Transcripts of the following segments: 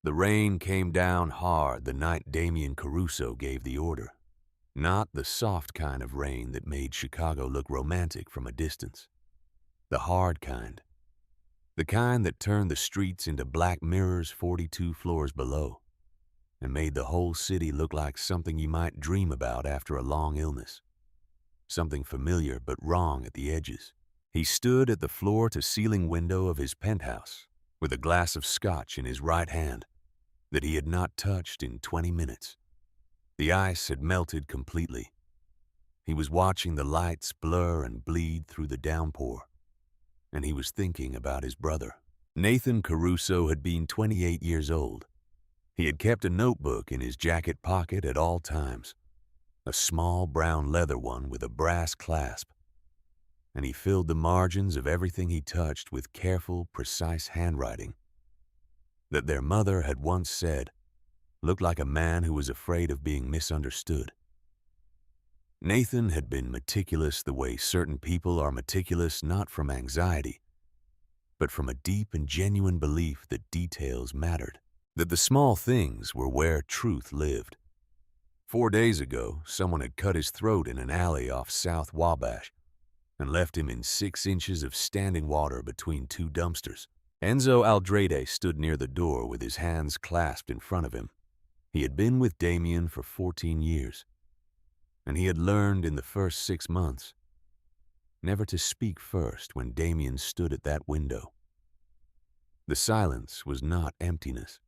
The rain came down hard the night Damian Caruso gave the order. Not the soft kind of rain that made Chicago look romantic from a distance. The hard kind. The kind that turned the streets into black mirrors 42 floors below and made the whole city look like something you might dream about after a long illness. Something familiar but wrong at the edges. He stood at the floor-to-ceiling window of his penthouse with a glass of scotch in his right hand that he had not touched in 20 minutes. The ice had melted completely. He was watching the lights blur and bleed through the downpour, and he was thinking about his brother. Nathan Caruso had been 28 years old. He had kept a notebook in his jacket pocket at all times, a small brown leather one with a brass clasp, and he filled the margins of everything he touched with careful, precise handwriting that their mother had once said looked like a man who was afraid of being misunderstood. Nathan had been meticulous the way certain people are meticulous not from anxiety, but from a deep and genuine belief that details mattered, that the small things were where truth lived. 4 days ago, someone had cut his throat in an alley off South Wabash and left him in 6 inches of standing water between 2 dumpsters. Enzo Aldrade stood near the door with his hands clasped in front of him. He had been with Damian for 14 years, and he had learned in the first 6 months never to speak first when Damian stood at that window. The silence was not emptiness.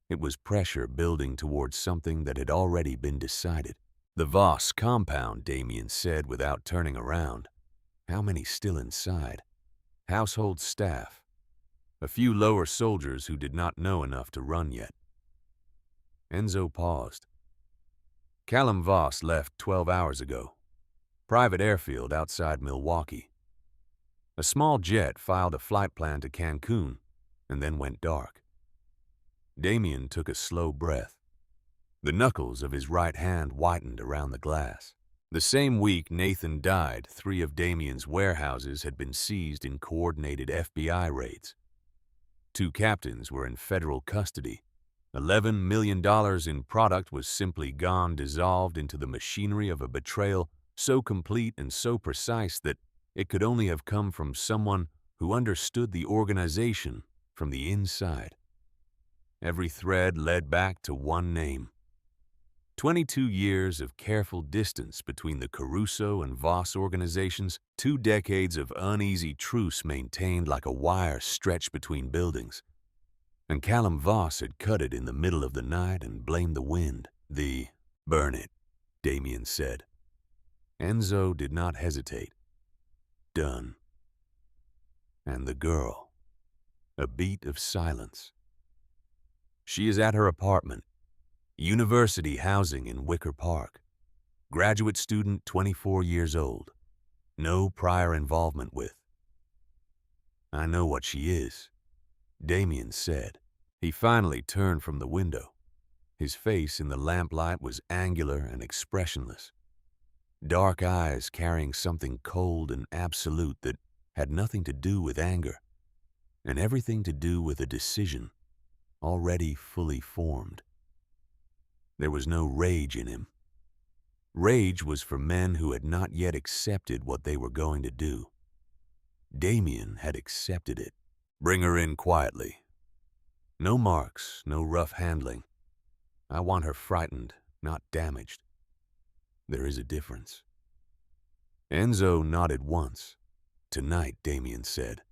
It was pressure building towards something that had already been decided. The Voss compound, Damian said without turning around. How many still inside? Household staff. A few lower soldiers who did not know enough to run yet. Enzo paused. Callum Voss left 12 hours ago. Private airfield outside Milwaukee. A small jet filed a flight plan to Cancun and then went dark. Damian took a slow breath. The knuckles of his right hand whitened around the glass. The same week Nathan died, 3 of Damian's warehouses had been seized in coordinated FBI raids. 2 captains were in federal custody. $11 million in product was simply gone, dissolved into the machinery of a betrayal so complete and so precise that it could only have come from someone who understood the organization from the inside. Every thread led back to one name. 22 years of careful distance between the Caruso and Voss organizations, 2 decades of uneasy truce maintained like a wire stretched between buildings. And Callum Voss had cut it in the middle of the night and blamed the wind. Burn it, Damian said. Enzo did not hesitate. Done. And the girl. A beat of silence. She is at her apartment. University housing in Wicker Park. Graduate student, 24 years old. No prior involvement with. I know what she is, Damian said. He finally turned from the window. His face in the lamplight was angular and expressionless. Dark eyes carrying something cold and absolute that had nothing to do with anger, and everything to do with a decision already fully formed. There was no rage in him. Rage was for men who had not yet accepted what they were going to do. Damian had accepted it. Bring her in quietly. No marks, no rough handling. I want her frightened, not damaged. There is a difference. Enzo nodded once. Tonight, Damian said.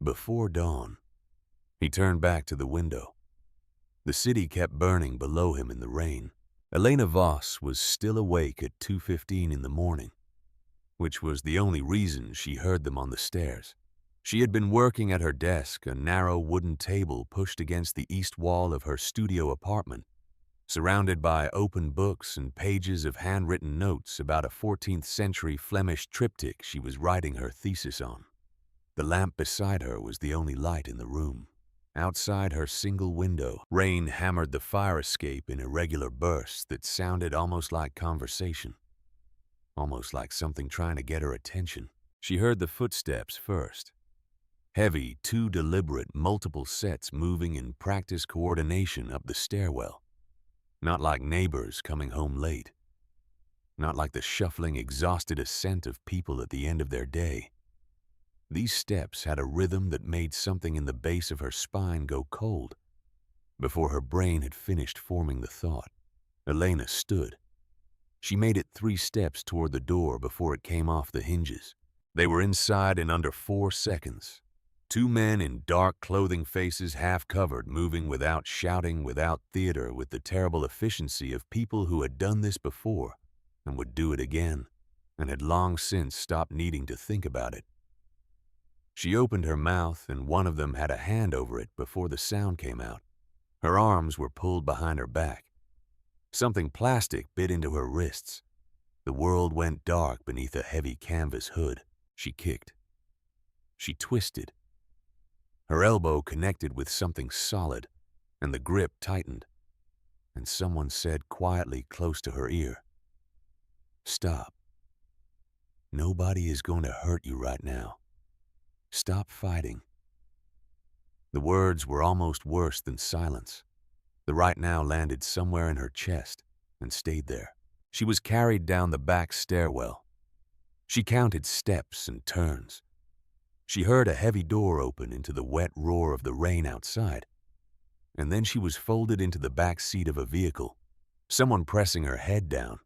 Before dawn. He turned back to the window. The city kept burning below him in the rain. Elena Voss was still awake at 2:15 in the morning, which was the only reason she heard them on the stairs. She had been working at her desk, a narrow wooden table pushed against the east wall of her studio apartment, surrounded by open books and pages of handwritten notes about a 14th century Flemish triptych she was writing her thesis on. The lamp beside her was the only light in the room. Outside her single window, rain hammered the fire escape in irregular bursts that sounded almost like conversation, almost like something trying to get her attention. She heard the footsteps first. Heavy, too deliberate, multiple sets moving in practice coordination up the stairwell. Not like neighbors coming home late. Not like the shuffling, exhausted ascent of people at the end of their day. These steps had a rhythm that made something in the base of her spine go cold. Before her brain had finished forming the thought, Elena stood. She made it 3 steps toward the door before it came off the hinges. They were inside in under 4 seconds. 2 men in dark clothing, faces half covered, moving without shouting, without theater, with the terrible efficiency of people who had done this before and would do it again, and had long since stopped needing to think about it. She opened her mouth, and one of them had a hand over it before the sound came out. Her arms were pulled behind her back. Something plastic bit into her wrists. The world went dark beneath a heavy canvas hood. She kicked. She twisted. Her elbow connected with something solid, and the grip tightened. And someone said quietly close to her ear, "Stop. Nobody is going to hurt you right now. Stop fighting." The words were almost worse than silence. The right now landed somewhere in her chest and stayed there. She was carried down the back stairwell. She counted steps and turns. She heard a heavy door open into the wet roar of the rain outside. And then she was folded into the back seat of a vehicle, someone pressing her head down.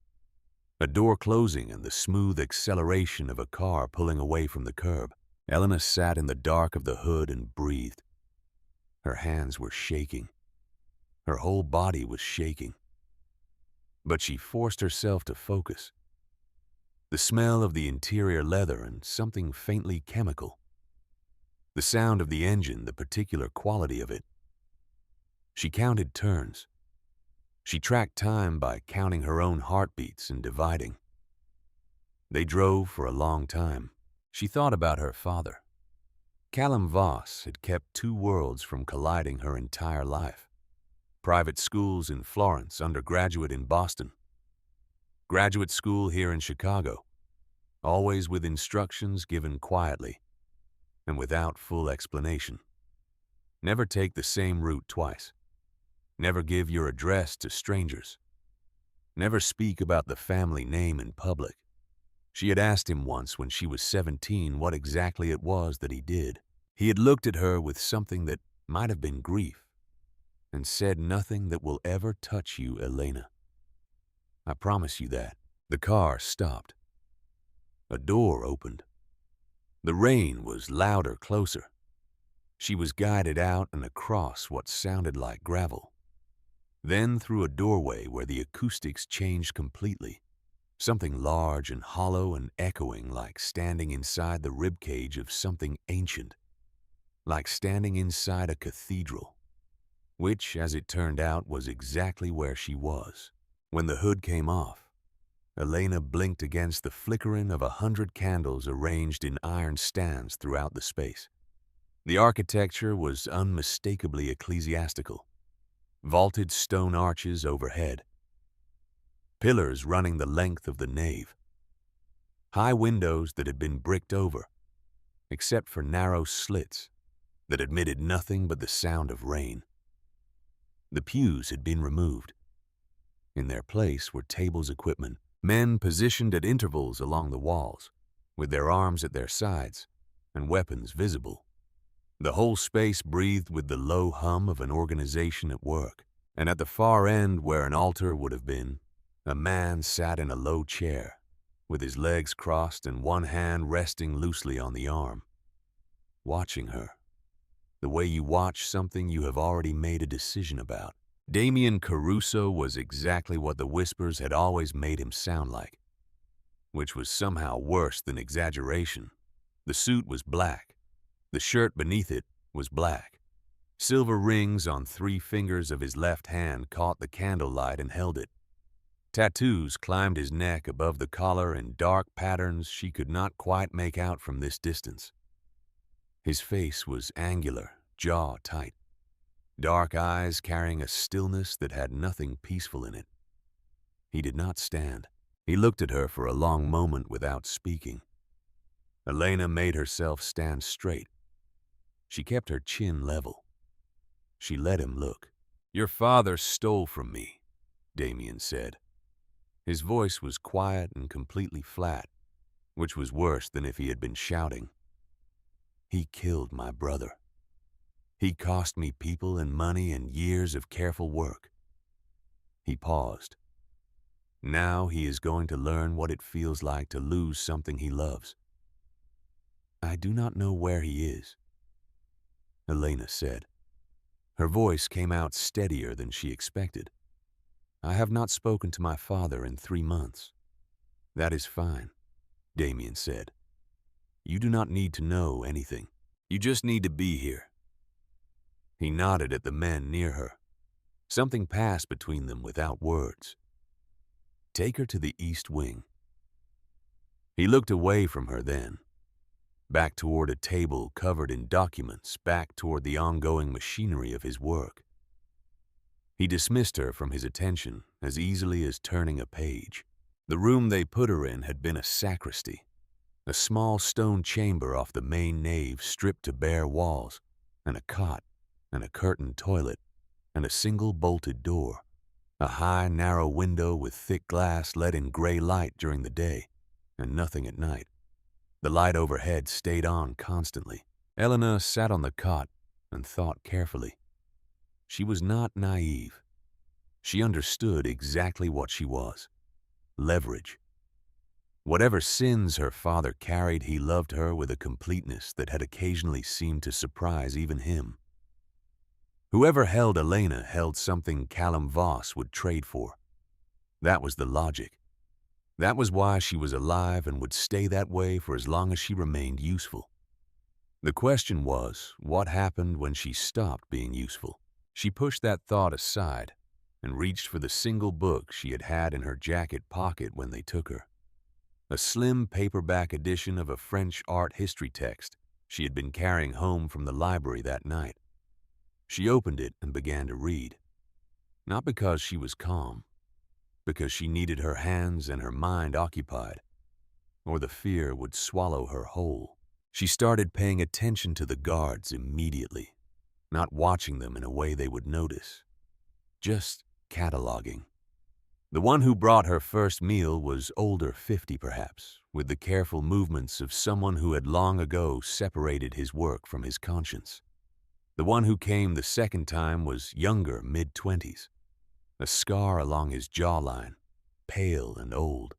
A door closing and the smooth acceleration of a car pulling away from the curb. Elena sat in the dark of the hood and breathed. Her hands were shaking. Her whole body was shaking. But she forced herself to focus. The smell of the interior leather and something faintly chemical. The sound of the engine, the particular quality of it. She counted turns. She tracked time by counting her own heartbeats and dividing. They drove for a long time. She thought about her father. Callum Voss had kept 2 worlds from colliding her entire life. Private schools in Florence, undergraduate in Boston. Graduate school here in Chicago, always with instructions given quietly and without full explanation. Never take the same route twice. Never give your address to strangers. Never speak about the family name in public. She had asked him once when she was 17 what exactly it was that he did. He had looked at her with something that might have been grief and said, "Nothing that will ever touch you, Elena. I promise you that." The car stopped. A door opened. The rain was louder, closer. She was guided out and across what sounded like gravel. Then through a doorway where the acoustics changed completely. Something large and hollow and echoing, like standing inside the ribcage of something ancient. Like standing inside a cathedral. Which, as it turned out, was exactly where she was. When the hood came off, Elena blinked against the flickering of 100 candles arranged in iron stands throughout the space. The architecture was unmistakably ecclesiastical. Vaulted stone arches overhead. Pillars running the length of the nave. High windows that had been bricked over, except for narrow slits that admitted nothing but the sound of rain. The pews had been removed. In their place were tables, equipment, men positioned at intervals along the walls, with their arms at their sides and weapons visible. The whole space breathed with the low hum of an organization at work, and at the far end where an altar would have been, a man sat in a low chair, with his legs crossed and one hand resting loosely on the arm, watching her, the way you watch something you have already made a decision about. Damien Caruso was exactly what the whispers had always made him sound like, which was somehow worse than exaggeration. The suit was black. The shirt beneath it was black. Silver rings on 3 fingers of his left hand caught the candlelight and held it. Tattoos climbed his neck above the collar in dark patterns she could not quite make out from this distance. His face was angular, jaw tight. Dark eyes carrying a stillness that had nothing peaceful in it. He did not stand. He looked at her for a long moment without speaking. Elena made herself stand straight. She kept her chin level. She let him look. "Your father stole from me," Damien said. His voice was quiet and completely flat, which was worse than if he had been shouting. "He killed my brother. He cost me people and money and years of careful work." He paused. "Now he is going to learn what it feels like to lose something he loves." "I do not know where he is," Elena said. Her voice came out steadier than she expected. "I have not spoken to my father in 3 months." "That is fine," Damien said. "You do not need to know anything. You just need to be here." He nodded at the men near her. Something passed between them without words. "Take her to the East Wing." He looked away from her then, back toward a table covered in documents, back toward the ongoing machinery of his work. He dismissed her from his attention as easily as turning a page. The room they put her in had been a sacristy, a small stone chamber off the main nave stripped to bare walls, and a cot, and a curtained toilet, and a single bolted door. A high, narrow window with thick glass let in gray light during the day, and nothing at night. The light overhead stayed on constantly. Elena sat on the cot and thought carefully. She was not naive. She understood exactly what she was. Leverage. Whatever sins her father carried, he loved her with a completeness that had occasionally seemed to surprise even him. Whoever held Elena held something Callum Voss would trade for. That was the logic. That was why she was alive and would stay that way for as long as she remained useful. The question was, what happened when she stopped being useful? She pushed that thought aside and reached for the single book she had had in her jacket pocket when they took her. A slim paperback edition of a French art history text she had been carrying home from the library that night. She opened it and began to read. Not because she was calm, because she needed her hands and her mind occupied, or the fear would swallow her whole. She started paying attention to the guards immediately, not watching them in a way they would notice, just cataloging. The one who brought her first meal was older, 50 perhaps, with the careful movements of someone who had long ago separated his work from his conscience. The one who came the second time was younger, mid-20s, a scar along his jawline, pale and old.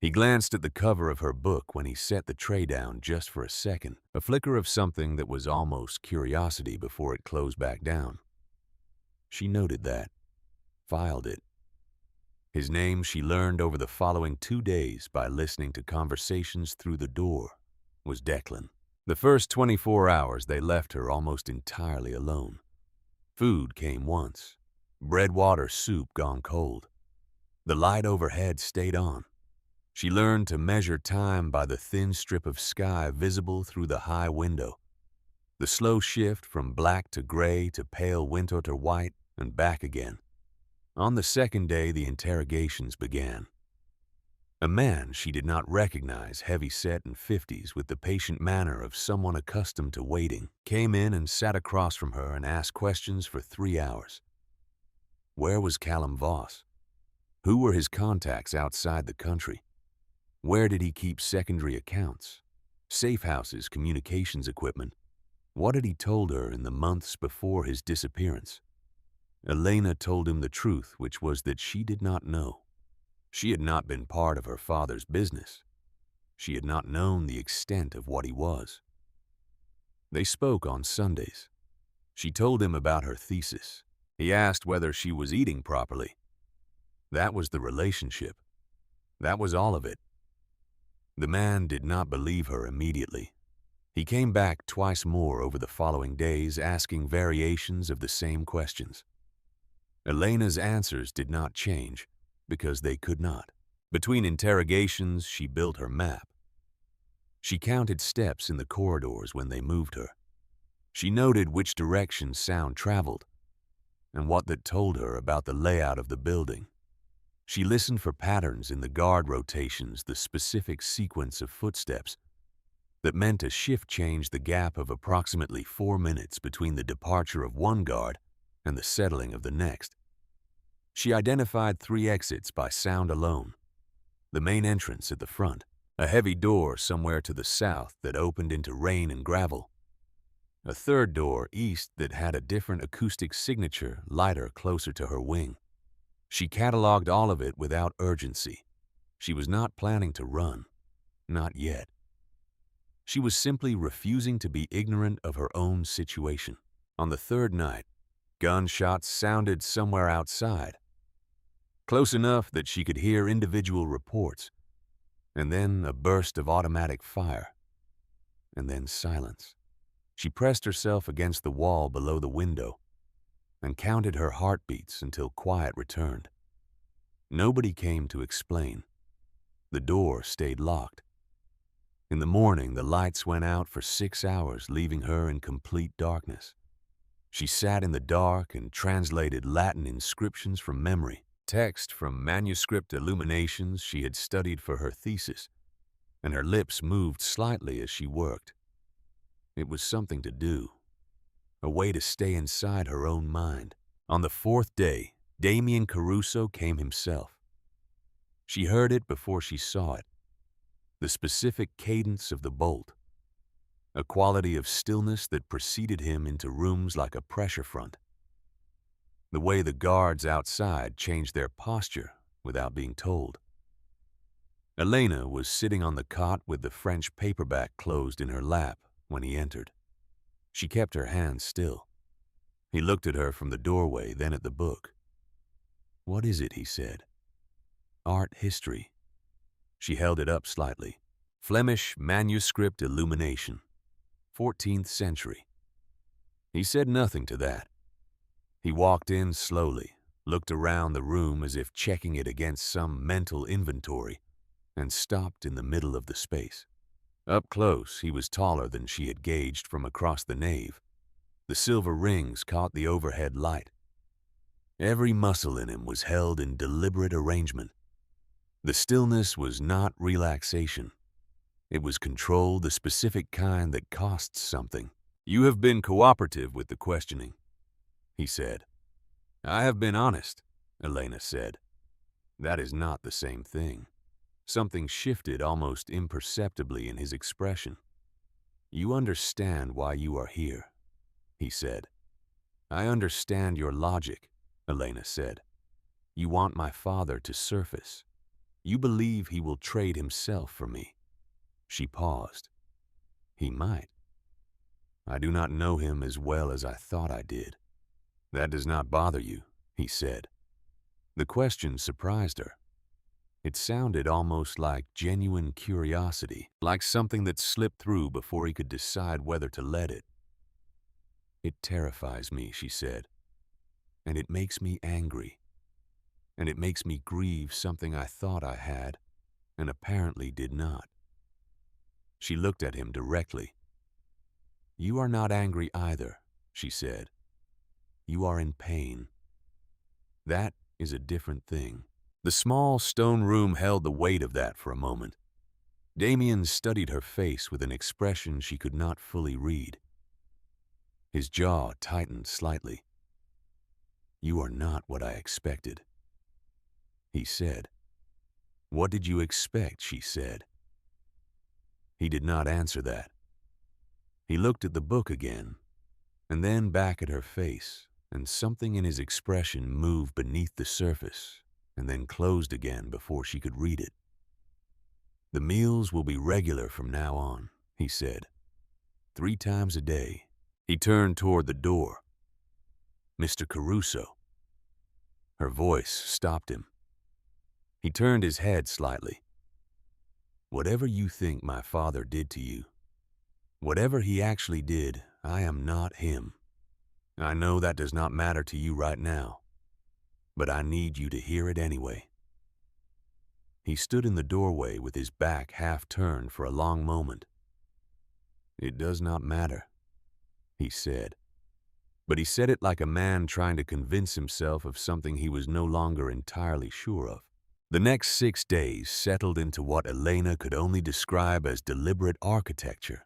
He glanced at the cover of her book when he set the tray down just for a second, a flicker of something that was almost curiosity before it closed back down. She noted that, filed it. His name she learned over the following 2 days by listening to conversations through the door, was Declan. The first 24 hours they left her almost entirely alone. Food came once, bread, water, soup gone cold. The light overhead stayed on. She learned to measure time by the thin strip of sky visible through the high window. The slow shift from black to gray to pale winter to white and back again. On the second day, the interrogations began. A man she did not recognize, heavy-set and 50s with the patient manner of someone accustomed to waiting, came in and sat across from her and asked questions for 3 hours. Where was Callum Voss? Who were his contacts outside the country? Where did he keep secondary accounts, safe houses, communications equipment? What had he told her in the months before his disappearance? Elena told him the truth, which was that she did not know. She had not been part of her father's business. She had not known the extent of what he was. They spoke on Sundays. She told him about her thesis. He asked whether she was eating properly. That was the relationship. That was all of it. The man did not believe her immediately. He came back twice more over the following days, asking variations of the same questions. Elena's answers did not change, because they could not. Between interrogations, she built her map. She counted steps in the corridors when they moved her. She noted which direction sound traveled, and what that told her about the layout of the building. She listened for patterns in the guard rotations, the specific sequence of footsteps. that meant a shift change the gap of approximately 4 minutes between the departure of one guard and the settling of the next. She identified 3 exits by sound alone. The main entrance at the front, a heavy door somewhere to the south that opened into rain and gravel, a third door east that had a different acoustic signature, lighter, closer to her wing. She cataloged all of it without urgency. She was not planning to run. Not yet. She was simply refusing to be ignorant of her own situation. On the third night, gunshots sounded somewhere outside, close enough that she could hear individual reports, and then a burst of automatic fire, and then silence. She pressed herself against the wall below the window and counted her heartbeats until quiet returned. Nobody came to explain. The door stayed locked. In the morning, the lights went out for 6 hours, leaving her in complete darkness. She sat in the dark and translated Latin inscriptions from memory, text from manuscript illuminations she had studied for her thesis, and her lips moved slightly as she worked. It was something to do, a way to stay inside her own mind. On the 4th day, Damien Caruso came himself. She heard it before she saw it, the specific cadence of the bolt, a quality of stillness that preceded him into rooms like a pressure front, the way the guards outside changed their posture without being told. Elena was sitting on the cot with the French paperback closed in her lap when he entered. She kept her hands still. He looked at her from the doorway, then at the book. "What is it?" he said. "Art history." She held it up slightly. "Flemish manuscript illumination, 14th century." He said nothing to that. He walked in slowly, looked around the room as if checking it against some mental inventory, and stopped in the middle of the space. Up close, he was taller than she had gauged from across the nave. The silver rings caught the overhead light. Every muscle in him was held in deliberate arrangement. The stillness was not relaxation. It was control, the specific kind that costs something. "You have been cooperative with the questioning," he said. "I have been honest," Elena said. "That is not the same thing." Something shifted almost imperceptibly in his expression. "You understand why you are here," he said. "I understand your logic," Elena said. "You want my father to surface. You believe he will trade himself for me." She paused. "He might. I do not know him as well as I thought I did." "That does not bother you," he said. The question surprised her. It sounded almost like genuine curiosity, like something that slipped through before he could decide whether to let it. "It terrifies me," she said, "and it makes me angry, and it makes me grieve something I thought I had and apparently did not." She looked at him directly. "You are not angry either," she said. "You are in pain. That is a different thing." The small stone room held the weight of that for a moment. Damien studied her face with an expression she could not fully read. His jaw tightened slightly. "You are not what I expected," he said. "What did you expect?" she said. He did not answer that. He looked at the book again, and then back at her face, and something in his expression moved beneath the surface and then closed again before she could read it. "The meals will be regular from now on," he said. 3 times a day. He turned toward the door. "Mr. Caruso." Her voice stopped him. He turned his head slightly. "Whatever you think my father did to you, whatever he actually did, I am not him. I know that does not matter to you right now, but I need you to hear it anyway." He stood in the doorway with his back half turned for a long moment. "It does not matter," he said. But he said it like a man trying to convince himself of something he was no longer entirely sure of. The next 6 days settled into what Elena could only describe as deliberate architecture.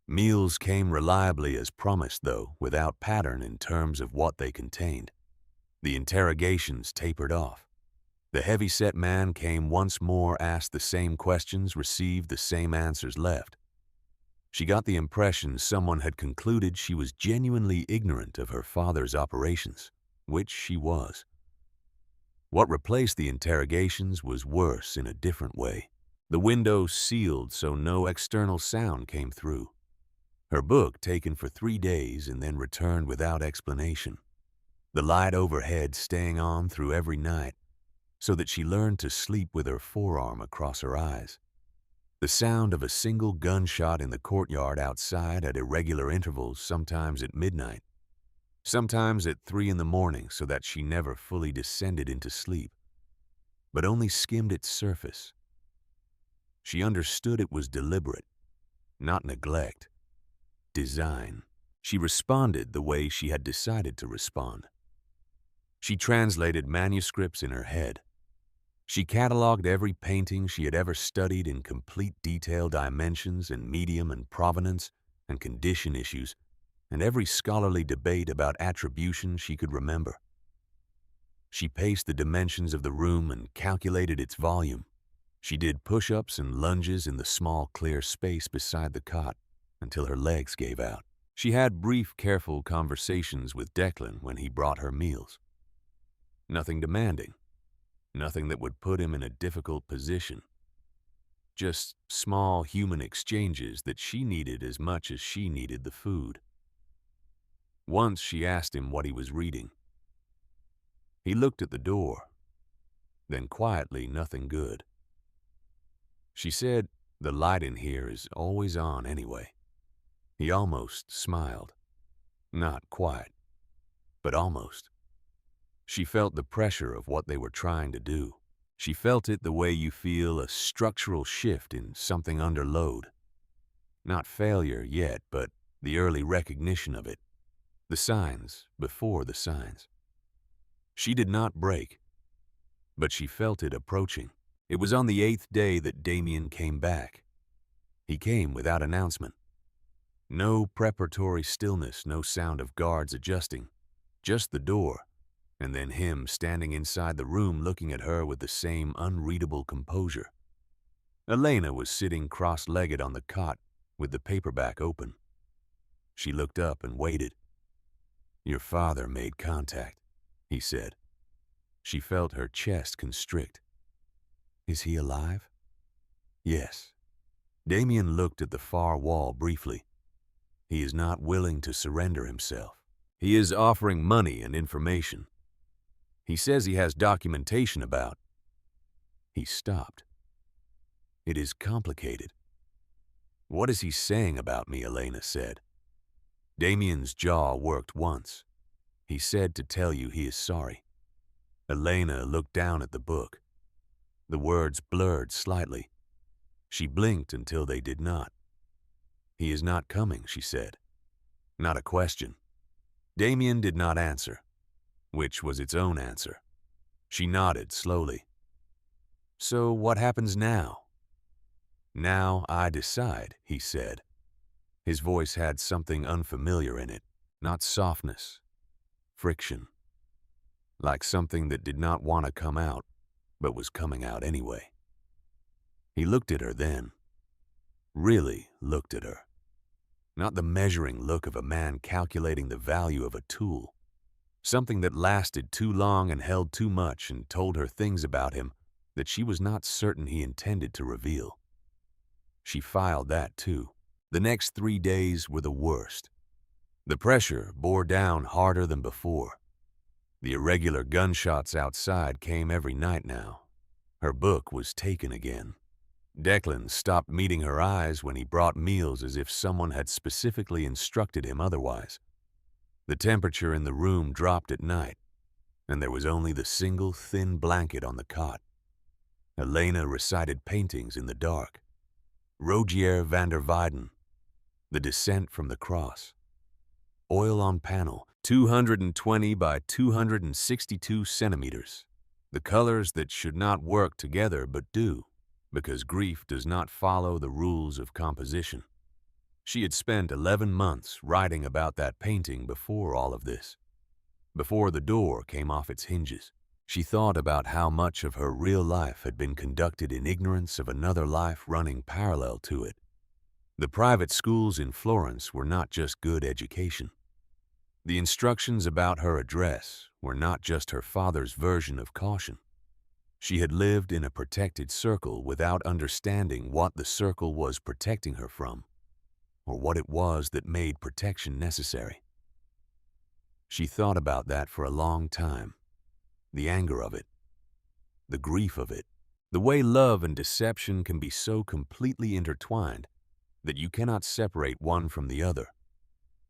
Meals came reliably as promised, though, without pattern in terms of what they contained. The interrogations tapered off. The heavy-set man came once more, asked the same questions, received the same answers, left. She got the impression someone had concluded she was genuinely ignorant of her father's operations, which she was. What replaced the interrogations was worse in a different way. The window sealed so no external sound came through. Her book taken for 3 days and then returned without explanation. The light overhead staying on through every night, so that she learned to sleep with her forearm across her eyes. The sound of a single gunshot in the courtyard outside at irregular intervals, sometimes at midnight, sometimes at 3 in the morning, so that she never fully descended into sleep, but only skimmed its surface. She understood it was deliberate, not neglect, design. She responded the way she had decided to respond. She translated manuscripts in her head. She cataloged every painting she had ever studied in complete detail, dimensions and medium and provenance and condition issues, and every scholarly debate about attribution she could remember. She paced the dimensions of the room and calculated its volume. She did push-ups and lunges in the small, clear space beside the cot until her legs gave out. She had brief, careful conversations with Declan when he brought her meals. Nothing demanding. Nothing that would put him in a difficult position. Just small human exchanges that she needed as much as she needed the food. Once she asked him what he was reading. He looked at the door, then quietly nothing good. She said, "The light in here is always on anyway." He almost smiled. Not quite, but almost. She felt the pressure of what they were trying to do. She felt it the way you feel a structural shift in something under load. Not failure yet, but the early recognition of it. The signs before the signs. She did not break, but she felt it approaching. It was on the 8th day that Damien came back. He came without announcement. No preparatory stillness, no sound of guards adjusting. Just the door. And then him standing inside the room looking at her with the same unreadable composure. Elena was sitting cross-legged on the cot with the paperback open. She looked up and waited. "Your father made contact," he said. She felt her chest constrict. "Is he alive?" "Yes." Damien looked at the far wall briefly. "He is not willing to surrender himself. He is offering money and information. He says he has documentation about..." He stopped. "It is complicated." "What is he saying about me?" Elena said. Damien's jaw worked once. "He said to tell you he is sorry." Elena looked down at the book. The words blurred slightly. She blinked until they did not. "He is not coming," she said. Not a question. Damien did not answer, which was its own answer. She nodded slowly. "So what happens now?" "Now I decide," he said. His voice had something unfamiliar in it, not softness, friction. Like something that did not want to come out, but was coming out anyway. He looked at her then. Really looked at her. Not the measuring look of a man calculating the value of a tool. Something that lasted too long and held too much and told her things about him that she was not certain he intended to reveal. She filed that too. The next 3 days were the worst. The pressure bore down harder than before. The irregular gunshots outside came every night now. Her book was taken again. Declan stopped meeting her eyes when he brought meals as if someone had specifically instructed him otherwise. The temperature in the room dropped at night, and there was only the single thin blanket on the cot. Elena recited paintings in the dark. Rogier van der Weyden, The Descent from the Cross. Oil on panel, 220 by 262 centimeters. The colors that should not work together but do, because grief does not follow the rules of composition. She had spent 11 months writing about that painting before all of this. Before the door came off its hinges, she thought about how much of her real life had been conducted in ignorance of another life running parallel to it. The private schools in Florence were not just good education. The instructions about her address were not just her father's version of caution. She had lived in a protected circle without understanding what the circle was protecting her from, or what it was that made protection necessary. She thought about that for a long time. The anger of it, the grief of it, the way love and deception can be so completely intertwined that you cannot separate one from the other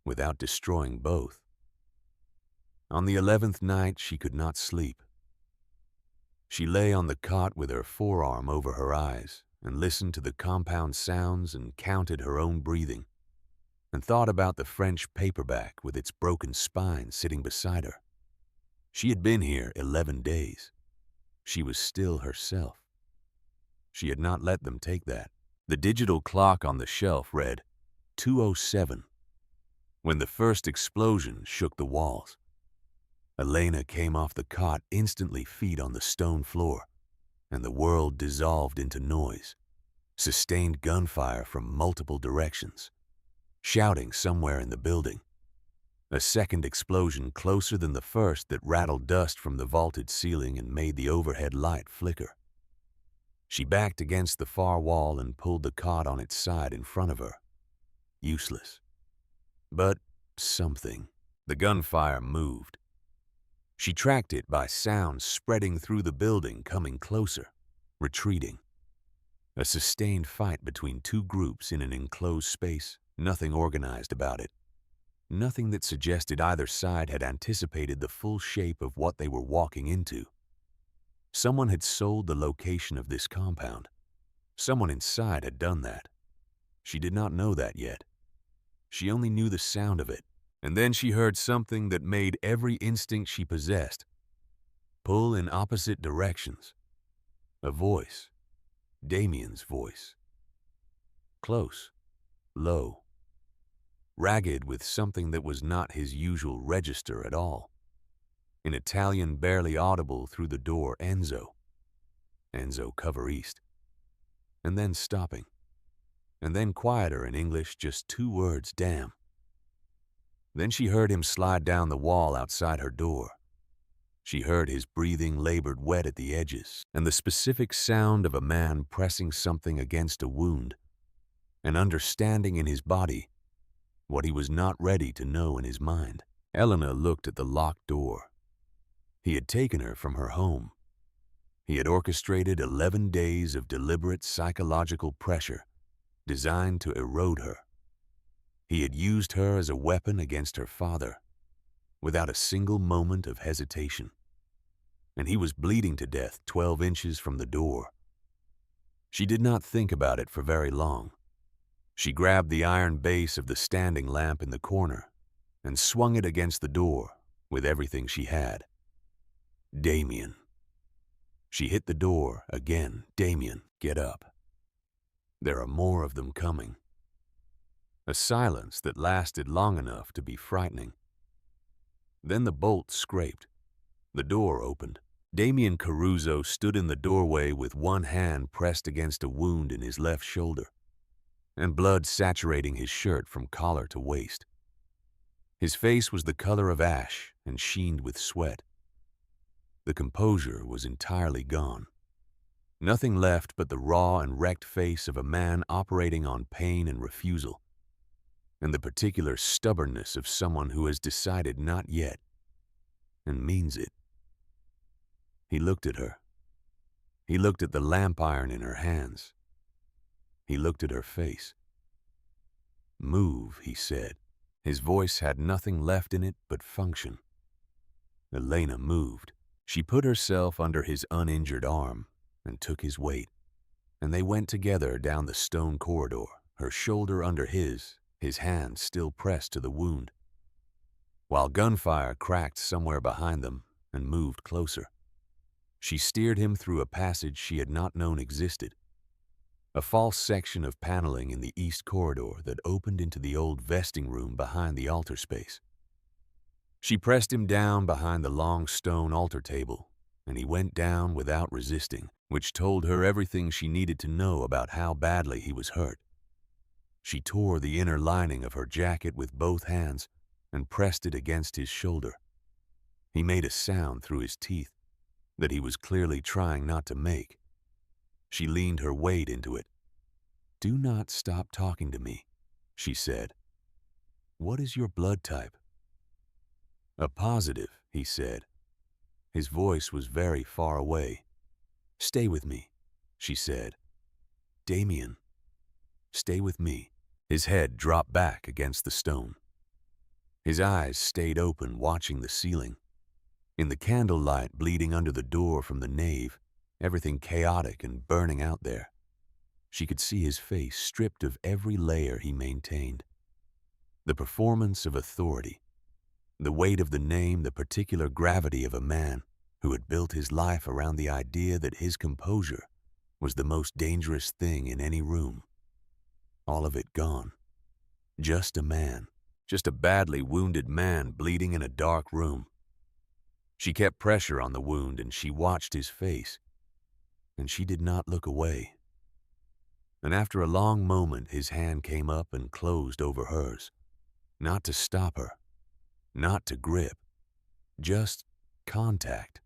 without destroying both. On the 11th night, she could not sleep. She lay on the cot with her forearm over her eyes and listened to the compound sounds and counted her own breathing and thought about the French paperback with its broken spine sitting beside her. She had been here 11 days. She was still herself. She had not let them take that. The digital clock on the shelf read 2:07 when the first explosion shook the walls. Elena came off the cot, instantly feet on the stone floor, and the world dissolved into noise. Sustained gunfire from multiple directions. Shouting somewhere in the building. A second explosion closer than the first that rattled dust from the vaulted ceiling and made the overhead light flicker. She backed against the far wall and pulled the cot on its side in front of her. Useless. But something. The gunfire moved. She tracked it by sounds spreading through the building, coming closer, retreating. A sustained fight between two groups in an enclosed space, nothing organized about it. Nothing that suggested either side had anticipated the full shape of what they were walking into. Someone had sold the location of this compound. Someone inside had done that. She did not know that yet. She only knew the sound of it. And then she heard something that made every instinct she possessed pull in opposite directions. A voice. Damien's voice. Close. Low. Ragged with something that was not his usual register at all. In Italian barely audible through the door, Enzo. Enzo, cover east. And then stopping. And then quieter in English, just 2 words, damn. Then she heard him slide down the wall outside her door. She heard his breathing labored wet at the edges, and the specific sound of a man pressing something against a wound, and understanding in his body what he was not ready to know in his mind. Elena looked at the locked door. He had taken her from her home. He had orchestrated 11 days of deliberate psychological pressure designed to erode her. He had used her as a weapon against her father, without a single moment of hesitation. And he was bleeding to death 12 inches from the door. She did not think about it for very long. She grabbed the iron base of the standing lamp in the corner and swung it against the door with everything she had. Damien. She hit the door again. Damien, get up. There are more of them coming. A silence that lasted long enough to be frightening. Then the bolt scraped. The door opened. Damien Caruso stood in the doorway with one hand pressed against a wound in his left shoulder, and blood saturating his shirt from collar to waist. His face was the color of ash and sheened with sweat. The composure was entirely gone. Nothing left but the raw and wrecked face of a man operating on pain and refusal, and the particular stubbornness of someone who has decided not yet, and means it. He looked at her. He looked at the lamp iron in her hands. He looked at her face. Move, he said. His voice had nothing left in it but function. Elena moved. She put herself under his uninjured arm and took his weight, and they went together down the stone corridor, her shoulder under his hand still pressed to the wound, while gunfire cracked somewhere behind them and moved closer. She steered him through a passage she had not known existed, a false section of paneling in the east corridor that opened into the old vesting room behind the altar space. She pressed him down behind the long stone altar table, and he went down without resisting, which told her everything she needed to know about how badly he was hurt. She tore the inner lining of her jacket with both hands and pressed it against his shoulder. He made a sound through his teeth that he was clearly trying not to make. She leaned her weight into it. "Do not stop talking to me," she said. "What is your blood type?" "A positive," he said. His voice was very far away. "Stay with me," she said. "Damien, stay with me." His head dropped back against the stone. His eyes stayed open, watching the ceiling. In the candlelight bleeding under the door from the nave, everything chaotic and burning out there, she could see his face stripped of every layer he maintained. The performance of authority, the weight of the name, the particular gravity of a man who had built his life around the idea that his composure was the most dangerous thing in any room. All of it gone. Just a man, just a badly wounded man bleeding in a dark room. She kept pressure on the wound and she watched his face, and she did not look away. And after a long moment, his hand came up and closed over hers, not to stop her, not to grip, just contact,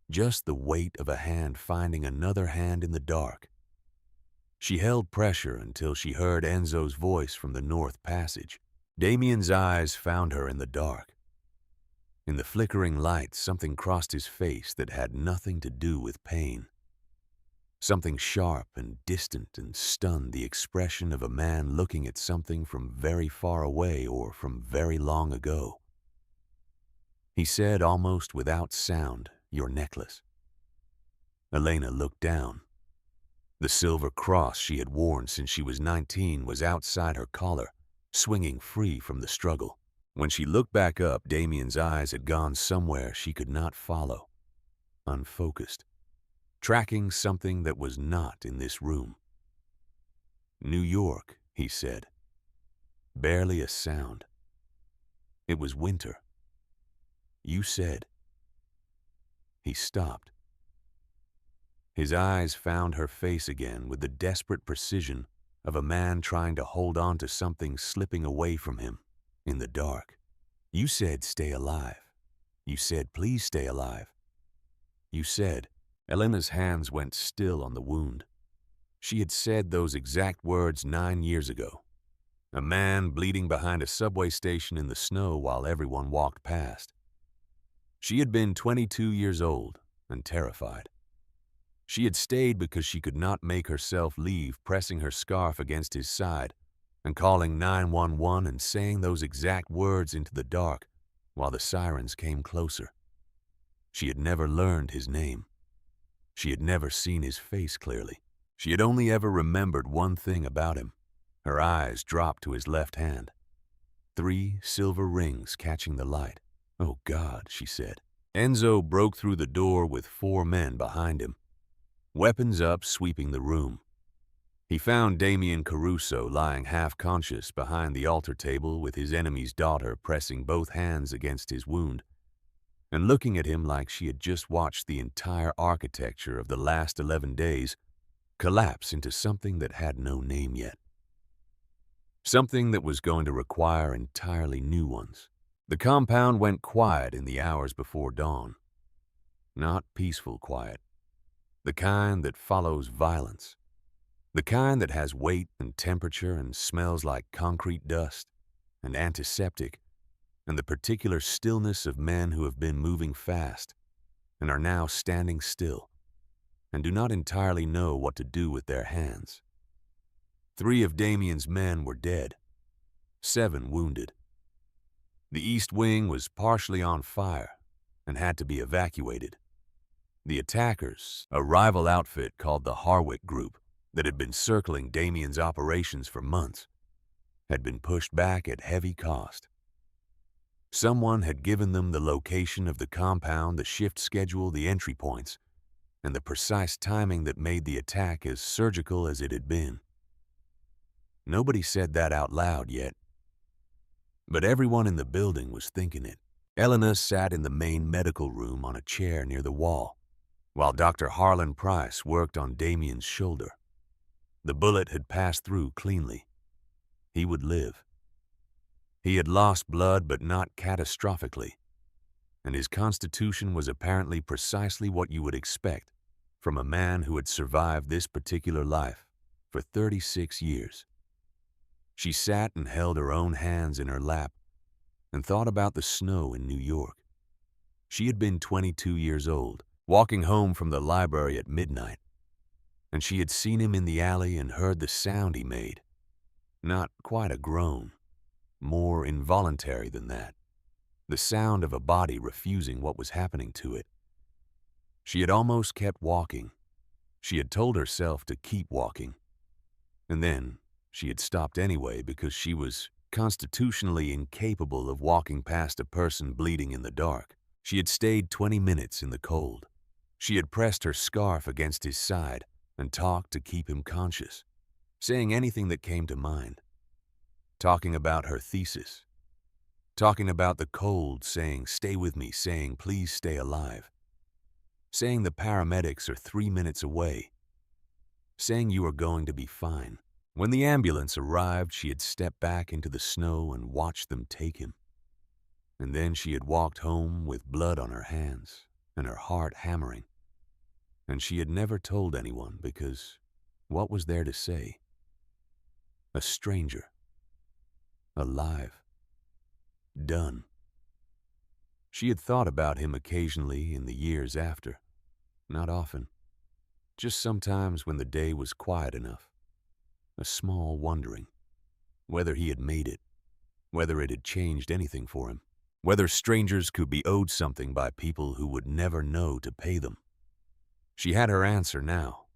just the weight of a hand finding another hand in the dark. She held pressure until she heard Enzo's voice from the north passage. Damien's eyes found her in the dark. In the flickering light, something crossed his face that had nothing to do with pain. Something sharp and distant and stunned, the expression of a man looking at something from very far away or from very long ago. He said almost without sound, "Your necklace." Elena looked down. The silver cross she had worn since she was 19 was outside her collar, swinging free from the struggle. When she looked back up, Damien's eyes had gone somewhere she could not follow, unfocused, tracking something that was not in this room. "New York," he said. Barely a sound. It was winter. "You said." He stopped. His eyes found her face again with the desperate precision of a man trying to hold on to something slipping away from him in the dark. "You said stay alive. You said please stay alive. You said." Elena's hands went still on the wound. She had said those exact words 9 years ago. A man bleeding behind a subway station in the snow while everyone walked past. She had been 22 years old and terrified. She had stayed because she could not make herself leave, pressing her scarf against his side and calling 911 and saying those exact words into the dark while the sirens came closer. She had never learned his name. She had never seen his face clearly. She had only ever remembered one thing about him. Her eyes dropped to his left hand. 3 silver rings catching the light. "Oh God," she said. Enzo broke through the door with 4 men behind him, weapons up, sweeping the room. He found Damien Caruso lying half-conscious behind the altar table with his enemy's daughter pressing both hands against his wound and looking at him like she had just watched the entire architecture of the last 11 days collapse into something that had no name yet. Something that was going to require entirely new ones. The compound went quiet in the hours before dawn. Not peaceful quiet. The kind that follows violence. The kind that has weight and temperature and smells like concrete dust and antiseptic and the particular stillness of men who have been moving fast and are now standing still and do not entirely know what to do with their hands. 3 of Damien's men were dead, 7 wounded. The East Wing was partially on fire and had to be evacuated. The attackers, a rival outfit called the Harwick Group that had been circling Damien's operations for months, had been pushed back at heavy cost. Someone had given them the location of the compound, the shift schedule, the entry points, and the precise timing that made the attack as surgical as it had been. Nobody said that out loud yet, but everyone in the building was thinking it. Elena sat in the main medical room on a chair near the wall, while Dr. Harlan Price worked on Damien's shoulder. The bullet had passed through cleanly. He would live. He had lost blood, but not catastrophically, and his constitution was apparently precisely what you would expect from a man who had survived this particular life for 36 years. She sat and held her own hands in her lap and thought about the snow in New York. She had been 22 years old, walking home from the library at midnight, and she had seen him in the alley and heard the sound he made. Not quite a groan, more involuntary than that. The sound of a body refusing what was happening to it. She had almost kept walking. She had told herself to keep walking. And then she had stopped anyway because she was constitutionally incapable of walking past a person bleeding in the dark. She had stayed 20 minutes in the cold. She had pressed her scarf against his side and talked to keep him conscious, saying anything that came to mind. Talking about her thesis. Talking about the cold, saying, "Stay with me," saying, "Please stay alive." Saying the paramedics are 3 minutes away. Saying you are going to be fine. When the ambulance arrived, she had stepped back into the snow and watched them take him. And then she had walked home with blood on her hands and her heart hammering. And she had never told anyone because what was there to say? A stranger. Alive. Done. She had thought about him occasionally in the years after. Not often. Just sometimes when the day was quiet enough. A small wondering. Whether he had made it. Whether it had changed anything for him. Whether strangers could be owed something by people who would never know to pay them. She had her answer now.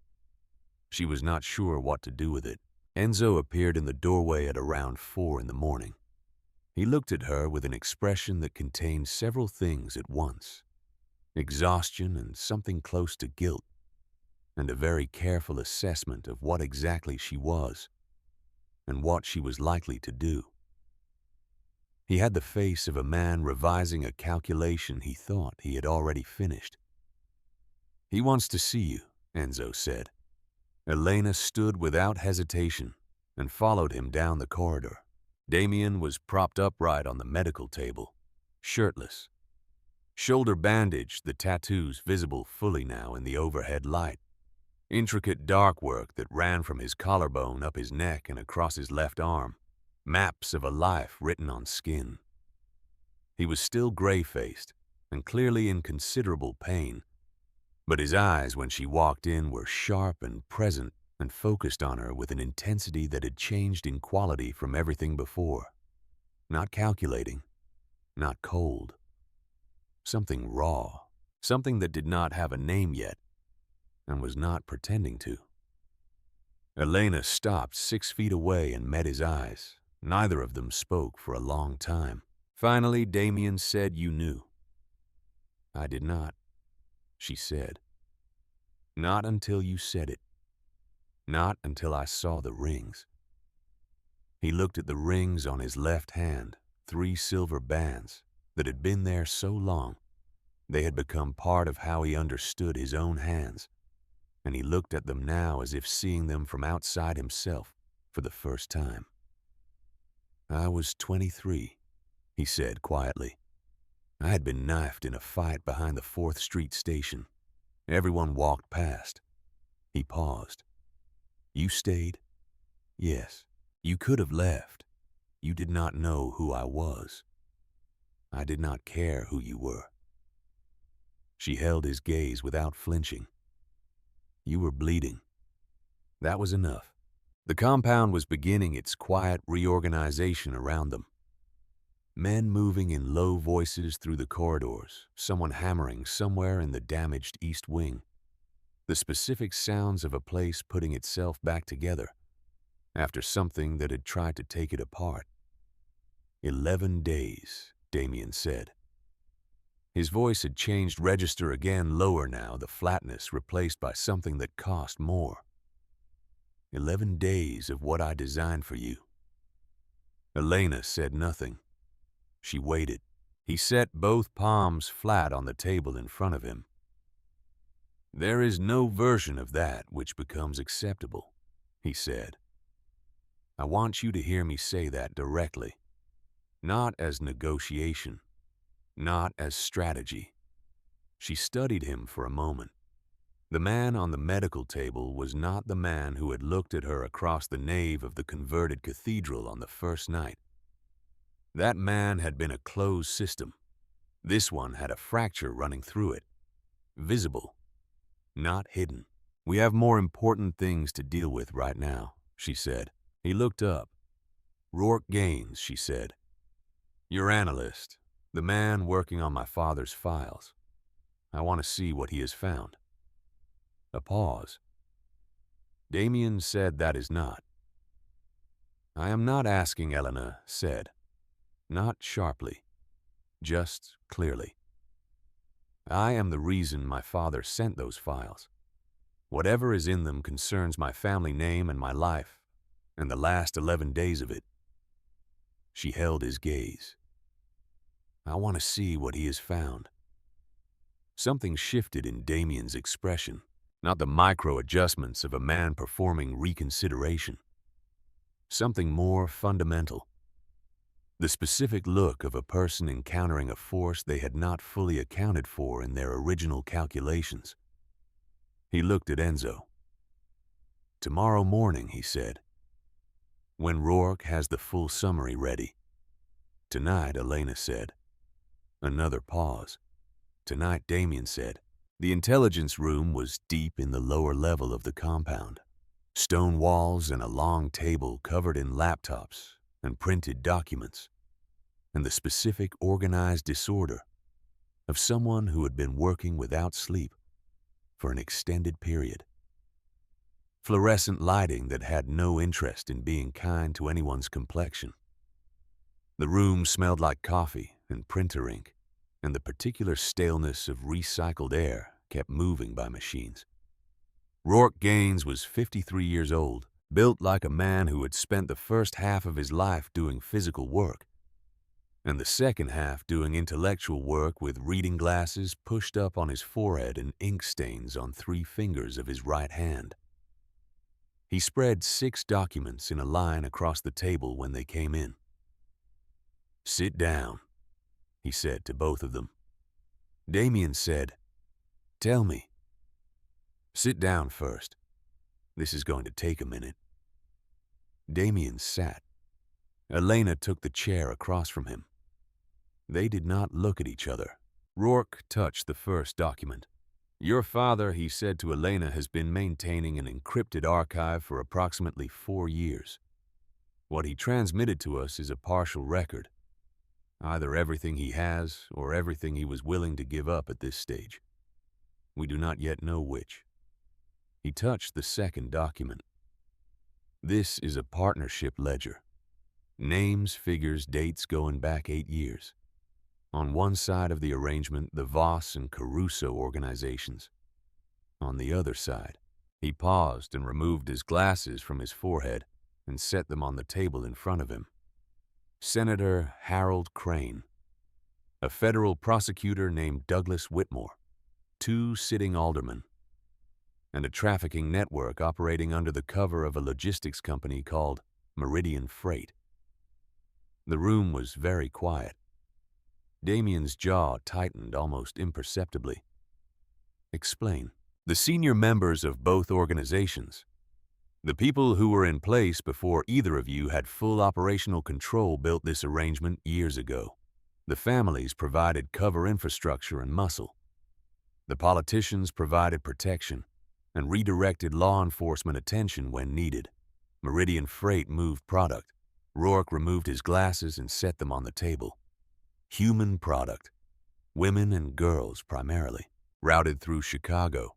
She was not sure what to do with it. Enzo appeared in the doorway at around 4 in the morning. He looked at her with an expression that contained several things at once. Exhaustion and something close to guilt, and a very careful assessment of what exactly she was and what she was likely to do. He had the face of a man revising a calculation he thought he had already finished. "He wants to see you," Enzo said. Elena stood without hesitation and followed him down the corridor. Damien was propped upright on the medical table, shirtless. Shoulder bandaged, the tattoos visible fully now in the overhead light. Intricate dark work that ran from his collarbone up his neck and across his left arm. Maps of a life written on skin. He was still gray-faced and clearly in considerable pain, but his eyes when she walked in were sharp and present and focused on her with an intensity that had changed in quality from everything before. Not calculating, not cold. Something raw, something that did not have a name yet and was not pretending to. Elena stopped 6 feet away and met his eyes. Neither of them spoke for a long time. Finally, Damien said, "You knew." "I did not," she said. "Not until you said it. Not until I saw the rings." He looked at the rings on his left hand, 3 silver bands that had been there so long. They had become part of how he understood his own hands, and he looked at them now as if seeing them from outside himself for the first time. "I was 23, he said quietly. "I had been knifed in a fight behind the 4th Street station. Everyone walked past." He paused. "You stayed?" "Yes. You could have left. You did not know who I was. I did not care who you were." She held his gaze without flinching. "You were bleeding." That was enough. The compound was beginning its quiet reorganization around them. Men moving in low voices through the corridors, someone hammering somewhere in the damaged East Wing. The specific sounds of a place putting itself back together after something that had tried to take it apart. 11 days, Damien said. His voice had changed register again, lower now, the flatness replaced by something that cost more. 11 days of what I designed for you. Elena said nothing. She waited. He set both palms flat on the table in front of him. There is no version of that which becomes acceptable, he said. I want you to hear me say that directly. Not as negotiation, not as strategy. She studied him for a moment. The man on the medical table was not the man who had looked at her across the nave of the converted cathedral on the first night. That man had been a closed system. This one had a fracture running through it, visible, not hidden. We have more important things to deal with right now, she said. He looked up. Rourke Gaines, she said. Your analyst, the man working on my father's files. I want to see what he has found. A pause. Damien said that is not. I am not asking, Elena said. Not sharply, just clearly. I am the reason my father sent those files. Whatever is in them concerns my family name and my life, and the last 11 days of it. She held his gaze. I want to see what he has found. Something shifted in Damien's expression, not the micro-adjustments of a man performing reconsideration. Something more fundamental. The specific look of a person encountering a force they had not fully accounted for in their original calculations. He looked at Enzo. Tomorrow morning, he said, when Rourke has the full summary ready. Tonight, Elena said. Another pause. Tonight, Damien said. The intelligence room was deep in the lower level of the compound. Stone walls and a long table covered in laptops and printed documents, and the specific organized disorder of someone who had been working without sleep for an extended period. Fluorescent lighting that had no interest in being kind to anyone's complexion. The room smelled like coffee and printer ink, and the particular staleness of recycled air kept moving by machines. Rourke Gaines was 53 years old, built like a man who had spent the first half of his life doing physical work, and the second half doing intellectual work with reading glasses pushed up on his forehead and ink stains on 3 fingers of his right hand. He spread 6 documents in a line across the table when they came in. Sit down, he said to both of them. Damien said, Tell me. Sit down first. This is going to take a minute. Damien sat. Elena took the chair across from him. They did not look at each other. Rourke touched the first document. Your father, he said to Elena, has been maintaining an encrypted archive for approximately 4 years. What he transmitted to us is a partial record. Either everything he has or everything he was willing to give up at this stage. We do not yet know which. He touched the second document. This is a partnership ledger. Names, figures, dates going back 8 years. On one side of the arrangement, the Voss and Caruso organizations. On the other side, he paused and removed his glasses from his forehead and set them on the table in front of him. Senator Harold Crane, a federal prosecutor named Douglas Whitmore, 2 sitting aldermen, and a trafficking network operating under the cover of a logistics company called Meridian Freight. The room was very quiet. Damien's jaw tightened almost imperceptibly. Explain. The senior members of both organizations, the people who were in place before either of you had full operational control, built this arrangement years ago. The families provided cover infrastructure and muscle. The politicians provided protection and redirected law enforcement attention when needed. Meridian Freight moved product. Rourke removed his glasses and set them on the table. Human product, women and girls primarily, routed through Chicago.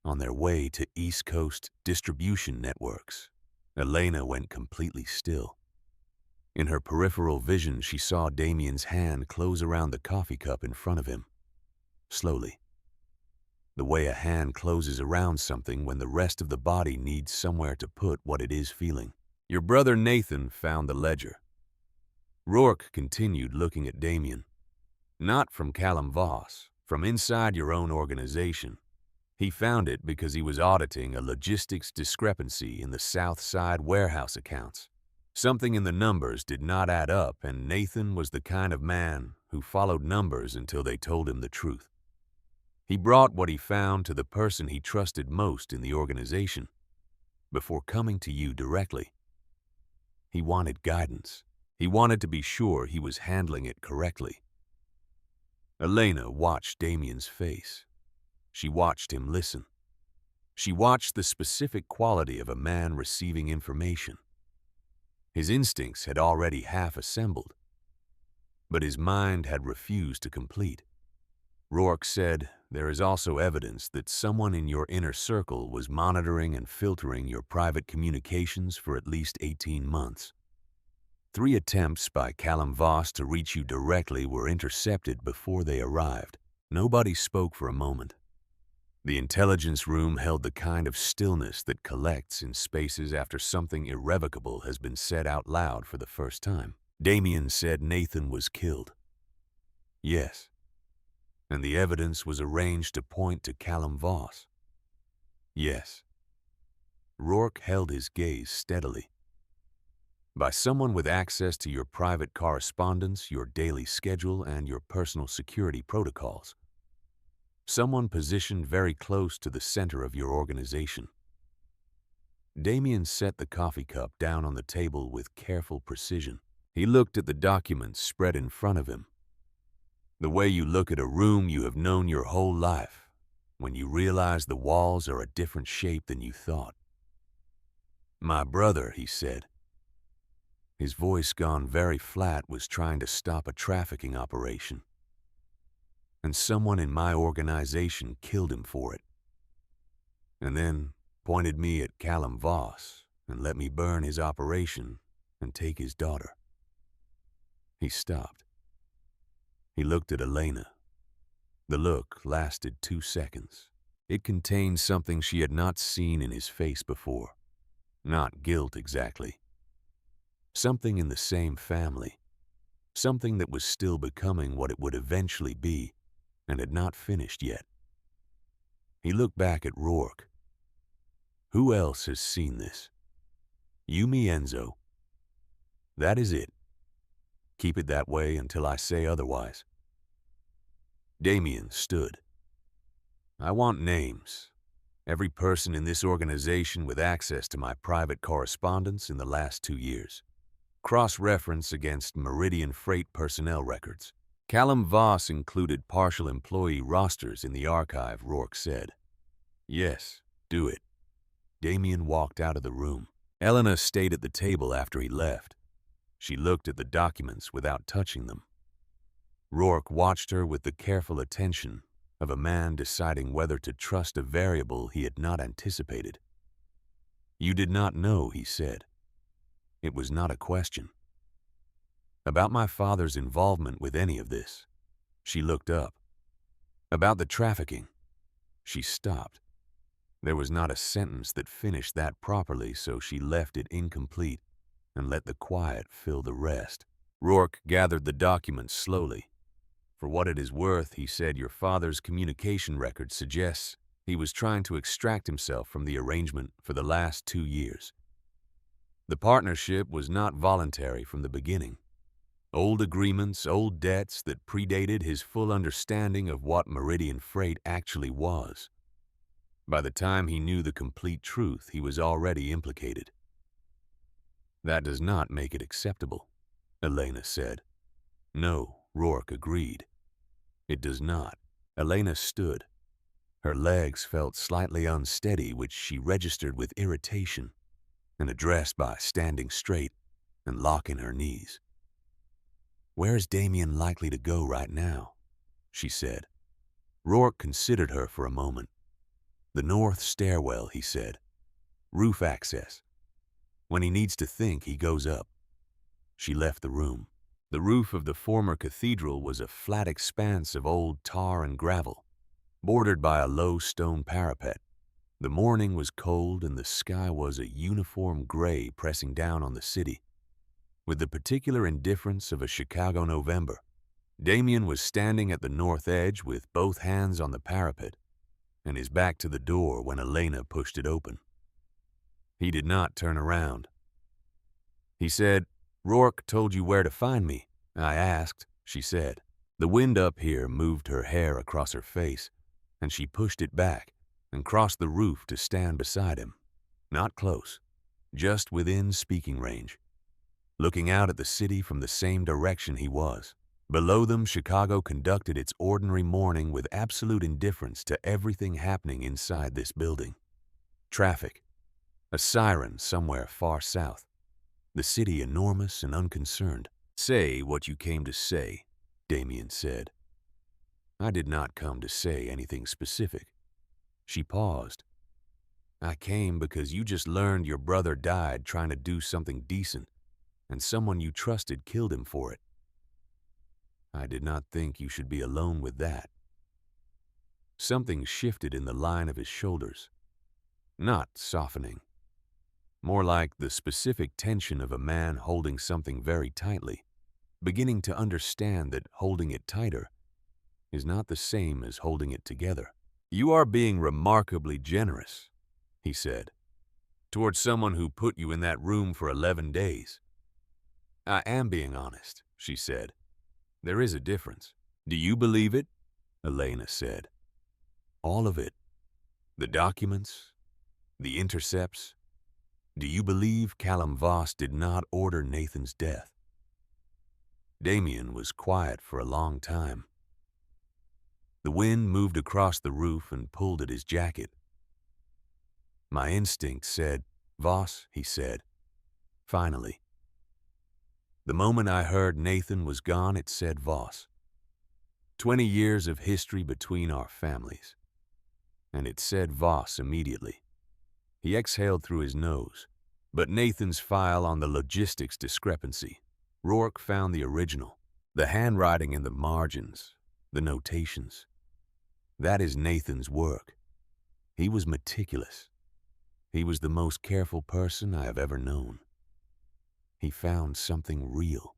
On their way to East Coast distribution networks, Elena went completely still. In her peripheral vision, she saw Damien's hand close around the coffee cup in front of him, slowly. The way a hand closes around something when the rest of the body needs somewhere to put what it is feeling. Your brother Nathan found the ledger. Rourke continued looking at Damien. Not from Callum Voss, from inside your own organization. He found it because he was auditing a logistics discrepancy in the South Side warehouse accounts. Something in the numbers did not add up, and Nathan was the kind of man who followed numbers until they told him the truth. He brought what he found to the person he trusted most in the organization before coming to you directly. He wanted guidance. He wanted to be sure he was handling it correctly. Elena watched Damien's face. She watched him listen. She watched the specific quality of a man receiving information. His instincts had already half assembled, but his mind had refused to complete. Rourke said, "There is also evidence that someone in your inner circle was monitoring and filtering your private communications for at least 18 months. 3 attempts by Callum Voss to reach you directly were intercepted before they arrived." Nobody spoke for a moment. The intelligence room held the kind of stillness that collects in spaces after something irrevocable has been said out loud for the first time. Damien said Nathan was killed. Yes. And the evidence was arranged to point to Callum Voss. Yes. Rourke held his gaze steadily. By someone with access to your private correspondence, your daily schedule, and your personal security protocols. Someone positioned very close to the center of your organization. Damien set the coffee cup down on the table with careful precision. He looked at the documents spread in front of him. The way you look at a room you have known your whole life, when you realize the walls are a different shape than you thought. "My brother," he said. His voice, gone very flat, was trying to stop a trafficking operation. "And someone in my organization killed him for it. And then pointed me at Callum Voss and let me burn his operation and take his daughter." He stopped. He looked at Elena. The look lasted 2 seconds. It contained something she had not seen in his face before. Not guilt exactly. Something in the same family. Something that was still becoming what it would eventually be and had not finished yet. He looked back at Rourke. "Who else has seen this?" "You, me, Enzo. That is it. Keep it that way until I say otherwise." Damien stood. "I want names. Every person in this organization with access to my private correspondence in the last 2 years. Cross-reference against Meridian Freight personnel records." Callum Voss included partial employee rosters in the archive, Rourke said. "Yes, do it." Damien walked out of the room. Elena stayed at the table after he left. She looked at the documents without touching them. Rourke watched her with the careful attention of a man deciding whether to trust a variable he had not anticipated. "You did not know," he said. It was not a question. "About my father's involvement with any of this." She looked up. "About the trafficking." She stopped. There was not a sentence that finished that properly, so she left it incomplete and let the quiet fill the rest. Rourke gathered the documents slowly. "For what it is worth," he said, "your father's communication record suggests he was trying to extract himself from the arrangement for the last 2 years. The partnership was not voluntary from the beginning. Old agreements, old debts that predated his full understanding of what Meridian Freight actually was. By the time he knew the complete truth, he was already implicated." "That does not make it acceptable," Elena said. "No," Rourke agreed. "It does not." Elena stood. Her legs felt slightly unsteady, which she registered with irritation and addressed by standing straight and locking her knees. "Where is Damien likely to go right now?" she said. Rourke considered her for a moment. "The north stairwell," he said. "Roof access. When he needs to think, he goes up." she left the room. The roof of the former cathedral was a flat expanse of old tar and gravel, bordered by a low stone parapet. The morning was cold and the sky was a uniform gray pressing down on the city. With the particular indifference of a Chicago November, Damien was standing at the north edge with both hands on the parapet and his back to the door when Elena pushed it open. He did not turn around. He said, "Rourke told you where to find me." I asked, she said. The wind up here moved her hair across her face, and she pushed it back and crossed the roof to stand beside him. Not close, just within speaking range, looking out at the city from the same direction he was. Below them, Chicago conducted its ordinary morning with absolute indifference to everything happening inside this building. Traffic, a siren somewhere far south, the city enormous and unconcerned. "Say what you came to say," Damien said. "I did not come to say anything specific." She paused. "I came because you just learned your brother died trying to do something decent, and someone you trusted killed him for it. I did not think you should be alone with that." Something shifted in the line of his shoulders. Not softening. More like the specific tension of a man holding something very tightly, beginning to understand that holding it tighter is not the same as holding it together. "You are being remarkably generous," he said, "towards someone who put you in that room for 11 days. "I am being honest," she said. "There is a difference." "Do you believe it?" Elena said. "All of it. The documents, the intercepts. Do you believe Callum Voss did not order Nathan's death?" Damien was quiet for a long time. The wind moved across the roof and pulled at his jacket. "My instinct said, Voss," he said, finally. "The moment I heard Nathan was gone, it said Voss. 20 years of history between our families. And it said Voss immediately." He exhaled through his nose. "But Nathan's file on the logistics discrepancy. Rourke found the original. The handwriting in the margins, the notations. That is Nathan's work. He was meticulous. He was the most careful person I have ever known. He found something real.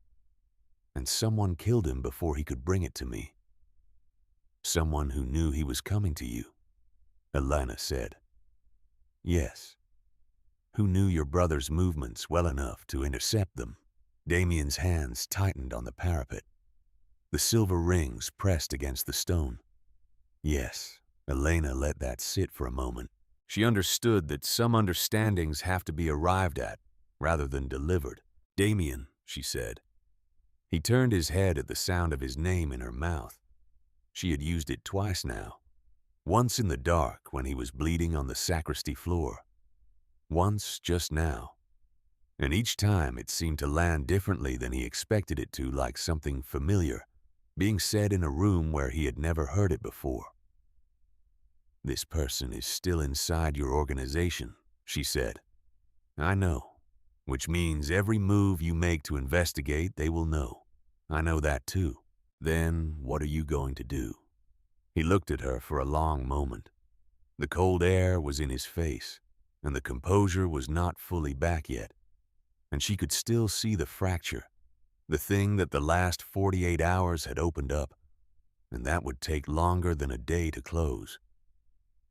And someone killed him before he could bring it to me." "Someone who knew he was coming to you," Elena said. "Yes. Who knew your brother's movements well enough to intercept them." Damien's hands tightened on the parapet. The silver rings pressed against the stone. Yes, Elena let that sit for a moment. She understood that some understandings have to be arrived at rather than delivered. "Damien," she said. He turned his head at the sound of his name in her mouth. She had used it twice now. Once in the dark when he was bleeding on the sacristy floor. Once just now. And each time it seemed to land differently than he expected it to, like something familiar, being said in a room where he had never heard it before. "This person is still inside your organization," she said. "I know. Which means every move you make to investigate, they will know. I know that too. Then what are you going to do?" He looked at her for a long moment. The cold air was in his face, and the composure was not fully back yet. And she could still see the fracture, the thing that the last 48 hours had opened up, and that would take longer than a day to close.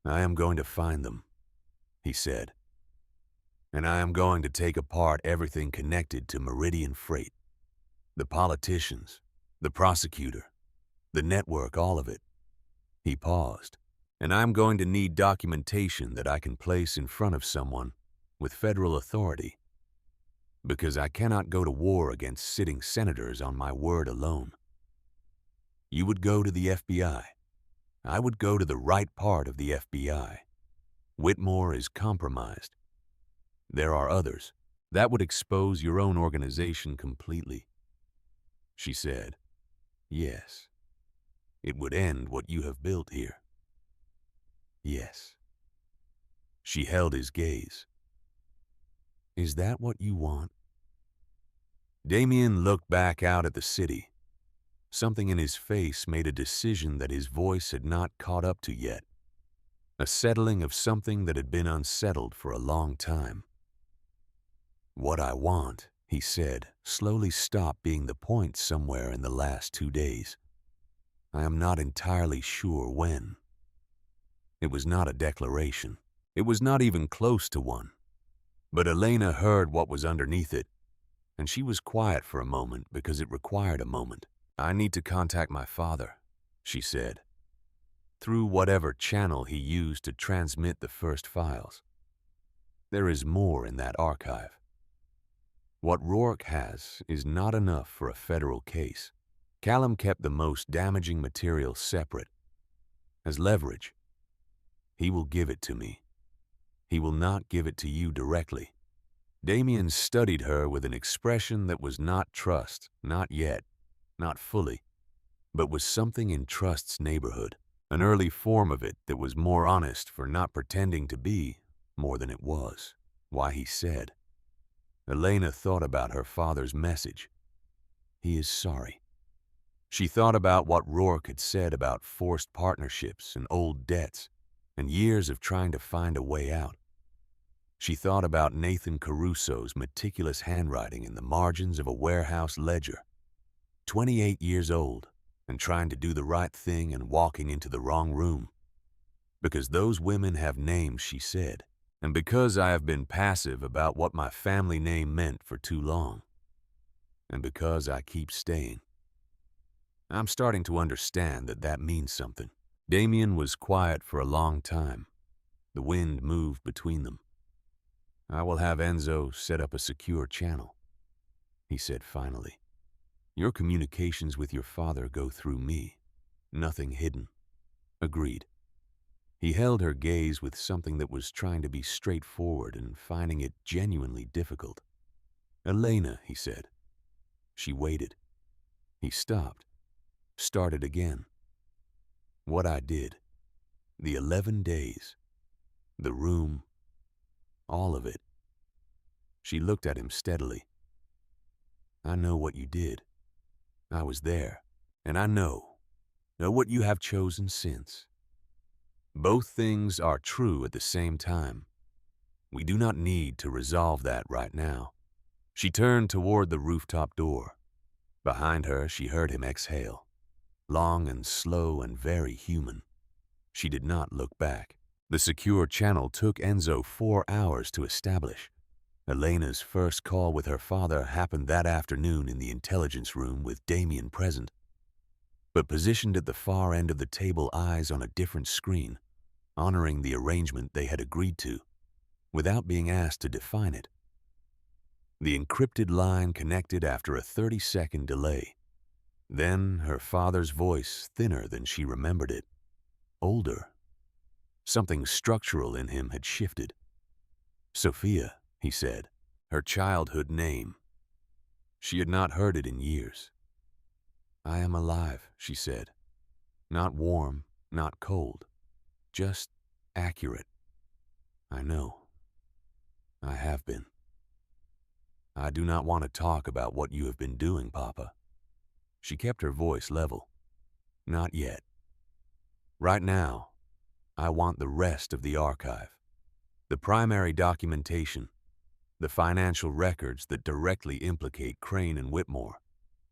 "I am going to find them," he said. "And I am going to take apart everything connected to Meridian Freight. The politicians, the prosecutor, the network, all of it." He paused. "And I'm going to need documentation that I can place in front of someone with federal authority. Because I cannot go to war against sitting senators on my word alone. You would go to the FBI. I would go to the right part of the FBI. Whitmore is compromised. There are others. That would expose your own organization completely." She said, "Yes. It would end what you have built here." "Yes." She held his gaze. "Is that what you want?" Damien looked back out at the city. Something in his face made a decision that his voice had not caught up to yet. A settling of something that had been unsettled for a long time. "What I want," he said, slowly stopped being the point somewhere in the last 2 days. "I am not entirely sure when." It was not a declaration. It was not even close to one. But Elena heard what was underneath it, and she was quiet for a moment because it required a moment. "I need to contact my father," she said, through whatever channel he used to transmit the first files. There is more in that archive. What Rourke has is not enough for a federal case. Callum kept the most damaging material separate, as leverage. He will give it to me. He will not give it to you directly. Damien studied her with an expression that was not trust, not yet, not fully, but was something in trust's neighborhood, an early form of it that was more honest for not pretending to be more than it was. Why he said. Elena thought about her father's message. He is sorry. She thought about what Rourke had said about forced partnerships and old debts and years of trying to find a way out. She thought about Nathan Caruso's meticulous handwriting in the margins of a warehouse ledger. 28 years old and trying to do the right thing and walking into the wrong room. Because those women have names, she said, and because I have been passive about what my family name meant for too long. And because I keep staying. I'm starting to understand that that means something. Damien was quiet for a long time. The wind moved between them. "I will have Enzo set up a secure channel," he said finally. "Your communications with your father go through me. Nothing hidden." Agreed. He held her gaze with something that was trying to be straightforward and finding it genuinely difficult. "Elena," he said. She waited. He stopped. Started again. "What I did. The 11 days. The room. All of it." She looked at him steadily. "I know what you did. I was there. And I know what you have chosen since. Both things are true at the same time. We do not need to resolve that right now." She turned toward the rooftop door. Behind her, she heard him exhale. Long and slow and very human. She did not look back. The secure channel took Enzo 4 hours to establish. Elena's first call with her father happened that afternoon in the intelligence room with Damien present, but positioned at the far end of the table, eyes on a different screen, honoring the arrangement they had agreed to, without being asked to define it. The encrypted line connected after a 30-second delay. Then her father's voice, thinner than she remembered it. Older. Something structural in him had shifted. "Sophia," he said, her childhood name. She had not heard it in years. "I am alive," she said. "Not warm, not cold. Just accurate. I know. I have been. I do not want to talk about what you have been doing, Papa." She kept her voice level. "Not yet. Right now, I want the rest of the archive. The primary documentation. The financial records that directly implicate Crane and Whitmore."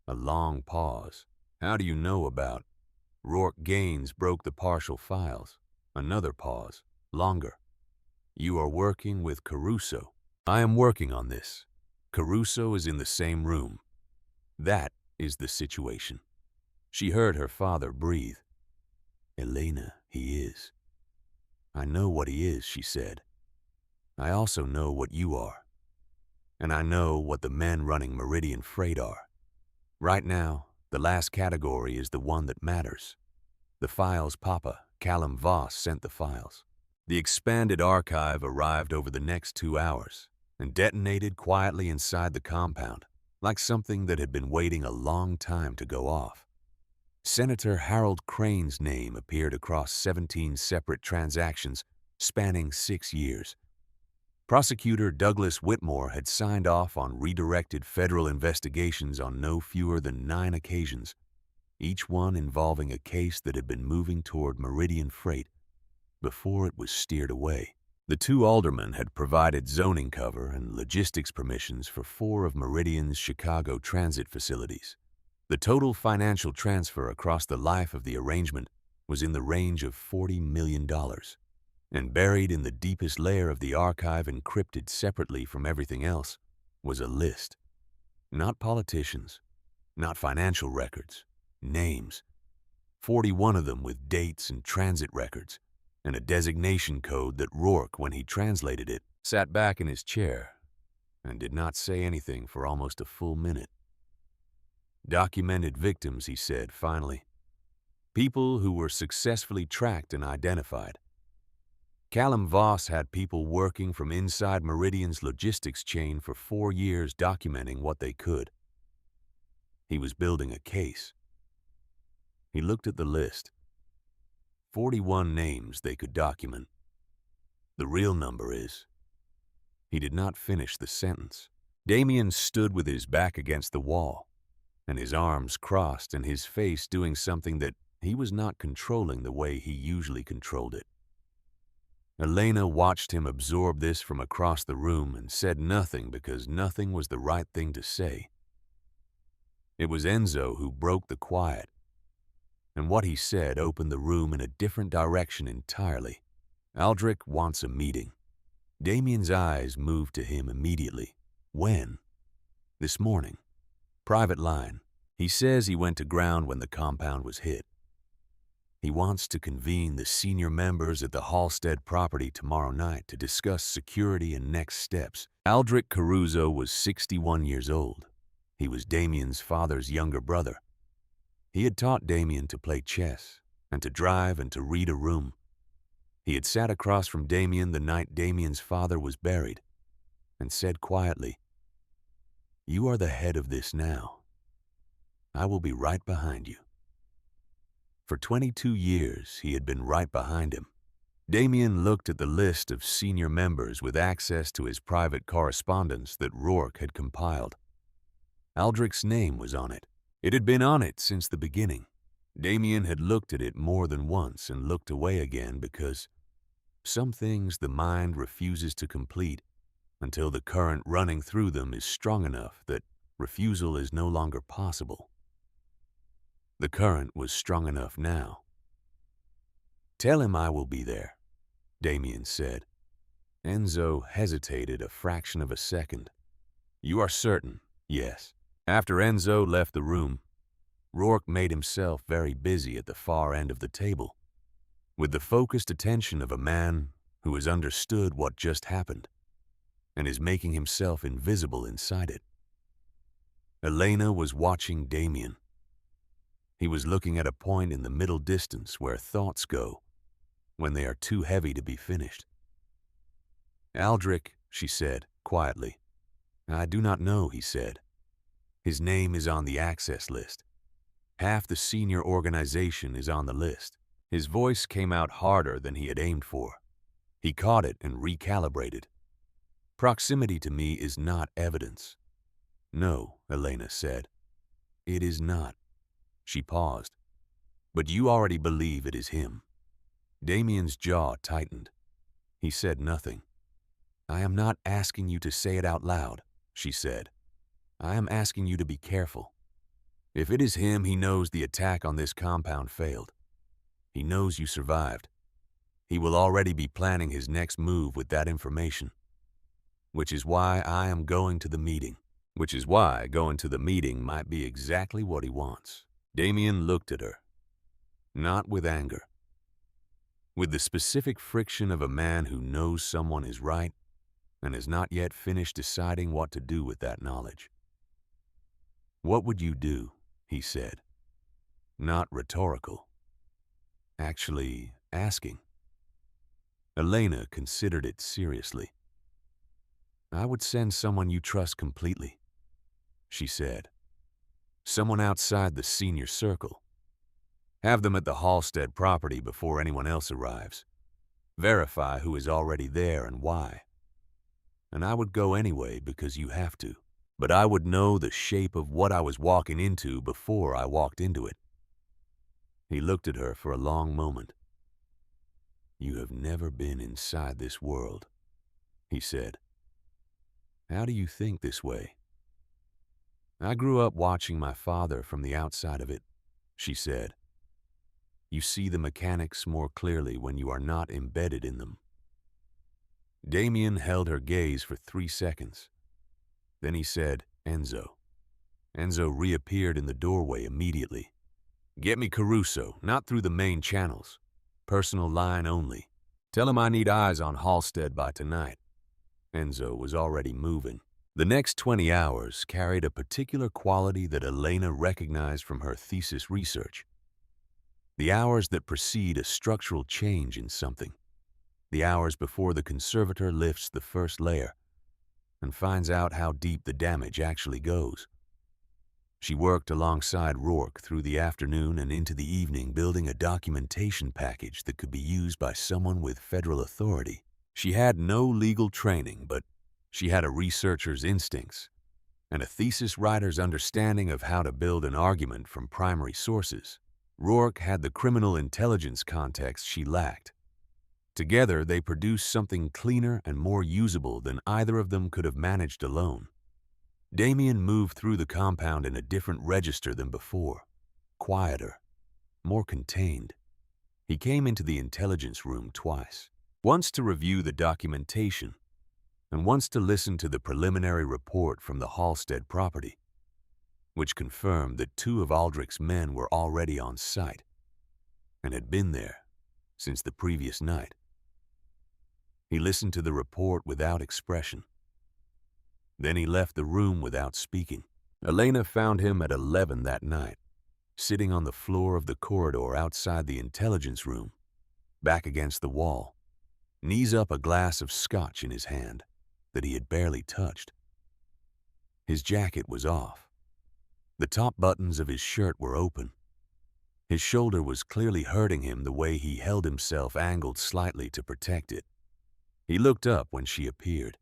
A long pause. "How do you know about?" "Rourke Gaines broke the partial files." Another pause. Longer. "You are working with Caruso." "I am working on this. Caruso is in the same room. That is the situation." She heard her father breathe. "Elena, he is." "I know what he is," she said. "I also know what you are. And I know what the men running Meridian Freight are. Right now, the last category is the one that matters. The files Papa, Callum Voss, sent the files. The expanded archive arrived over the next 2 hours and detonated quietly inside the compound, like something that had been waiting a long time to go off. Senator Harold Crane's name appeared across 17 separate transactions spanning 6 years. Prosecutor Douglas Whitmore had signed off on redirected federal investigations on no fewer than 9 occasions, each one involving a case that had been moving toward Meridian freight before it was steered away. The 2 aldermen had provided zoning cover and logistics permissions for 4 of Meridian's Chicago transit facilities. The total financial transfer across the life of the arrangement was in the range of $40 million. And buried in the deepest layer of the archive, encrypted separately from everything else, was a list. Not politicians, not financial records, names. 41 of them with dates and transit records, and a designation code that Rourke, when he translated it, sat back in his chair and did not say anything for almost a full minute. Documented victims, he said finally. People who were successfully tracked and identified. Callum Voss had people working from inside Meridian's logistics chain for 4 years documenting what they could. He was building a case. He looked at the list. 41 names they could document. The real number is... He did not finish the sentence. Damien stood with his back against the wall, and his arms crossed and his face doing something that he was not controlling the way he usually controlled it. Elena watched him absorb this from across the room and said nothing because nothing was the right thing to say. It was Enzo who broke the quiet, and what he said opened the room in a different direction entirely. Aldrich wants a meeting. Damien's eyes moved to him immediately. When? This morning. Private line. He says he went to ground when the compound was hit. He wants to convene the senior members at the Halstead property tomorrow night to discuss security and next steps. Aldrich Caruso was 61 years old. He was Damien's father's younger brother. He had taught Damien to play chess and to drive and to read a room. He had sat across from Damien the night Damien's father was buried and said quietly, "You are the head of this now. I will be right behind you." For 22 years, he had been right behind him. Damien looked at the list of senior members with access to his private correspondence that Rourke had compiled. Aldrich's name was on it. It had been on it since the beginning. Damien had looked at it more than once and looked away again because some things the mind refuses to complete until the current running through them is strong enough that refusal is no longer possible. The current was strong enough now. "Tell him I will be there," Damien said. Enzo hesitated a fraction of a second. "You are certain?" "Yes." After Enzo left the room, Rourke made himself very busy at the far end of the table, with the focused attention of a man who has understood what just happened and is making himself invisible inside it. Elena was watching Damien. He was looking at a point in the middle distance where thoughts go when they are too heavy to be finished. "Aldrich," she said, quietly. "I do not know," he said. "His name is on the access list. Half the senior organization is on the list." His voice came out harder than he had aimed for. He caught it and recalibrated. "Proximity to me is not evidence." "No," Elena said. "It is not." She paused. "But you already believe it is him." Damien's jaw tightened. He said nothing. "I am not asking you to say it out loud," she said. "I am asking you to be careful. If it is him, he knows the attack on this compound failed. He knows you survived. He will already be planning his next move with that information. Which is why I am going to the meeting. Which is why going to the meeting might be exactly what he wants." Damien looked at her. Not with anger. With the specific friction of a man who knows someone is right and has not yet finished deciding what to do with that knowledge. "What would you do?" he said. Not rhetorical. Actually asking. Elena considered it seriously. "I would send someone you trust completely," she said. "Someone outside the senior circle. Have them at the Halstead property before anyone else arrives. Verify who is already there and why. and I would go anyway because you have to. But I would know the shape of what I was walking into before I walked into it." He looked at her for a long moment. "You have never been inside this world," he said. "How do you think this way?" "I grew up watching my father from the outside of it," she said. "You see the mechanics more clearly when you are not embedded in them." Damien held her gaze for 3 seconds. Then he said, "Enzo." Enzo reappeared in the doorway immediately. "Get me Caruso, not through the main channels. Personal line only. Tell him I need eyes on Halstead by tonight." Enzo was already moving. The next 20 hours carried a particular quality that Elena recognized from her thesis research. The hours that precede a structural change in something. The hours before the conservator lifts the first layer and finds out how deep the damage actually goes. She worked alongside Rourke through the afternoon and into the evening, building a documentation package that could be used by someone with federal authority. She had no legal training, but she had a researcher's instincts and a thesis writer's understanding of how to build an argument from primary sources. Rourke had the criminal intelligence context she lacked. Together, they produced something cleaner and more usable than either of them could have managed alone. Damien moved through the compound in a different register than before, quieter, more contained. He came into the intelligence room twice, once to review the documentation, and once to listen to the preliminary report from the Halstead property, which confirmed that 2 of Aldrich's men were already on site and had been there since the previous night. He listened to the report without expression. Then he left the room without speaking. Elena found him at 11 that night, sitting on the floor of the corridor outside the intelligence room, back against the wall, knees up, a glass of scotch in his hand that he had barely touched. His jacket was off. The top buttons of his shirt were open. His shoulder was clearly hurting him the way he held himself angled slightly to protect it. He looked up when she appeared.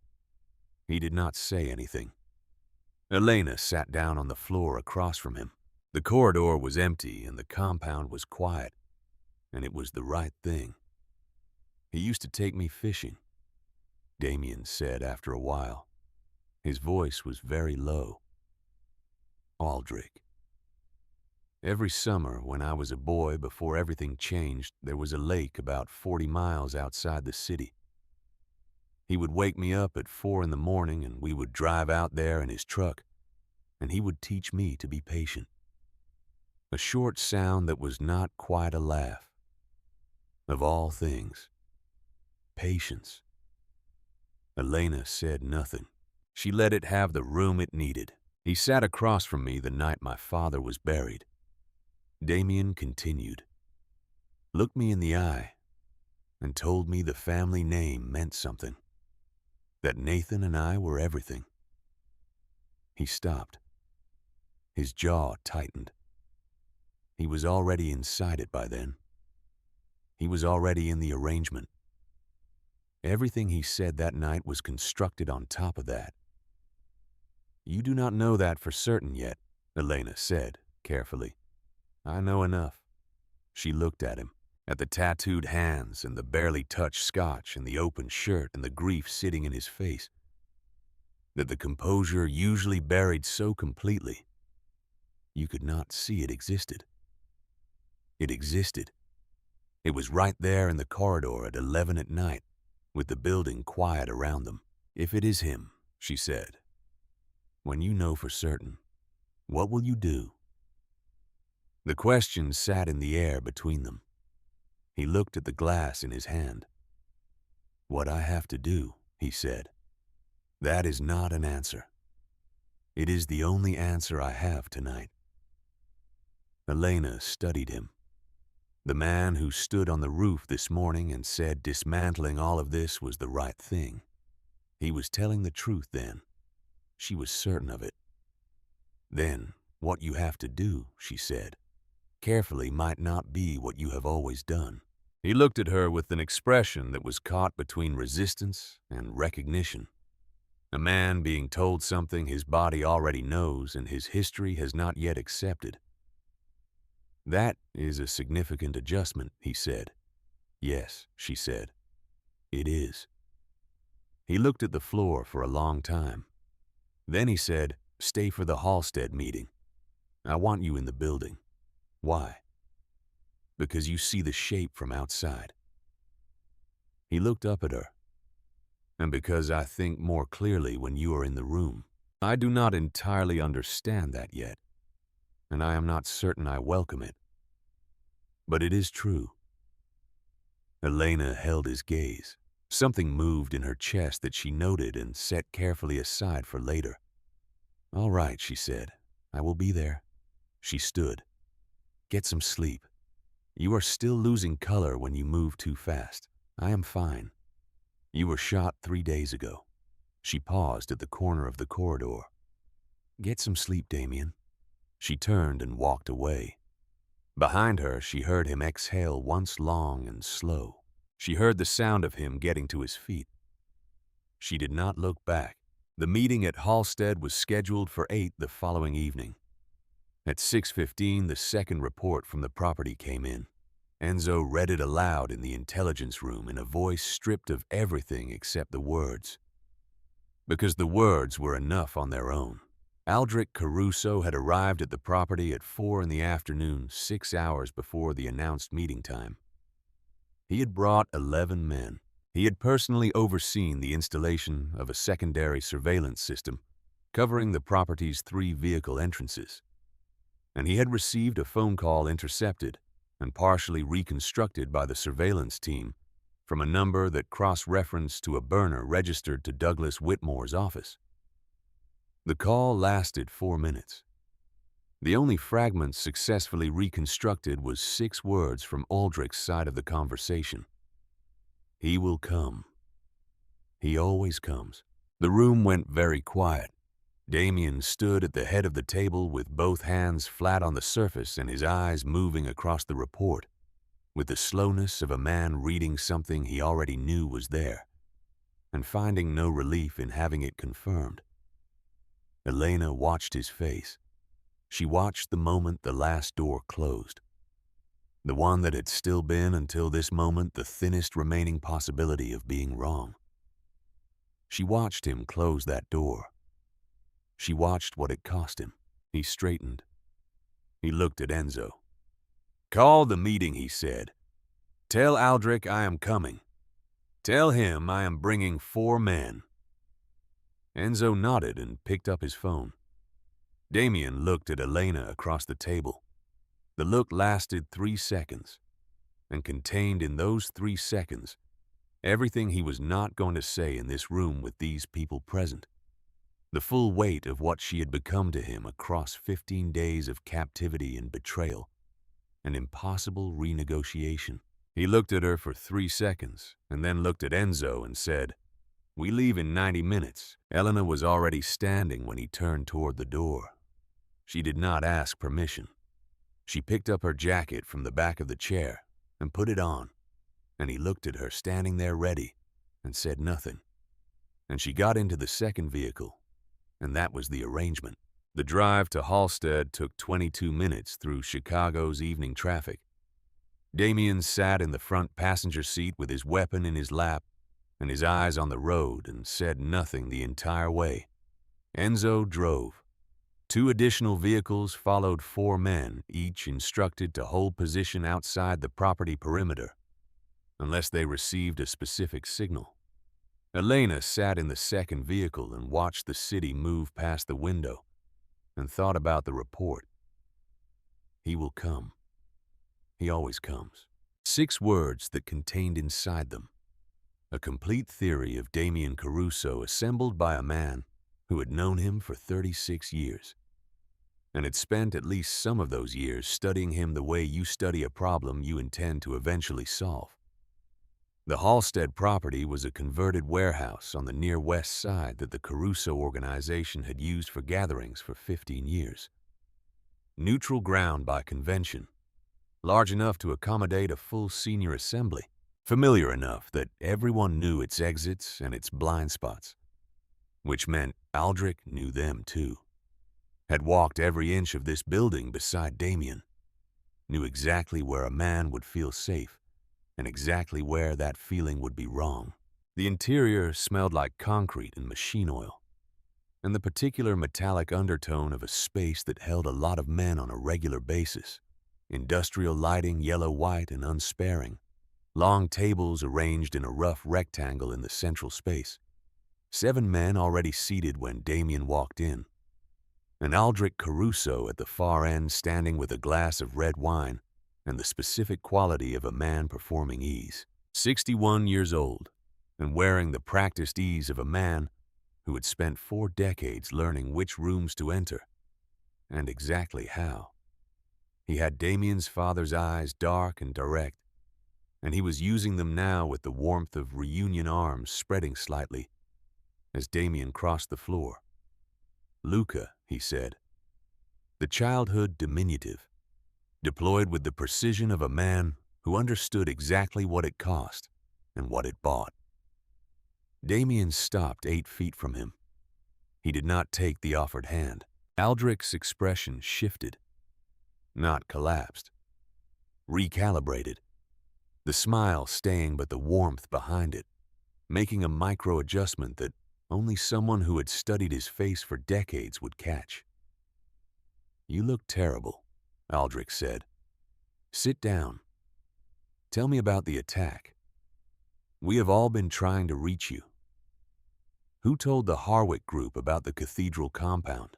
He did not say anything. Elena sat down on the floor across from him. The corridor was empty and the compound was quiet, and it was the right thing. "He used to take me fishing," Damien said after a while. His voice was very low. "Aldrich. Every summer when I was a boy, before everything changed, there was a lake about 40 miles outside the city. He would wake me up at 4 in the morning and we would drive out there in his truck, and he would teach me to be patient." A short sound that was not quite a laugh. Of all things, patience. Elena said nothing. She let it have the room it needed. "He sat across from me the night my father was buried." Damien continued, "Looked me in the eye and told me the family name meant something, that Nathan and I were everything." He stopped. His jaw tightened. He was already inside it by then. He was already in the arrangement. Everything he said that night was constructed on top of that. "You do not know that for certain yet," Elena said, carefully. "I know enough." She looked at him, at the tattooed hands and the barely touched scotch and the open shirt and the grief sitting in his face, that the composure usually buried so completely you could not see it existed. It existed. It was right there in the corridor at 11 at night, with the building quiet around them. "If it is him," she said, "when you know for certain, what will you do?" The question sat in the air between them. He looked at the glass in his hand. "What I have to do," he said, "that is not an answer. It is the only answer I have tonight." Elena studied him. The man who stood on the roof this morning and said dismantling all of this was the right thing. He was telling the truth then. She was certain of it. "Then, what you have to do," she said, "carefully might not be what you have always done." He looked at her with an expression that was caught between resistance and recognition. A man being told something his body already knows and his history has not yet accepted. That is a significant adjustment, he said. Yes, she said. It is. He looked at the floor for a long time. Then he said, "Stay for the Halstead meeting. I want you in the building." Why? Because you see the shape from outside. He looked up at her. And because I think more clearly when you are in the room. I do not entirely understand that yet, and I am not certain I welcome it. But it is true. Elena held his gaze. Something moved in her chest that she noted and set carefully aside for later. "All right," she said. "I will be there." She stood. "Get some sleep. You are still losing color when you move too fast. I am fine. You were shot 3 days ago." She paused at the corner of the corridor. "Get some sleep, Damien." She turned and walked away. Behind her, she heard him exhale once long and slow. She heard the sound of him getting to his feet. She did not look back. The meeting at Halstead was scheduled for 8 the following evening. At 6:15, the second report from the property came in. Enzo read it aloud in the intelligence room in a voice stripped of everything except the words. Because the words were enough on their own. Aldrich Caruso had arrived at the property at 4 in the afternoon, 6 hours before the announced meeting time. He had brought 11 men. He had personally overseen the installation of a secondary surveillance system covering the property's 3 vehicle entrances. And he had received a phone call intercepted and partially reconstructed by the surveillance team from a number that cross-referenced to a burner registered to Douglas Whitmore's office. The call lasted 4 minutes. The only fragment successfully reconstructed was 6 words from Aldrich's side of the conversation. "He will come. He always comes." The room went very quiet. Damien stood at the head of the table with both hands flat on the surface and his eyes moving across the report, with the slowness of a man reading something he already knew was there, and finding no relief in having it confirmed. Elena watched his face. She watched the moment the last door closed, the one that had still been until this moment the thinnest remaining possibility of being wrong. She watched him close that door. She watched what it cost him. He straightened. He looked at Enzo. "Call the meeting," he said. "Tell Aldrich I am coming. Tell him I am bringing 4 men. Enzo nodded and picked up his phone. Damien looked at Elena across the table. The look lasted 3 seconds, and contained in those 3 seconds everything he was not going to say in this room with these people present. The full weight of what she had become to him across 15 days of captivity and betrayal, an impossible renegotiation. He looked at her for 3 seconds, and then looked at Enzo and said, "We leave in 90 minutes. Elena was already standing when he turned toward the door. She did not ask permission. She picked up her jacket from the back of the chair and put it on, and he looked at her standing there ready and said nothing. And she got into the second vehicle, and that was the arrangement. The drive to Halstead took 22 minutes through Chicago's evening traffic. Damien sat in the front passenger seat with his weapon in his lap and his eyes on the road and said nothing the entire way. Enzo drove. 2 additional vehicles followed 4 men, each instructed to hold position outside the property perimeter, unless they received a specific signal. Elena sat in the second vehicle and watched the city move past the window and thought about the report. He will come. He always comes. 6 words that contained inside them a complete theory of Damien Caruso assembled by a man who had known him for 36 years and had spent at least some of those years studying him the way you study a problem you intend to eventually solve. The Halstead property was a converted warehouse on the near west side that the Caruso organization had used for gatherings for 15 years. Neutral ground by convention, large enough to accommodate a full senior assembly, familiar enough that everyone knew its exits and its blind spots. which meant Aldrich knew them too. Had walked every inch of this building beside Damien, knew exactly where a man would feel safe and exactly where that feeling would be wrong. The interior smelled like concrete and machine oil, and the particular metallic undertone of a space that held a lot of men on a regular basis. Industrial lighting, yellow-white and unsparing. Long tables arranged in a rough rectangle in the central space. 7 men already seated when Damien walked in. And Aldrich Caruso at the far end standing with a glass of red wine and the specific quality of a man performing ease. 61 years old and wearing the practiced ease of a man who had spent 4 decades learning which rooms to enter and exactly how. He had Damien's father's eyes, dark and direct, and he was using them now with the warmth of reunion arms spreading slightly as Damien crossed the floor. Luca, he said, the childhood diminutive, deployed with the precision of a man who understood exactly what it cost and what it bought. Damien stopped 8 feet from him. He did not take the offered hand. Aldrich's expression shifted, not collapsed, recalibrated, the smile staying but the warmth behind it, making a micro-adjustment that only someone who had studied his face for decades would catch. "You look terrible," Aldrich said. "Sit down. Tell me about the attack. We have all been trying to reach you." "Who told the Harwick group about the cathedral compound?"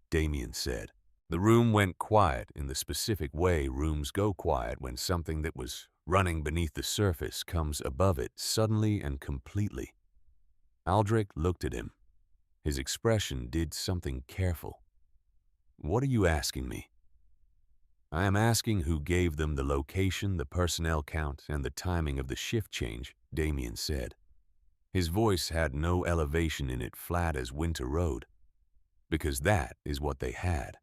Damien said. The room went quiet in the specific way rooms go quiet when something that was running beneath the surface comes above it suddenly and completely. Aldrich looked at him. His expression did something careful. "What are you asking me?" "I am asking who gave them the location, the personnel count, and the timing of the shift change," Damien said. His voice had no elevation in it, flat as winter road, because that is what they had.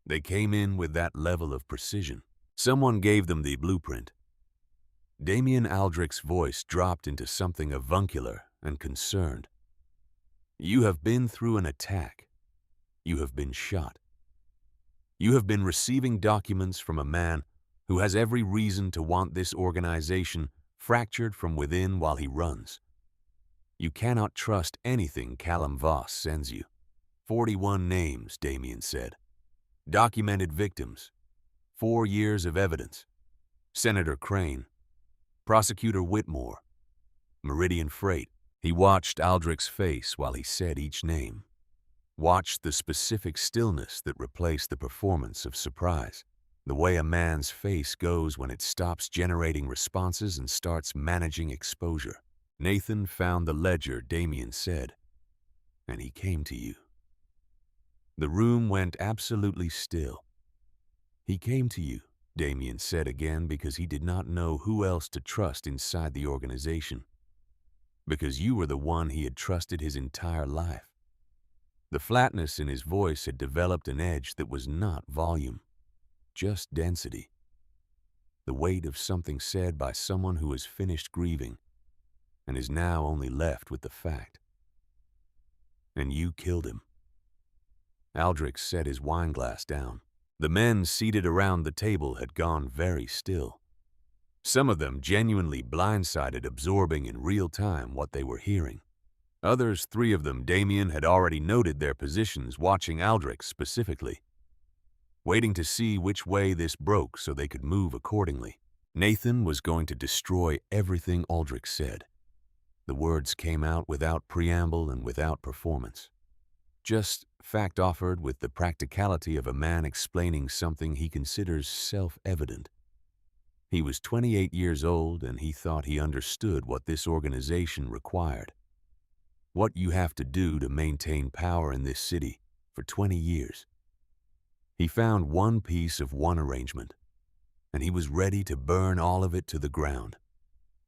They came in with that level of precision. Someone gave them the blueprint. Damien Aldrich's voice dropped into something avuncular and concerned. "You have been through an attack. You have been shot. You have been receiving documents from a man who has every reason to want this organization fractured from within while he runs. You cannot trust anything Callum Voss sends you." 41 names, Damien said. Documented victims. 4 years of evidence. Senator Crane. Prosecutor Whitmore. Meridian Freight. He watched Aldrich's face while he said each name. Watched the specific stillness that replaced the performance of surprise. The way a man's face goes when it stops generating responses and starts managing exposure. "Nathan found the ledger," Damien said, "and he came to you." The room went absolutely still. "He came to you," Damien said again, because he did not know who else to trust inside the organization. Because you were the one he had trusted his entire life. The flatness in his voice had developed an edge that was not volume, just density. The weight of something said by someone who has finished grieving and is now only left with the fact. "And you killed him." Aldrich set his wineglass down. The men seated around the table had gone very still. Some of them genuinely blindsided, absorbing in real time what they were hearing. Others, 3 of them, Damien had already noted their positions, watching Aldrich specifically, waiting to see which way this broke so they could move accordingly. Nathan was going to destroy everything Aldrich said. The words came out without preamble and without performance. Just fact offered with the practicality of a man explaining something he considers self-evident. He was 28 years old and he thought he understood what this organization required. What you have to do to maintain power in this city for 20 years. He found one piece of one arrangement, and he was ready to burn all of it to the ground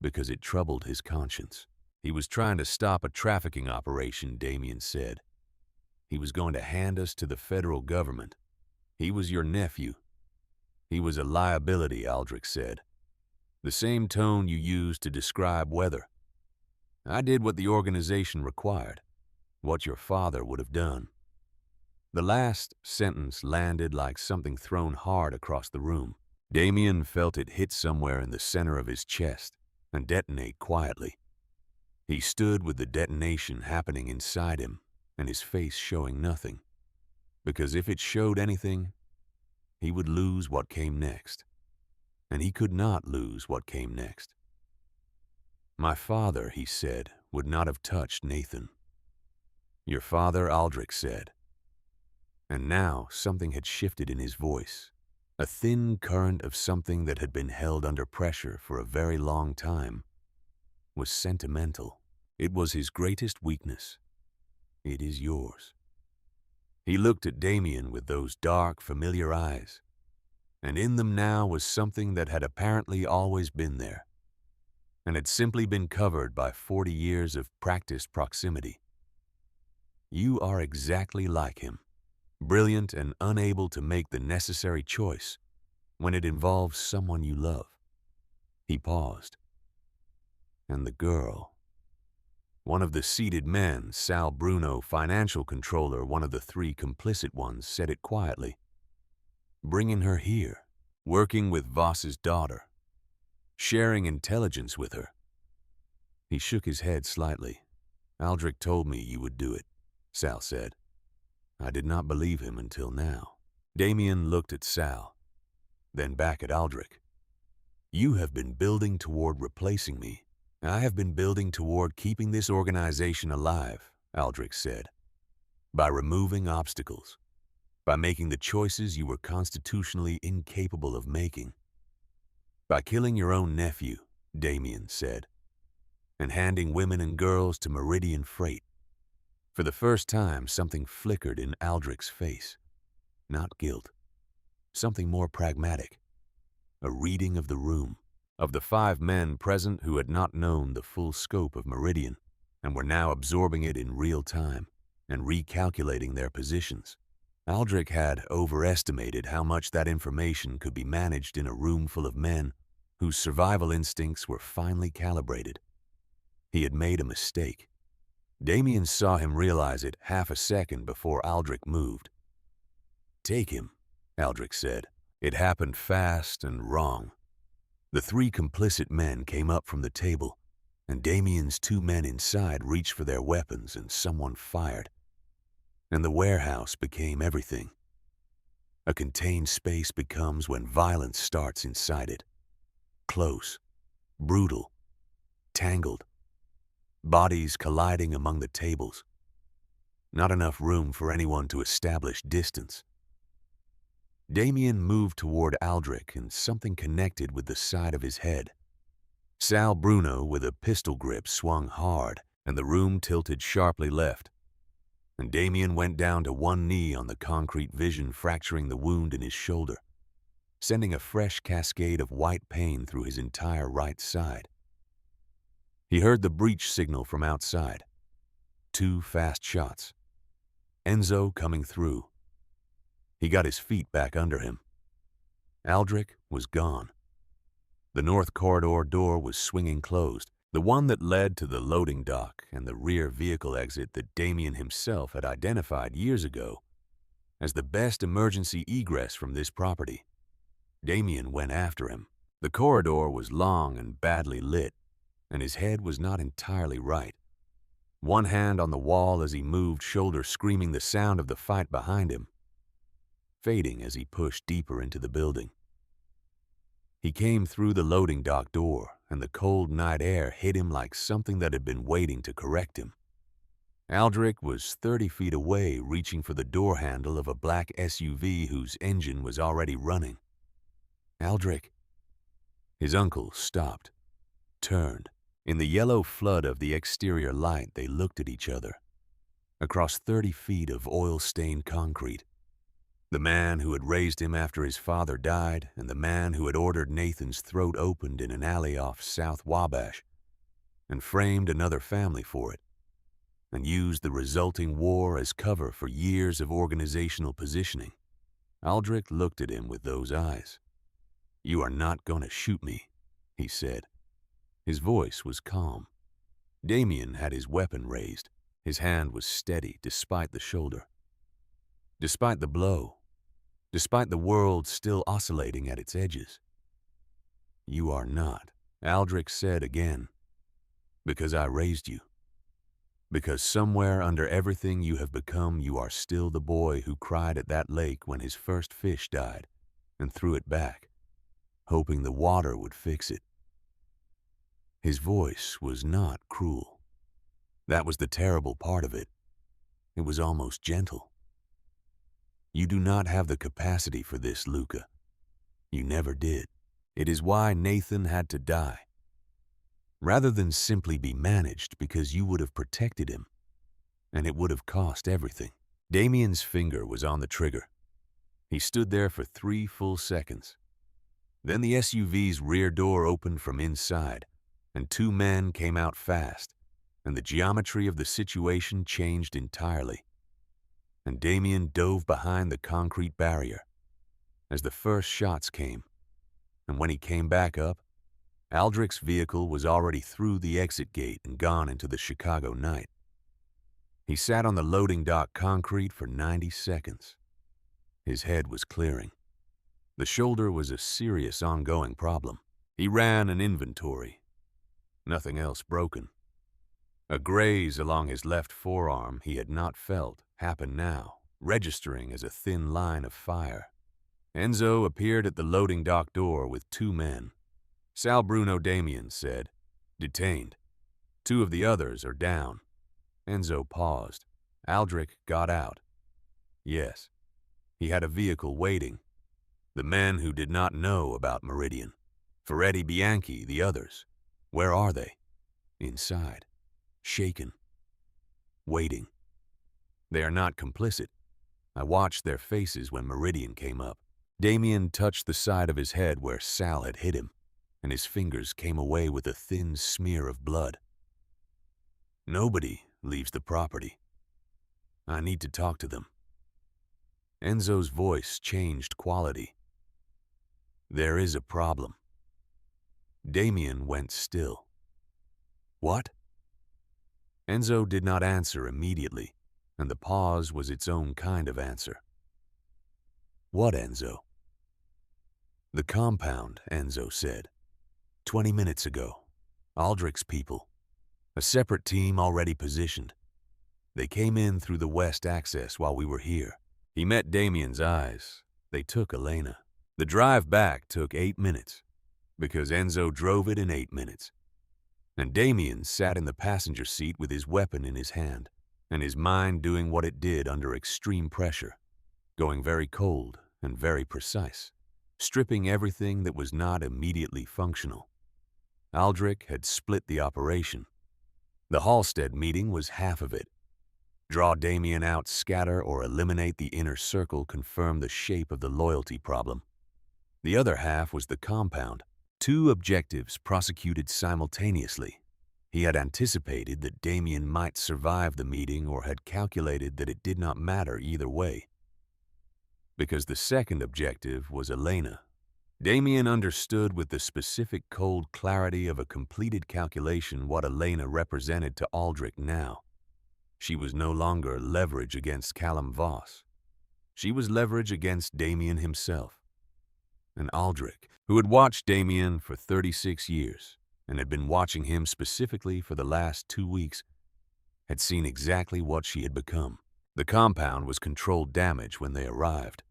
because it troubled his conscience. He was trying to stop a trafficking operation, Damien said. He was going to hand us to the federal government. He was your nephew. He was a liability, Aldrich said. The same tone you used to describe weather. I did what the organization required. what your father would have done." The last sentence landed like something thrown hard across the room. Damien felt it hit somewhere in the center of his chest and detonate quietly. He stood with the detonation happening inside him and his face showing nothing, because if it showed anything, he would lose what came next, and he could not lose what came next. "My father," he said, "would not have touched Nathan." "Your father," Aldrich said. And now something had shifted in his voice, a thin current of something that had been held under pressure for a very long time. Was sentimental. It was his greatest weakness. "It is yours." He looked at Damien with those dark, familiar eyes, and in them now was something that had apparently always been there, and had simply been covered by 40 years of practiced proximity. "You are exactly like him, brilliant and unable to make the necessary choice when it involves someone you love." He paused. "And the girl." One of the seated men, Sal Bruno, financial controller, one of the three complicit ones, said it quietly. "Bringing her here, working with Voss's daughter, sharing intelligence with her." He shook his head slightly. "Aldrich told me you would do it," Sal said. "I did not believe him until now." Damien looked at Sal, then back at Aldrich. "You have been building toward replacing me. I have been building toward keeping this organization alive," Aldrich said, "by removing obstacles, by making the choices you were constitutionally incapable of making. By killing your own nephew," Damien said, "and handing women and girls to Meridian Freight." For the first time, something flickered in Aldrich's face. Not guilt. Something more pragmatic. A reading of the room, of the 5 men present who had not known the full scope of Meridian and were now absorbing it in real time and recalculating their positions. Aldrich had overestimated how much that information could be managed in a room full of men whose survival instincts were finely calibrated. He had made a mistake. Damien saw him realize it half a second before Aldrich moved. "Take him," Aldrich said. It happened fast and wrong. The 3 complicit men came up from the table, and Damien's 2 men inside reached for their weapons, and someone fired. And the warehouse became everything. A contained space becomes when violence starts inside it. Close, brutal, tangled, bodies colliding among the tables. Not enough room for anyone to establish distance. Damien moved toward Aldrich, and something connected with the side of his head. Sal Bruno, with a pistol grip, swung hard, and the room tilted sharply left. And Damien went down to one knee on the concrete vision, fracturing the wound in his shoulder, sending a fresh cascade of white pain through his entire right side. He heard the breach signal from outside. 2 fast shots. Enzo coming through. He got his feet back under him. Aldrich was gone. The north corridor door was swinging closed, the one that led to the loading dock and the rear vehicle exit that Damien himself had identified years ago as the best emergency egress from this property. Damien went after him. The corridor was long and badly lit, and his head was not entirely right. One hand on the wall as he moved, shoulder screaming the sound of the fight behind him, fading as he pushed deeper into the building. He came through the loading dock door, and the cold night air hit him like something that had been waiting to correct him. Aldrich was 30 feet away, reaching for the door handle of a black SUV whose engine was already running. "Aldrich." His uncle stopped, turned. In the yellow flood of the exterior light, they looked at each other. Across 30 feet of oil-stained concrete, the man who had raised him after his father died, and the man who had ordered Nathan's throat opened in an alley off South Wabash, and framed another family for it, and used the resulting war as cover for years of organizational positioning. Aldrich looked at him with those eyes. "You are not going to shoot me," he said. His voice was calm. Damien had his weapon raised, His hand was steady despite the shoulder, despite the blow, despite the world still oscillating at its edges. "You are not," Aldrich said again, "because I raised you. Because somewhere under everything you have become, you are still the boy who cried at that lake when his first fish died and threw it back, hoping the water would fix it." His voice was not cruel. That was the terrible part of it. It was almost gentle. "You do not have the capacity for this, Luca. You never did. It is why Nathan had to die. Rather than simply be managed, because you would have protected him, and it would have cost everything." Damien's finger was on the trigger. He stood there for 3 full seconds. Then the SUV's rear door opened from inside, and 2 men came out fast, and the geometry of the situation changed entirely. And Damien dove behind the concrete barrier as the first shots came, and when he came back up, Aldrich's vehicle was already through the exit gate and gone into the Chicago night. He sat on the loading dock concrete for 90 seconds. His head was clearing. The shoulder was a serious ongoing problem. He ran an inventory. Nothing else broken. A graze along his left forearm he had not felt happened now, registering as a thin line of fire. Enzo appeared at the loading dock door with 2 men. Sal Bruno Damien said, "Detained. 2 of the others are down." Enzo paused. Aldrich got out. Yes, he had a vehicle waiting. The men who did not know about Meridian. Ferretti, Bianchi, the others. Where are they? Inside. Shaken. Waiting. They are not complicit. I watched their faces when Meridian came up. Damien touched the side of his head where Sal had hit him, and his fingers came away with a thin smear of blood. "Nobody leaves the property. I need to talk to them." Enzo's voice changed quality. "There is a problem." Damien went still. "What?" Enzo did not answer immediately, and the pause was its own kind of answer. "What, Enzo?" "The compound," Enzo said. 20 minutes ago. Aldrich's people. A separate team already positioned. They came in through the west access while we were here." He met Damien's eyes. They took Elena. The drive back took 8 minutes, because Enzo drove it in 8 minutes. And Damien sat in the passenger seat with his weapon in his hand, and his mind doing what it did under extreme pressure, going very cold and very precise, stripping everything that was not immediately functional. Aldrich had split the operation. The Halstead meeting was half of it. Draw Damien out, scatter, or eliminate the inner circle confirmed the shape of the loyalty problem. The other half was the compound. 2 objectives prosecuted simultaneously. He had anticipated that Damien might survive the meeting or had calculated that it did not matter either way. Because the second objective was Elena. Damien understood with the specific cold clarity of a completed calculation what Elena represented to Aldrich now. She was no longer leverage against Callum Voss. She was leverage against Damien himself. And Aldrich, who had watched Damien for 36 years and had been watching him specifically for the last 2 weeks, had seen exactly what she had become. The compound was controlled damage when they arrived.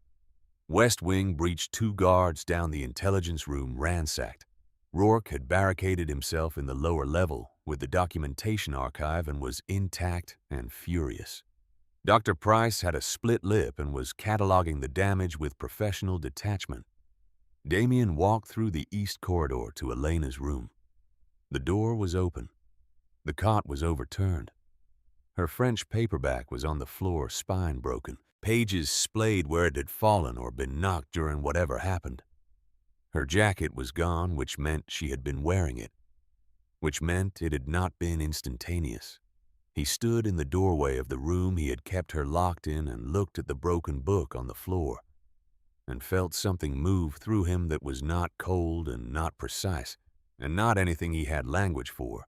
West Wing breached 2 guards down the intelligence room ransacked. Rourke had barricaded himself in the lower level with the documentation archive and was intact and furious. Dr. Price had a split lip and was cataloging the damage with professional detachment. Damien walked through the east corridor to Elena's room. The door was open. The cot was overturned. Her French paperback was on the floor, spine broken, pages splayed where it had fallen or been knocked during whatever happened. Her jacket was gone, which meant she had been wearing it, which meant it had not been instantaneous. He stood in the doorway of the room he had kept her locked in and looked at the broken book on the floor, and felt something move through him that was not cold and not precise, and not anything he had language for.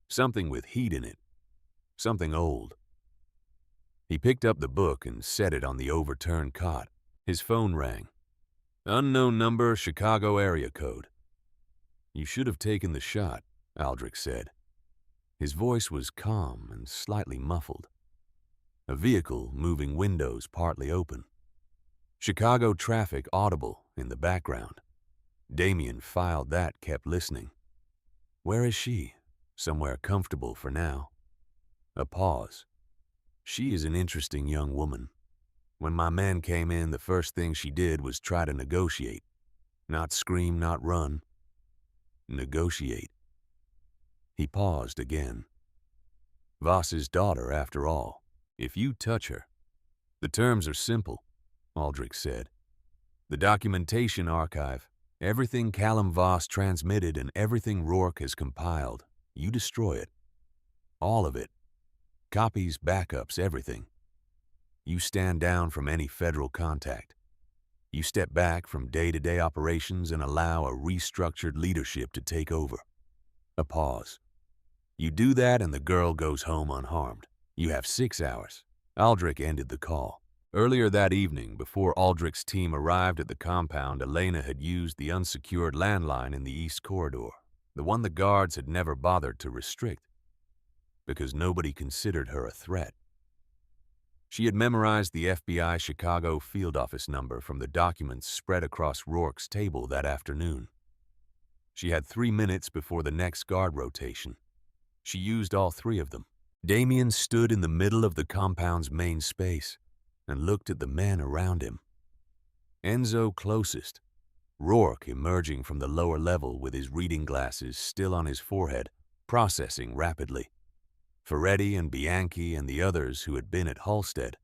Something with heat in it. something old. He picked up the book and set it on the overturned cot. His phone rang. Unknown number, Chicago area code. You should have taken the shot, Aldrich said. His voice was calm and slightly muffled. A vehicle moving windows partly open. Chicago traffic audible in the background. Damien filed that, kept listening. Where is she? Somewhere comfortable for now. A pause. She is an interesting young woman. When my man came in, the first thing she did was try to negotiate. Not scream, not run. Negotiate. He paused again. Voss's daughter, after all. If you touch her. The terms are simple, Aldrich said. The documentation archive, everything Callum Voss transmitted and everything Rourke has compiled, you destroy it. All of it. Copies, backups, everything. You stand down from any federal contact. You step back from day-to-day operations and allow a restructured leadership to take over. A pause. You do that and the girl goes home unharmed. You have 6 hours. Aldrich ended the call. Earlier that evening, before Aldrich's team arrived at the compound, Elena had used the unsecured landline in the East Corridor, the one the guards had never bothered to restrict, because nobody considered her a threat. She had memorized the FBI Chicago field office number from the documents spread across Rourke's table that afternoon. She had 3 minutes before the next guard rotation. She used all 3 of them. Damien stood in the middle of the compound's main space and looked at the men around him. Enzo closest, Rourke emerging from the lower level with his reading glasses still on his forehead, processing rapidly. Ferretti and Bianchi and the others who had been at Halstead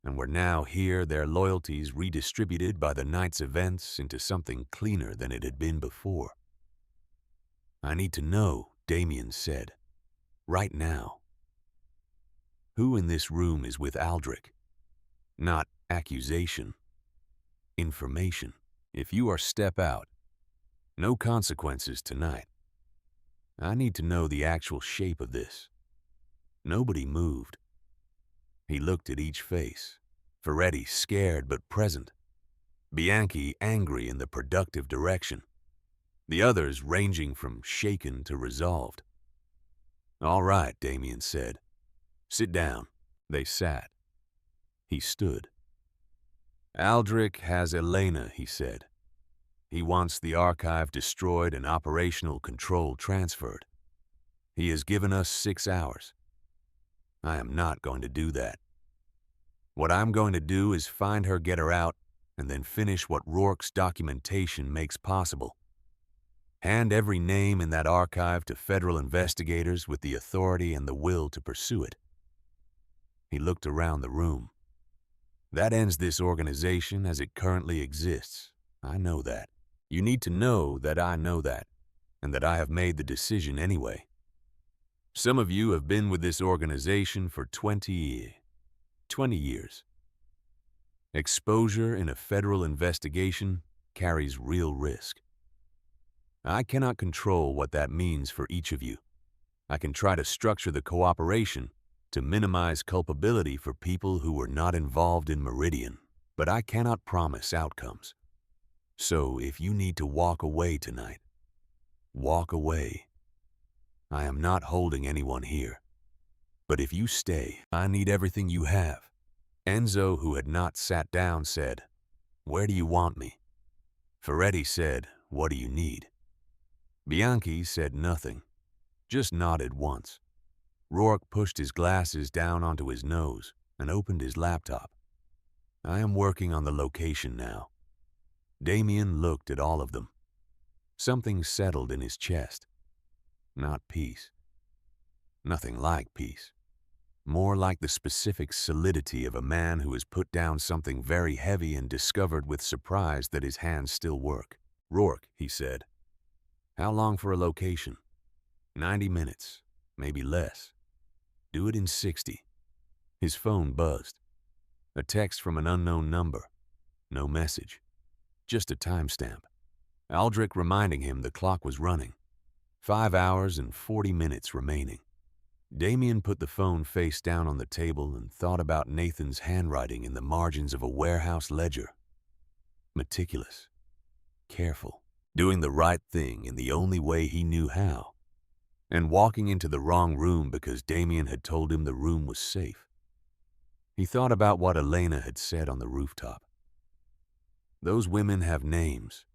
and were now here, their loyalties redistributed by the night's events into something cleaner than it had been before. I need to know, Damien said. Right now. Who in this room is with Aldrich? Not accusation. Information. If you are, step out. No consequences tonight. I need to know the actual shape of this. Nobody moved. He looked at each face. Ferretti scared but present. Bianchi angry in the productive direction. The others ranging from shaken to resolved. All right, Damien said. Sit down. They sat. He stood. Aldrich has Elena, he said. He wants the archive destroyed and operational control transferred. He has given us 6 hours. I am not going to do that. What I'm going to do is find her, get her out, and then finish what Rourke's documentation makes possible. Hand every name in that archive to federal investigators with the authority and the will to pursue it. He looked around the room. That ends this organization as it currently exists. I know that. You need to know that I know that, and that I have made the decision anyway. Some of you have been with this organization for 20 years. Exposure in a federal investigation carries real risk. I cannot control what that means for each of you. I can try to structure the cooperation to minimize culpability for people who were not involved in Meridian, but I cannot promise outcomes. So if you need to walk away tonight, walk away. I am not holding anyone here. But if you stay, I need everything you have. Enzo, who had not sat down, said, Where do you want me? Ferretti said, What do you need? Bianchi said nothing, just nodded once. Rourke pushed his glasses down onto his nose and opened his laptop. I am working on the location now. Damien looked at all of them. Something settled in his chest. Not peace. Nothing like peace. More like the specific solidity of a man who has put down something very heavy and discovered with surprise that his hands still work. Rourke, he said. How long for a location? 90 minutes, maybe less. Do it in 60. His phone buzzed. A text from an unknown number. No message. Just a timestamp. Aldrich reminding him the clock was running. 5 hours and 40 minutes remaining. Damien put the phone face down on the table and thought about Nathan's handwriting in the margins of a warehouse ledger. Meticulous, careful, doing the right thing in the only way he knew how, and walking into the wrong room because Damien had told him the room was safe. He thought about what Elena had said on the rooftop. Those women have names,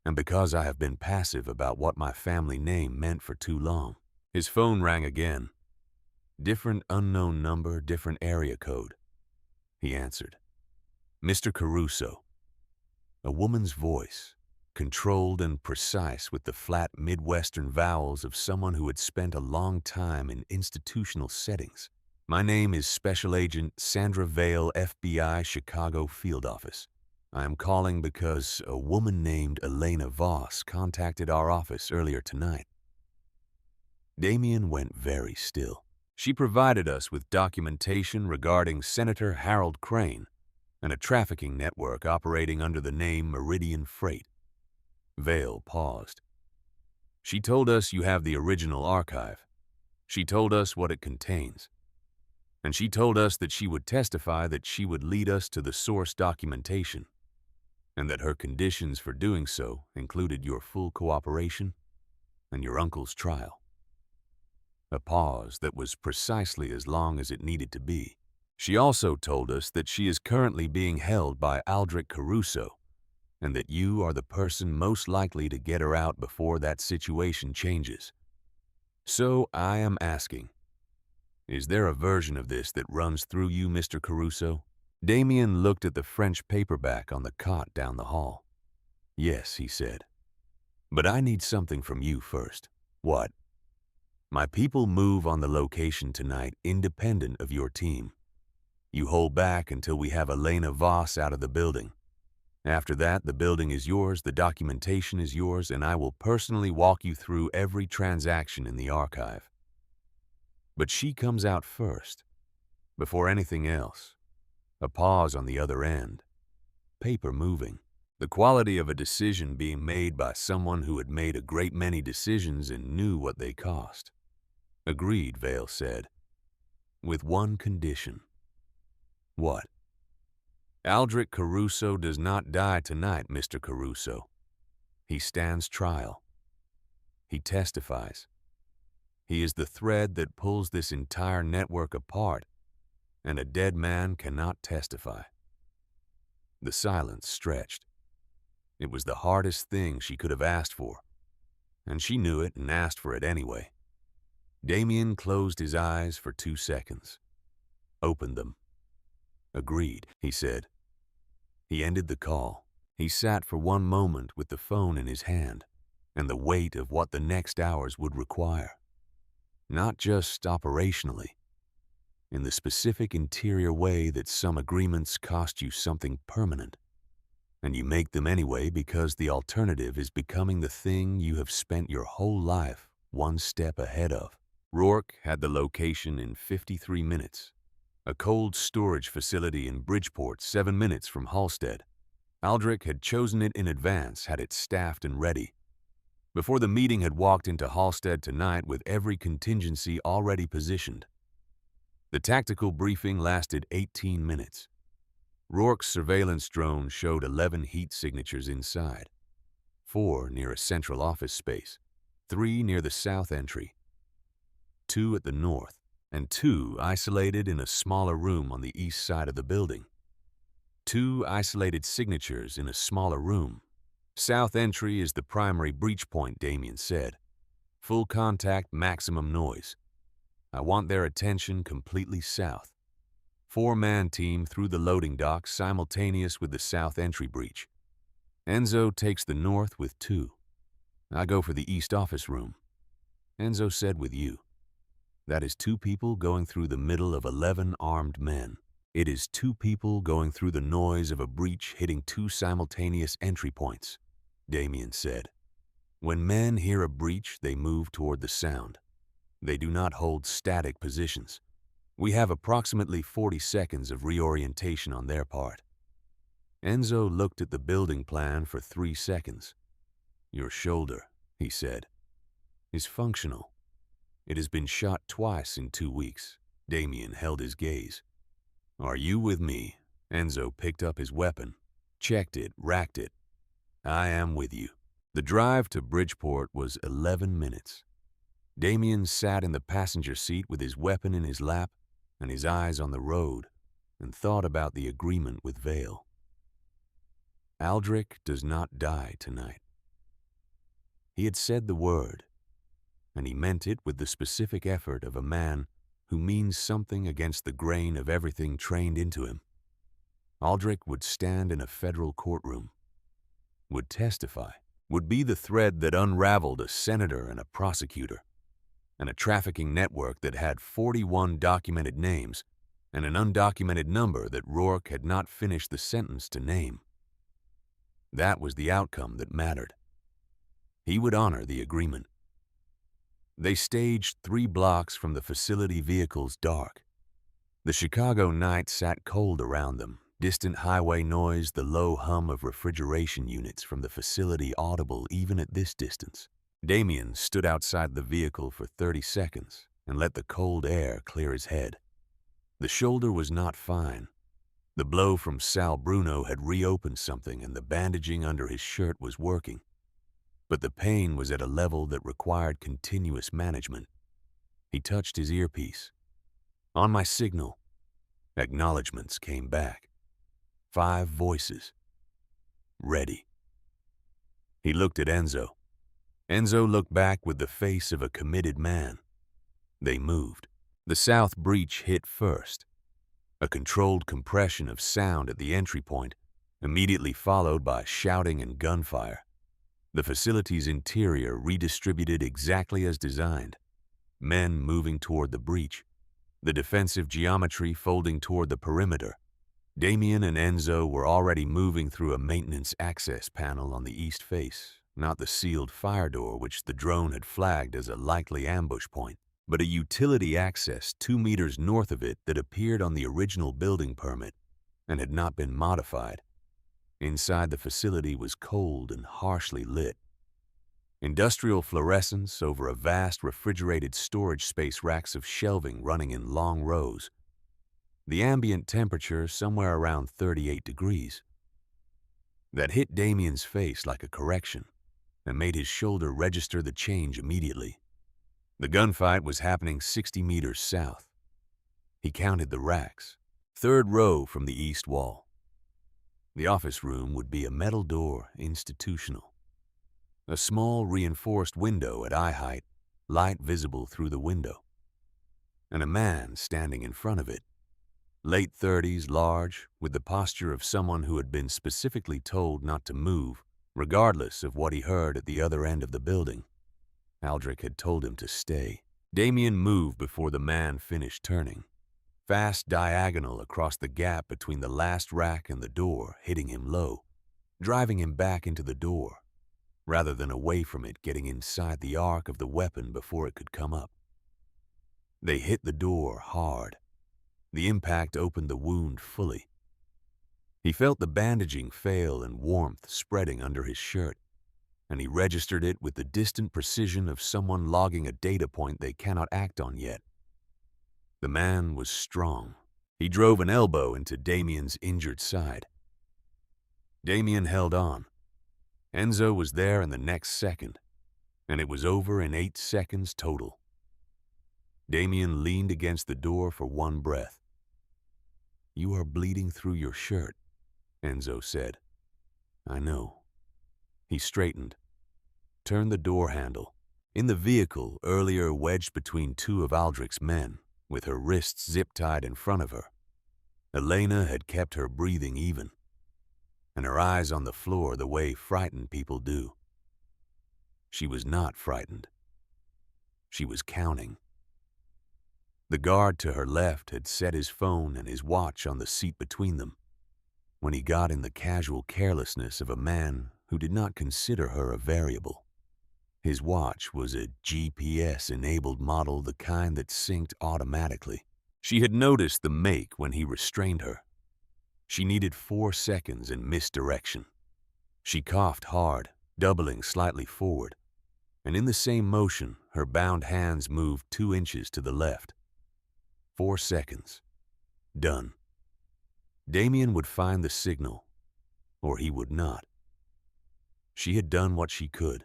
and because I have been passive about what my family name meant for too long. His phone rang again. Different unknown number, different area code. He answered. Mr. Caruso. A woman's voice, controlled and precise with the flat Midwestern vowels of someone who had spent a long time in institutional settings. My name is Special Agent Sandra Vale, FBI, Chicago Field Office. I am calling because a woman named Elena Voss contacted our office earlier tonight. Damien went very still. She provided us with documentation regarding Senator Harold Crane and a trafficking network operating under the name Meridian Freight. Vale paused. She told us you have the original archive. She told us what it contains. And she told us that she would testify that she would lead us to the source documentation, and that her conditions for doing so included your full cooperation and your uncle's trial. A pause that was precisely as long as it needed to be. She also told us that she is currently being held by Aldrich Caruso, and that you are the person most likely to get her out before that situation changes. So I am asking, is there a version of this that runs through you, Mr. Caruso? Damien looked at the French paperback on the cot down the hall. Yes, he said. But I need something from you first. What? My people move on the location tonight independent of your team. You hold back until we have Elena Voss out of the building. After that, the building is yours, the documentation is yours, and I will personally walk you through every transaction in the archive. But she comes out first, before anything else. A pause on the other end. Paper moving. The quality of a decision being made by someone who had made a great many decisions and knew what they cost. Agreed, Vale said. With one condition. What? Aldrich Caruso does not die tonight, Mr. Caruso. He stands trial. He testifies. He is the thread that pulls this entire network apart, and a dead man cannot testify. The silence stretched. It was the hardest thing she could have asked for, and she knew it and asked for it anyway. Damien closed his eyes for 2 seconds. Opened them. Agreed, he said. He ended the call. He sat for one moment with the phone in his hand and the weight of what the next hours would require. Not just operationally, in the specific interior way that some agreements cost you something permanent, and you make them anyway because the alternative is becoming the thing you have spent your whole life one step ahead of. Rourke had the location in 53 minutes. A cold storage facility in Bridgeport 7 minutes from Halstead. Aldrich had chosen it in advance, had it staffed and ready. Before the meeting had walked into Halstead tonight with every contingency already positioned. The tactical briefing lasted 18 minutes. Rourke's surveillance drone showed 11 heat signatures inside. 4 near a central office space, 3 near the south entry, 2 at the north, and 2 isolated in a smaller room on the east side of the building. 2 isolated signatures in a smaller room. South entry is the primary breach point, Damien said. Full contact, maximum noise. I want their attention completely south. 4-man team through the loading dock simultaneous with the south entry breach. Enzo takes the north with 2. I go for the east office room. Enzo said with you. That is 2 people going through the middle of 11 armed men. It is 2 people going through the noise of a breach hitting 2 simultaneous entry points, Damien said. When men hear a breach, they move toward the sound. They do not hold static positions. We have approximately 40 seconds of reorientation on their part. Enzo looked at the building plan for 3 seconds. Your shoulder, he said, is functional. It has been shot twice in 2 weeks. Damien held his gaze. Are you with me? Enzo picked up his weapon, checked it, racked it. I am with you. The drive to Bridgeport was 11 minutes. Damien sat in the passenger seat with his weapon in his lap and his eyes on the road and thought about the agreement with Vale. Aldrich does not die tonight. He had said the word, and he meant it with the specific effort of a man who means something against the grain of everything trained into him. Aldrich would stand in a federal courtroom, would testify, would be the thread that unraveled a senator and a prosecutor, and a trafficking network that had 41 documented names and an undocumented number that Rourke had not finished the sentence to name. That was the outcome that mattered. He would honor the agreement. They staged 3 blocks from the facility vehicles dark. The Chicago night sat cold around them, distant highway noise, the low hum of refrigeration units from the facility audible even at this distance. Damien stood outside the vehicle for 30 seconds and let the cold air clear his head. The shoulder was not fine. The blow from Sal Bruno had reopened something and the bandaging under his shirt was working. But the pain was at a level that required continuous management. He touched his earpiece. On my signal, acknowledgments came back. 5 voices. Ready. He looked at Enzo. Enzo looked back with the face of a committed man. They moved. The south breach hit first. A controlled compression of sound at the entry point, immediately followed by shouting and gunfire. The facility's interior redistributed exactly as designed. Men moving toward the breach. The defensive geometry folding toward the perimeter. Damien and Enzo were already moving through a maintenance access panel on the east face, not the sealed fire door which the drone had flagged as a likely ambush point, but a utility access 2 meters north of it that appeared on the original building permit and had not been modified. Inside the facility was cold and harshly lit. Industrial fluorescence over a vast refrigerated storage space, racks of shelving running in long rows. The ambient temperature somewhere around 38 degrees. That hit Damien's face like a correction and made his shoulder register the change immediately. The gunfight was happening 60 meters south. He counted the racks. 3rd row from the east wall. The office room would be a metal door, institutional. A small reinforced window at eye height, light visible through the window. And a man standing in front of it. Late 30s, large, with the posture of someone who had been specifically told not to move, regardless of what he heard at the other end of the building. Aldrich had told him to stay. Damien moved before the man finished turning. Fast diagonal across the gap between the last rack and the door, hitting him low, driving him back into the door, rather than away from it, getting inside the arc of the weapon before it could come up. They hit the door hard. The impact opened the wound fully. He felt the bandaging fail and warmth spreading under his shirt, and he registered it with the distant precision of someone logging a data point they cannot act on yet. The man was strong. He drove an elbow into Damien's injured side. Damien held on. Enzo was there in the next second, and it was over in 8 seconds total. Damien leaned against the door for one breath. "You are bleeding through your shirt," Enzo said. "I know." He straightened, turned the door handle. In the vehicle, earlier wedged between 2 of Aldrich's men, with her wrists zip-tied in front of her, Elena had kept her breathing even, and her eyes on the floor the way frightened people do. She was not frightened. She was counting. The guard to her left had set his phone and his watch on the seat between them, when he got in the casual carelessness of a man who did not consider her a variable. His watch was a GPS-enabled model, the kind that synced automatically. She had noticed the make when he restrained her. She needed 4 seconds in misdirection. She coughed hard, doubling slightly forward, and in the same motion, Her bound hands moved 2 inches to the left. 4 seconds. Done. Damien would find the signal, or he would not. She had done what she could.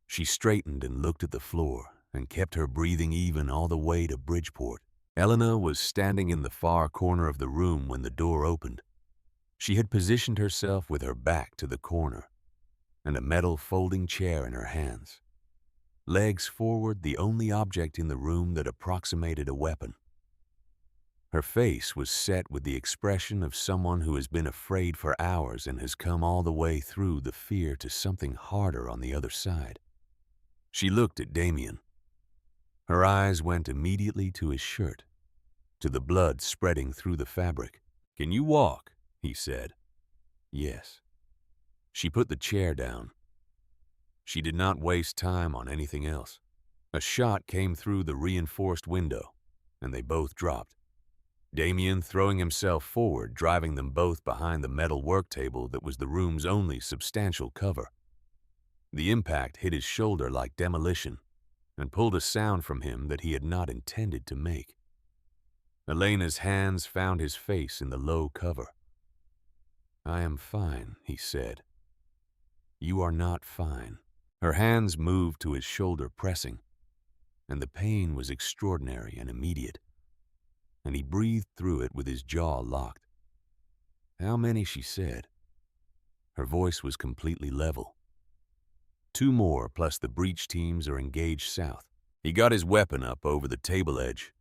She straightened and looked at the floor and kept her breathing even all the way to Bridgeport. Elena was standing in the far corner of the room when the door opened. She had positioned herself with her back to the corner and a metal folding chair in her hands. Legs forward, the only object in the room that approximated a weapon. Her face was set with the expression of someone who has been afraid for hours and has come all the way through the fear to something harder on the other side. She looked at Damien. Her eyes went immediately to his shirt, to the blood spreading through the fabric. "Can you walk?" he said. Yes. She put the chair down. She did not waste time on anything else. A shot came through the reinforced window, and they both dropped. Damien throwing himself forward, driving them both behind the metal work table that was the room's only substantial cover. The impact hit his shoulder like demolition and pulled a sound from him that he had not intended to make. Elena's hands found his face in the low cover. "I am fine," he said. "You are not fine." Her hands moved to his shoulder, pressing, and the pain was extraordinary and immediate, and he breathed through it with his jaw locked. "How many?" she said. Her voice was completely level. "2 more, plus the breach teams are engaged south." He got his weapon up over the table edge.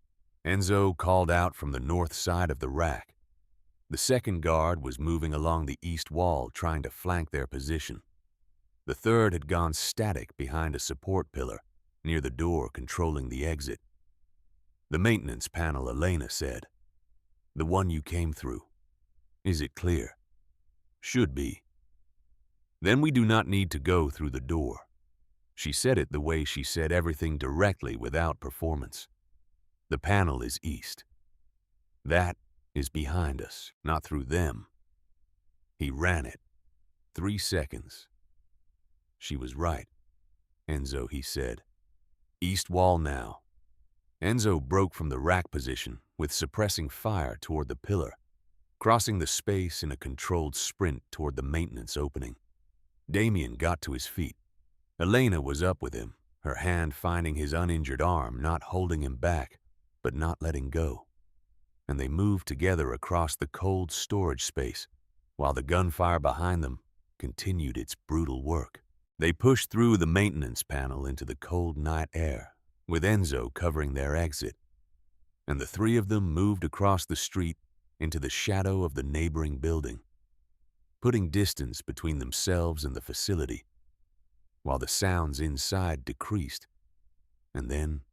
Enzo called out from the north side of the rack. The second guard was moving along the east wall, trying to flank their position. The third had gone static behind a support pillar near the door controlling the exit. "The maintenance panel," Elena said. "The one you came through. Is it clear?" "Should be." "Then we do not need to go through the door." She said it the way she said everything, directly, without performance. "The panel is east. That is behind us, not through them." He ran it. 3 seconds. She was right. "Enzo," he said. "East wall now." Enzo broke from the rack position with suppressing fire toward the pillar, crossing the space in a controlled sprint toward the maintenance opening. Damien got to his feet. Elena was up with him, her hand finding his uninjured arm, not holding him back, but not letting go. And they moved together across the cold storage space, while the gunfire behind them continued its brutal work. They pushed through the maintenance panel into the cold night air, with Enzo covering their exit, and the 3 of them moved across the street into the shadow of the neighboring building, putting distance between themselves and the facility, while the sounds inside decreased, and then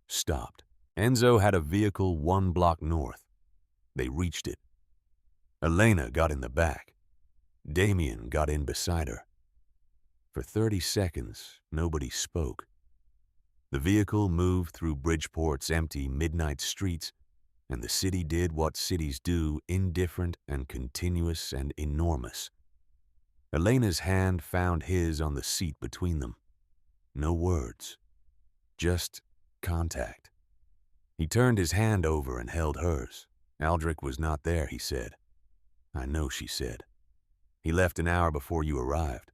stopped. Enzo had a vehicle 1 block north. They reached it. Elena got in the back. Damien got in beside her. For 30 seconds, nobody spoke. The vehicle moved through Bridgeport's empty midnight streets, and the city did what cities do, indifferent and continuous and enormous. Elena's hand found his on the seat between them. No words, just contact. He turned his hand over and held hers. "Aldrich was not there," he said. "I know," she said. "He left an hour before you arrived.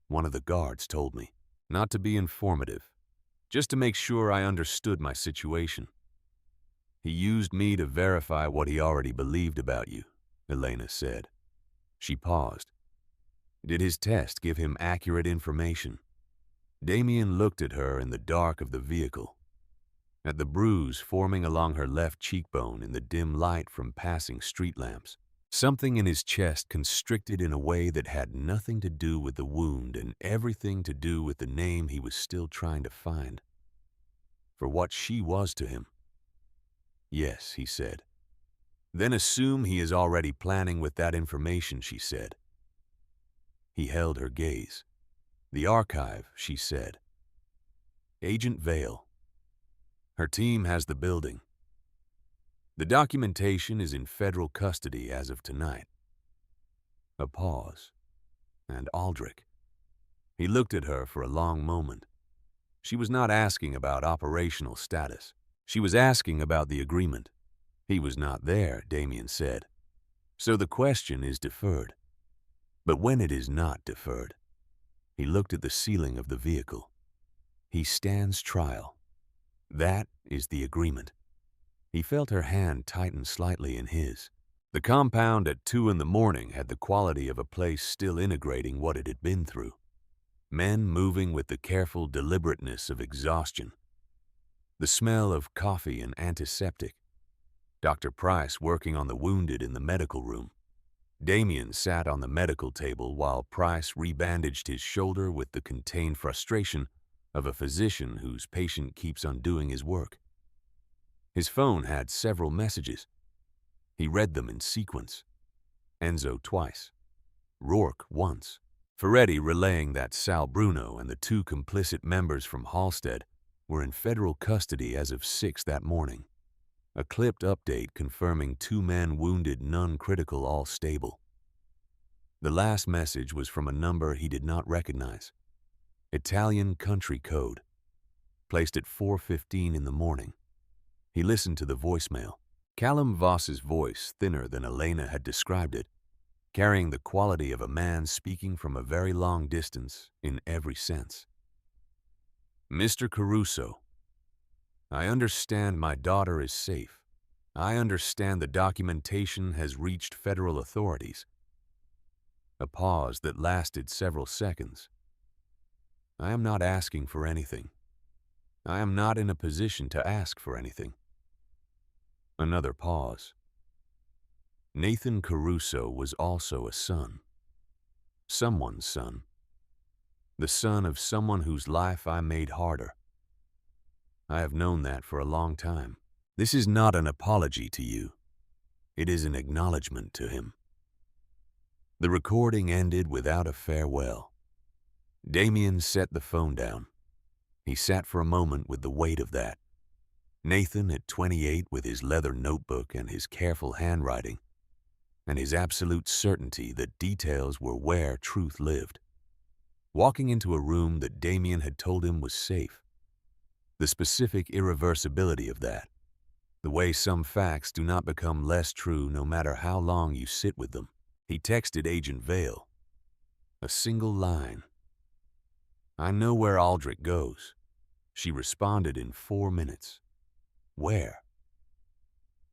One of the guards told me." "Not to be informative, just to make sure I understood my situation. He used me to verify what he already believed about you," Elena said. She paused. "Did his test give him accurate information?" Damien looked at her in the dark of the vehicle, at the bruise forming along her left cheekbone in the dim light from passing street lamps. Something in his chest constricted in a way that had nothing to do with the wound and everything to do with the name he was still trying to find. For what she was to him. "Yes," he said. "Then assume he is already planning with that information," she said. He held her gaze. "The archive," she said. "Agent Vale. Her team has the building. The documentation is in federal custody as of tonight." A pause. And Aldrich. He looked at her for a long moment. She was not asking about operational status. She was asking about the agreement. He was not there, Damien said. So the question is deferred. But when it is not deferred, he looked at the ceiling of the vehicle. He stands trial. That is the agreement. He felt her hand tighten slightly in his. The compound at 2 in the morning had the quality of a place still integrating what it had been through. Men moving with the careful deliberateness of exhaustion. The smell of coffee and antiseptic. Dr. Price working on the wounded in the medical room. Damien sat on the medical table while Price rebandaged his shoulder with the contained frustration of a physician whose patient keeps on doing his work. His phone had several messages. He read them in sequence. Enzo twice. Rourke once. Ferretti relaying that Sal Bruno and the 2 complicit members from Halstead were in federal custody as of 6 that morning. A clipped update confirming 2 men wounded, none critical, all stable. The last message was from a number he did not recognize. Italian country code. Placed at 4:15 in the morning. He listened to the voicemail. Callum Voss's voice, thinner than Elena had described it, carrying the quality of a man speaking from a very long distance in every sense. Mr. Caruso, I understand my daughter is safe. I understand the documentation has reached federal authorities. A pause that lasted several seconds. I am not asking for anything. I am not in a position to ask for anything. Another pause. Nathan Caruso was also a son. Someone's son. The son of someone whose life I made harder. I have known that for a long time. This is not an apology to you. It is an acknowledgement to him. The recording ended without a farewell. Damien set the phone down. He sat for a moment with the weight of that. Nathan at 28 with his leather notebook and his careful handwriting, and his absolute certainty that details were where truth lived. Walking into a room that Damien had told him was safe. The specific irreversibility of that. The way some facts do not become less true no matter how long you sit with them. He texted Agent Vale. A single line. I know where Aldrich goes. She responded in 4 minutes. Where?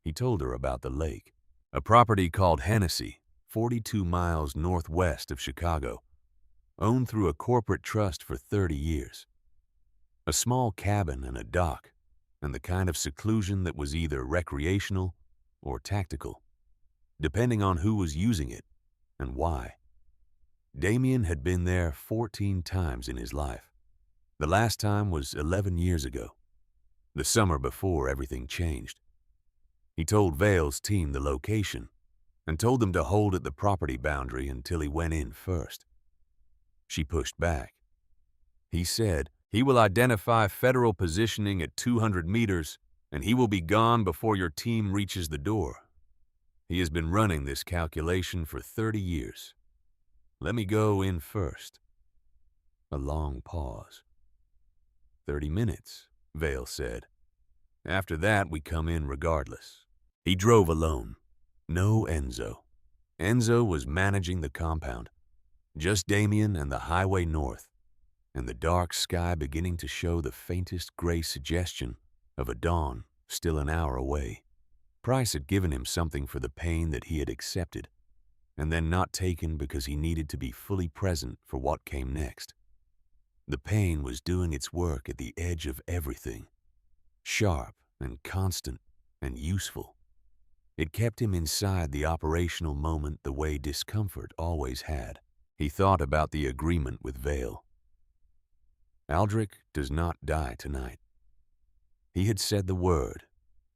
He told her about the lake. A property called Hennessy, 42 miles northwest of Chicago, owned through a corporate trust for 30 years. A small cabin and a dock, and the kind of seclusion that was either recreational or tactical, depending on who was using it and why. Damien had been there 14 times in his life. The last time was 11 years ago, the summer before everything changed. He told Vale's team the location and told them to hold at the property boundary until he went in first. She pushed back. He said, he will identify federal positioning at 200 meters and he will be gone before your team reaches the door. He has been running this calculation for 30 years. Let me go in first. A long pause. 30 minutes, Vale said. After that, we come in regardless. He drove alone. No Enzo. Enzo was managing the compound. Just Damien and the highway north, and the dark sky beginning to show the faintest gray suggestion of a dawn still an hour away. Price had given him something for the pain that he had accepted, and then not taken because he needed to be fully present for what came next. The pain was doing its work at the edge of everything, sharp and constant and useful. It kept him inside the operational moment the way discomfort always had. He thought about the agreement with Vale. Aldrich does not die tonight. He had said the word,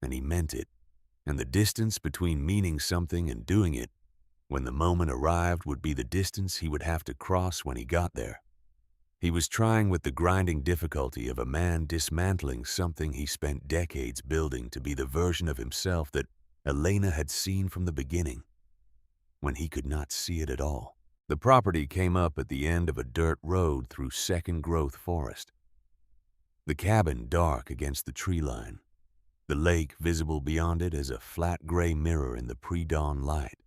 and he meant it, and the distance between meaning something and doing it, when the moment arrived, would be the distance he would have to cross when he got there. He was trying with the grinding difficulty of a man dismantling something he spent decades building to be the version of himself that Elena had seen from the beginning, when he could not see it at all. The property came up at the end of a dirt road through second-growth forest. The cabin dark against the tree line, the lake visible beyond it as a flat gray mirror in the pre-dawn light.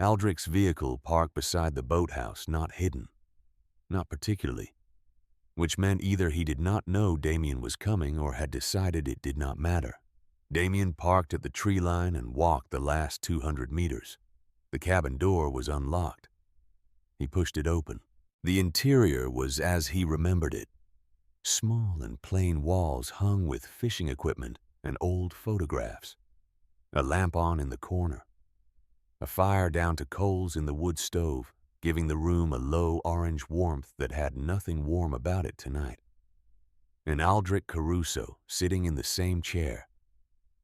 Aldrich's vehicle parked beside the boathouse, not hidden, not particularly, which meant either he did not know Damien was coming or had decided it did not matter. Damien parked at the tree line and walked the last 200 meters. The cabin door was unlocked. He pushed it open. The interior was as he remembered it. Small and plain walls hung with fishing equipment and old photographs. A lamp on in the corner. A fire down to coals in the wood stove, giving the room a low orange warmth that had nothing warm about it tonight. And Aldrich Caruso sitting in the same chair.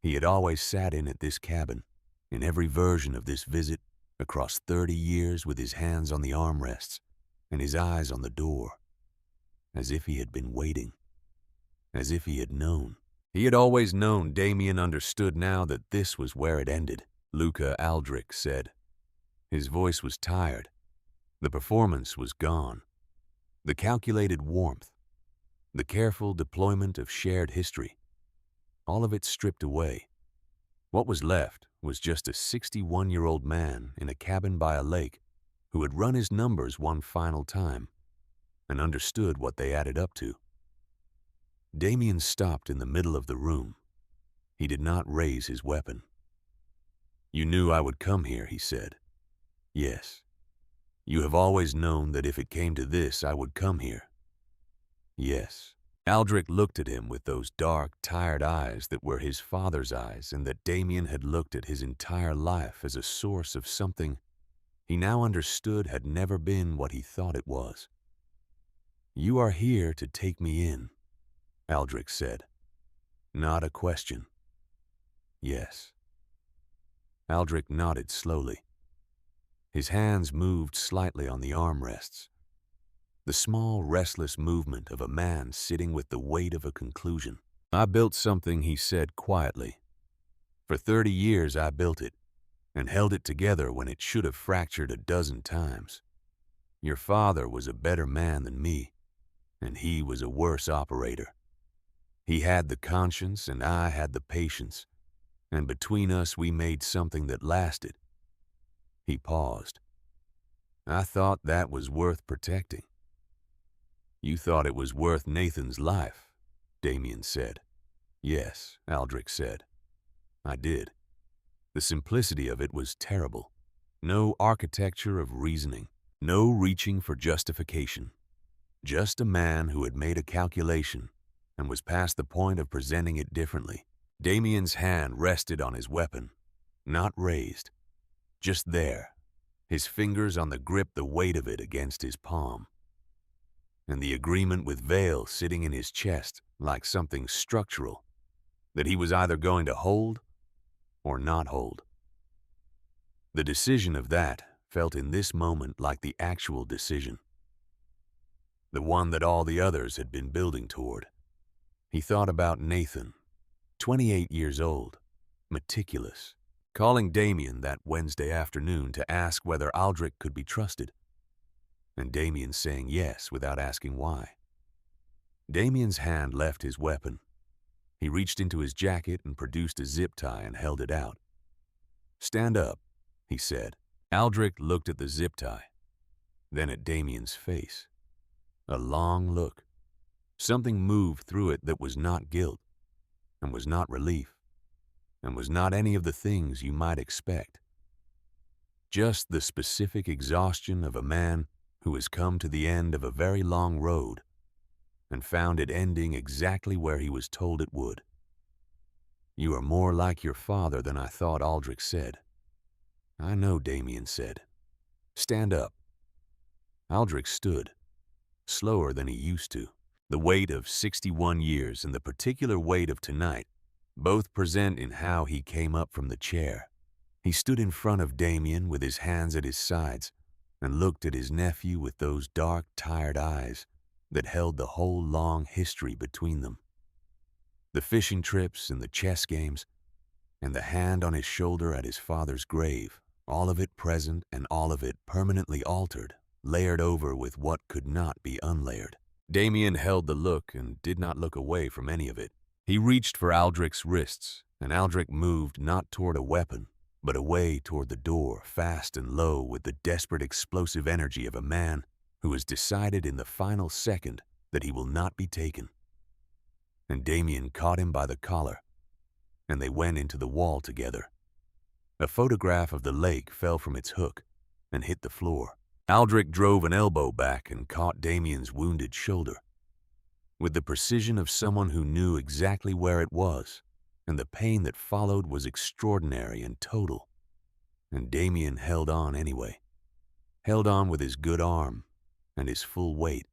He had always sat in at this cabin, in every version of this visit, across 30 years, with his hands on the armrests and his eyes on the door, as if he had been waiting, as if he had known. He had always known. Damien understood now that this was where it ended. Luca Aldrich said. His voice was tired. The performance was gone. The calculated warmth, the careful deployment of shared history, all of it stripped away. What was left was just a 61-year-old man in a cabin by a lake who had run his numbers one final time and understood what they added up to. Damien stopped in the middle of the room. He did not raise his weapon. "You knew I would come here," he said. "Yes. You have always known that if it came to this, I would come here." "Yes." Aldrich looked at him with those dark, tired eyes that were his father's eyes and that Damien had looked at his entire life as a source of something he now understood had never been what he thought it was. "You are here to take me in," Aldrich said. "Not a question." "Yes." Aldrich nodded slowly. His hands moved slightly on the armrests. The small, restless movement of a man sitting with the weight of a conclusion. "I built something," he said quietly. "For 30 years I built it, and held it together when it should have fractured a dozen times. Your father was a better man than me, and he was a worse operator. He had the conscience and I had the patience, and between us we made something that lasted." He paused. "I thought that was worth protecting." "You thought it was worth Nathan's life," Damien said. "Yes," Aldrich said. "I did." The simplicity of it was terrible. No architecture of reasoning, no reaching for justification. Just a man who had made a calculation and was past the point of presenting it differently. Damien's hand rested on his weapon, not raised, just there, his fingers on the grip, the weight of it against his palm. And the agreement with Vale sitting in his chest like something structural that he was either going to hold or not hold. The decision of that felt in this moment like the actual decision, the one that all the others had been building toward. He thought about Nathan, 28 years old, meticulous, calling Damien that Wednesday afternoon to ask whether Aldrich could be trusted, and Damien saying yes without asking why. Damien's hand left his weapon. He reached into his jacket and produced a zip tie and held it out. "Stand up," he said. Aldrich looked at the zip tie, then at Damien's face. A long look. Something moved through it that was not guilt, and was not relief, and was not any of the things you might expect. Just the specific exhaustion of a man who has come to the end of a very long road and found it ending exactly where he was told it would. "You are more like your father than I thought," Aldrich said. "I know," Damien said. "Stand up." Aldrich stood, slower than he used to. The weight of 61 years and the particular weight of tonight, both present in how he came up from the chair. He stood in front of Damien with his hands at his sides and looked at his nephew with those dark, tired eyes that held the whole long history between them. The fishing trips and the chess games, and the hand on his shoulder at his father's grave, all of it present and all of it permanently altered, layered over with what could not be unlayered. Damien held the look and did not look away from any of it. He reached for Aldrich's wrists, and Aldrich moved not toward a weapon, but away toward the door, fast and low, with the desperate explosive energy of a man who has decided in the final second that he will not be taken. And Damien caught him by the collar, and they went into the wall together. A photograph of the lake fell from its hook and hit the floor. Aldrich drove an elbow back and caught Damien's wounded shoulder. With the precision of someone who knew exactly where it was, and the pain that followed was extraordinary and total. And Damien held on anyway. Held on with his good arm and his full weight,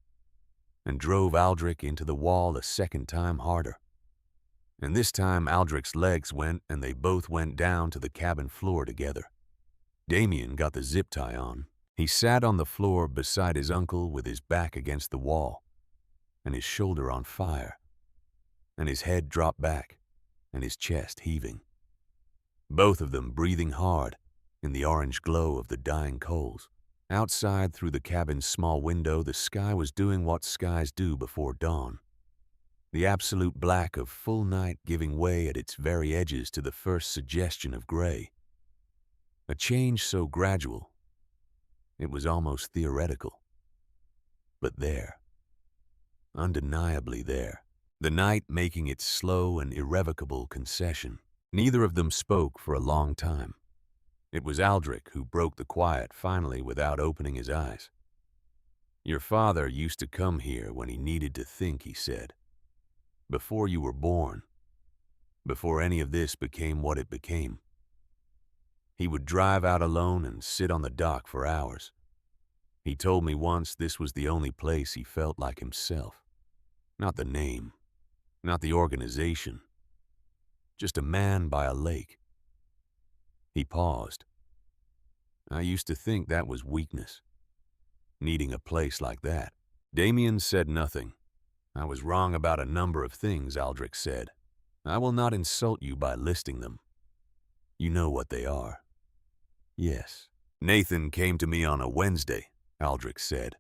and drove Aldrich into the wall a second time harder. And this time Aldrich's legs went, and they both went down to the cabin floor together. Damien got the zip tie on. He sat on the floor beside his uncle with his back against the wall, and his shoulder on fire, and his head dropped back, and his chest heaving. Both of them breathing hard in the orange glow of the dying coals. Outside, through the cabin's small window, the sky was doing what skies do before dawn. The absolute black of full night giving way at its very edges to the first suggestion of gray. A change so gradual, it was almost theoretical. But there, undeniably there, the night making its slow and irrevocable concession. Neither of them spoke for a long time. It was Aldrich who broke the quiet finally without opening his eyes. "Your father used to come here when he needed to think," he said. "Before you were born. Before any of this became what it became. He would drive out alone and sit on the dock for hours. He told me once this was the only place he felt like himself. Not the name, not the organization. Just a man by a lake." He paused. "I used to think that was weakness, needing a place like that." Damien said nothing. "I was wrong about a number of things," Aldrich said. "I will not insult you by listing them. You know what they are." "Yes." "Nathan came to me on a Wednesday," Aldrich said.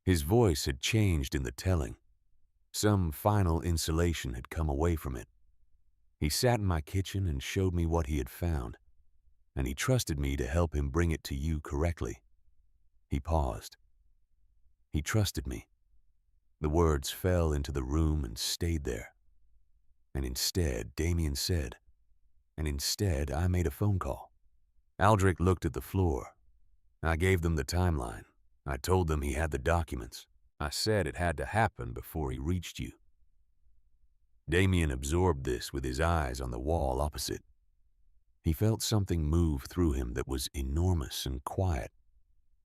His voice had changed in the telling. Some final insulation had come away from it. "He sat in my kitchen and showed me what he had found, and he trusted me to help him bring it to you correctly." He paused. "He trusted me." The words fell into the room and stayed there. "And instead," Damien said, "and instead I made a phone call." Aldrich looked at the floor. "I gave them the timeline. I told them he had the documents. I said it had to happen before he reached you." Damien absorbed this with his eyes on the wall opposite. He felt something move through him that was enormous and quiet,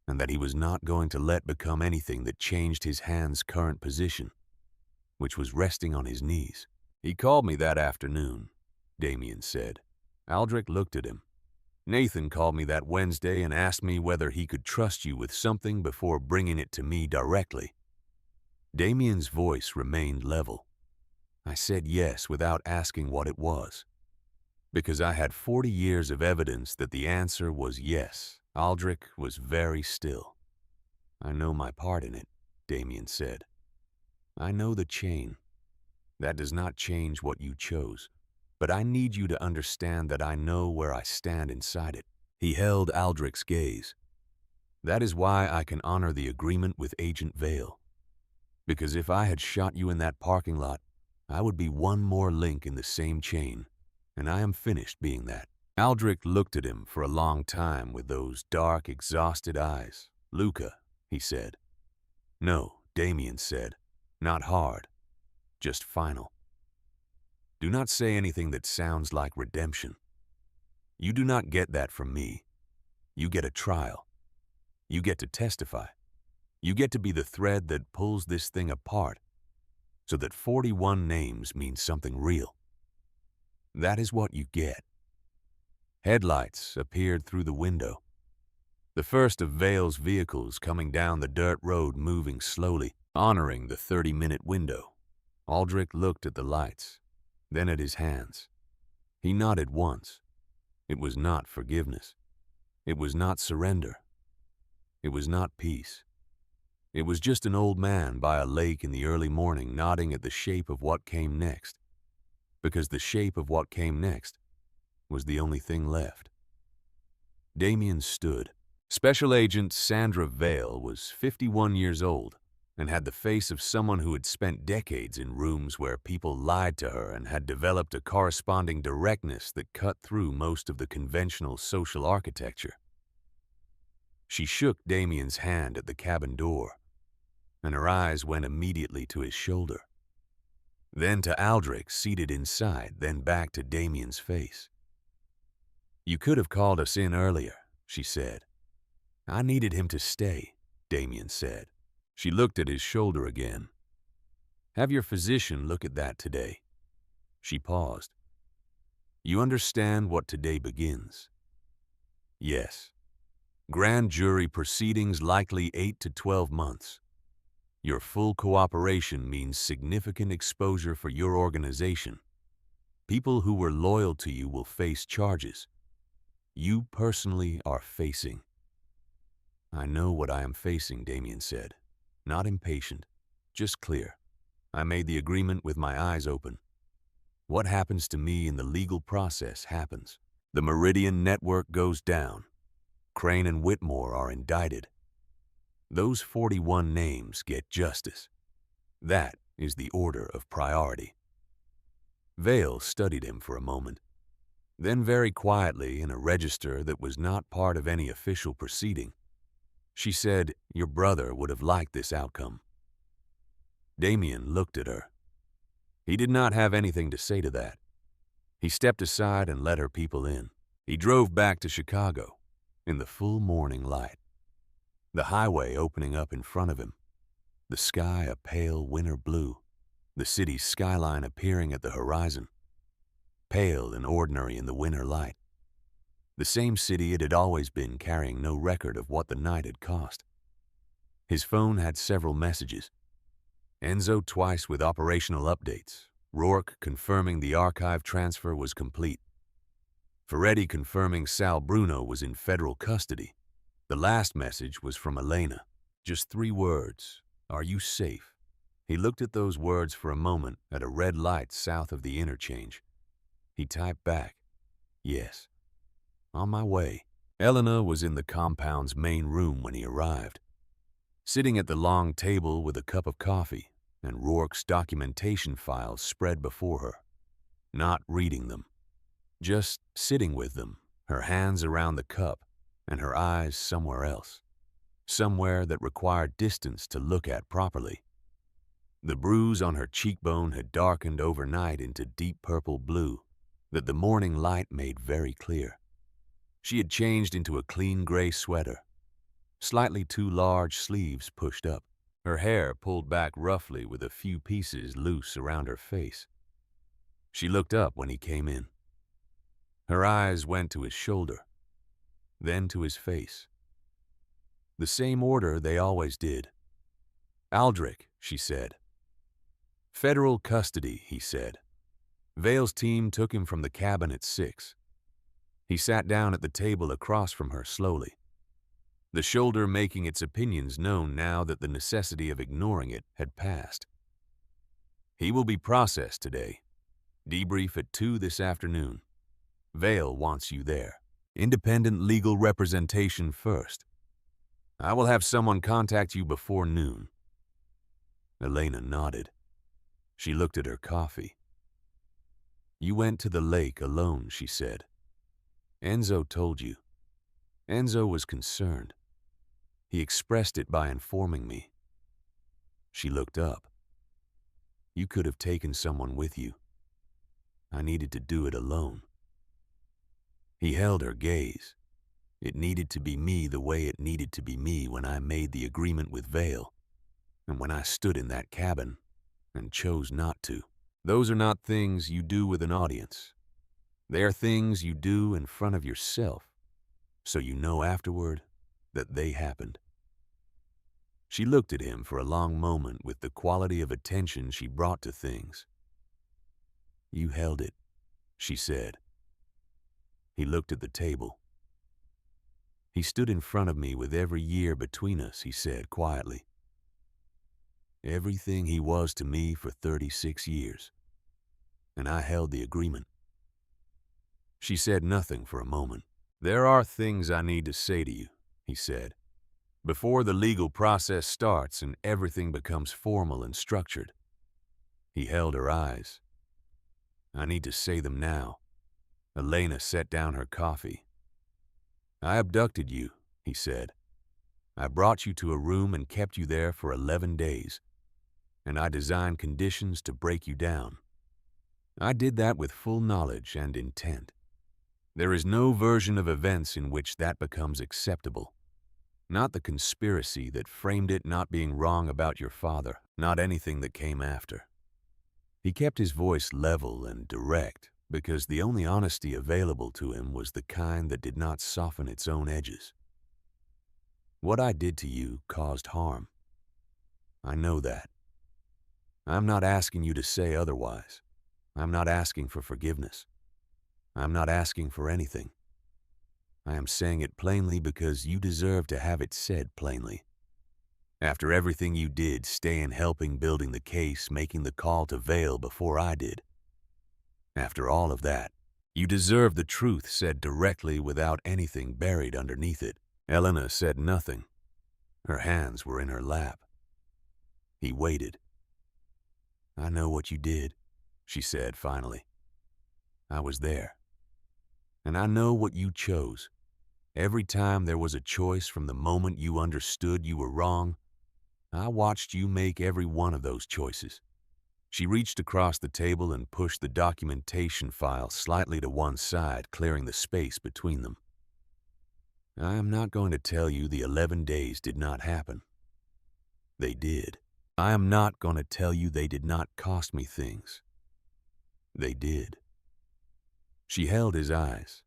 and that he was not going to let become anything that changed his hand's current position, which was resting on his knees. "He called me that afternoon," Damien said. Aldrich looked at him. "Nathan called me that Wednesday and asked me whether he could trust you with something before bringing it to me directly." Damien's voice remained level. "I said yes without asking what it was, because I had 40 years of evidence that the answer was yes." Aldrich was very still. "I know my part in it," Damien said. "I know the chain. That does not change what you chose. But I need you to understand that I know where I stand inside it." He held Aldrich's gaze. "That is why I can honor the agreement with Agent Vale. Because if I had shot you in that parking lot, I would be one more link in the same chain, and I am finished being that." Aldrich looked at him for a long time with those dark, exhausted eyes. "Luca," he said. "No," Damien said. "Not hard. Just final. Do not say anything that sounds like redemption. You do not get that from me. You get a trial. You get to testify. You get to be the thread that pulls this thing apart so that 41 names mean something real. That is what you get." Headlights appeared through the window. The first of Vale's vehicles coming down the dirt road, moving slowly, honoring the 30-minute window. Aldrich looked at the lights, then at his hands. He nodded once. It was not forgiveness. It was not surrender. It was not peace. It was just an old man by a lake in the early morning nodding at the shape of what came next, because the shape of what came next was the only thing left. Damien stood. Special Agent Sandra Vale was 51 years old and had the face of someone who had spent decades in rooms where people lied to her and had developed a corresponding directness that cut through most of the conventional social architecture. She shook Damien's hand at the cabin door, and her eyes went immediately to his shoulder. Then to Aldrich, seated inside, then back to Damien's face. "You could have called us in earlier," she said. "I needed him to stay," Damien said. She looked at his shoulder again. "Have your physician look at that today." She paused. "You understand what today begins?" "Yes. Grand jury proceedings, likely 8 to 12 months. Your full cooperation means significant exposure for your organization. People who were loyal to you will face charges. You personally are facing." "I know what I am facing," Damien said. Not impatient, just clear. I made the agreement with my eyes open. What happens to me in the legal process happens. The Meridian network goes down. Crane and Whitmore are indicted. Those 41 names get justice. That is the order of priority. Vale studied him for a moment. Then very quietly, in a register that was not part of any official proceeding, she said, "Your brother would have liked this outcome." Damien looked at her. He did not have anything to say to that. He stepped aside and let her people in. He drove back to Chicago in the full morning light, the highway opening up in front of him, the sky a pale winter blue, the city's skyline appearing at the horizon, pale and ordinary in the winter light. The same city it had always been, carrying no record of what the night had cost. His phone had several messages. Enzo twice with operational updates. Rourke confirming the archive transfer was complete. Ferretti confirming Sal Bruno was in federal custody. The last message was from Elena. Just 3 words. "Are you safe?" He looked at those words for a moment at a red light south of the interchange. He typed back, "Yes. On my way." Elena was in the compound's main room when he arrived, sitting at the long table with a cup of coffee and Rourke's documentation files spread before her. Not reading them, just sitting with them, her hands around the cup and her eyes somewhere else, somewhere that required distance to look at properly. The bruise on her cheekbone had darkened overnight into deep purple blue that the morning light made very clear. She had changed into a clean gray sweater, slightly too large sleeves pushed up, her hair pulled back roughly with a few pieces loose around her face. She looked up when he came in. Her eyes went to his shoulder, then to his face. The same order they always did. "Aldrich," she said. "Federal custody," he said. Vale's team took him from the cabin at 6. He sat down at the table across from her slowly, the shoulder making its opinions known now that the necessity of ignoring it had passed. "He will be processed today. Debrief at 2 this afternoon. Vale wants you there. Independent legal representation first. I will have someone contact you before noon." Elena nodded. She looked at her coffee. "You went to the lake alone," she said. "Enzo told you." Enzo was concerned. He expressed it by informing me. She looked up. "You could have taken someone with you. I needed to do it alone." He held her gaze. It needed to be me the way it needed to be me when I made the agreement with Vale, and when I stood in that cabin and chose not to. Those are not things you do with an audience. They are things you do in front of yourself, so you know afterward that they happened. She looked at him for a long moment with the quality of attention she brought to things. "You held it," she said. He looked at the table. "He stood in front of me with every year between us," he said quietly. everything he was to me for 36 years. And I held the agreement. She said nothing for a moment. "There are things I need to say to you," he said, "before the legal process starts and everything becomes formal and structured." He held her eyes. "I need to say them now." Elena set down her coffee. "I abducted you," he said. "I brought you to a room and kept you there for 11 days, and I designed conditions to break you down. I did that with full knowledge and intent. There is no version of events in which that becomes acceptable. Not the conspiracy that framed it, not being wrong about your father, not anything that came after." He kept his voice level and direct because the only honesty available to him was the kind that did not soften its own edges. "What I did to you caused harm. I know that. I'm not asking you to say otherwise. I'm not asking for forgiveness. I'm not asking for anything. I am saying it plainly because you deserve to have it said plainly. After everything you did, staying, helping, building the case, making the call to Vail before I did. After all of that, you deserve the truth said directly without anything buried underneath it." Elena said nothing. Her hands were in her lap. He waited. "I know what you did," she said finally. "I was there. And I know what you chose. Every time there was a choice from the moment you understood you were wrong, I watched you make every one of those choices." She reached across the table and pushed the documentation file slightly to one side, clearing the space between them. "I am not going to tell you the 11 days did not happen. They did. I am not going to tell you they did not cost me things. They did." She held his eyes.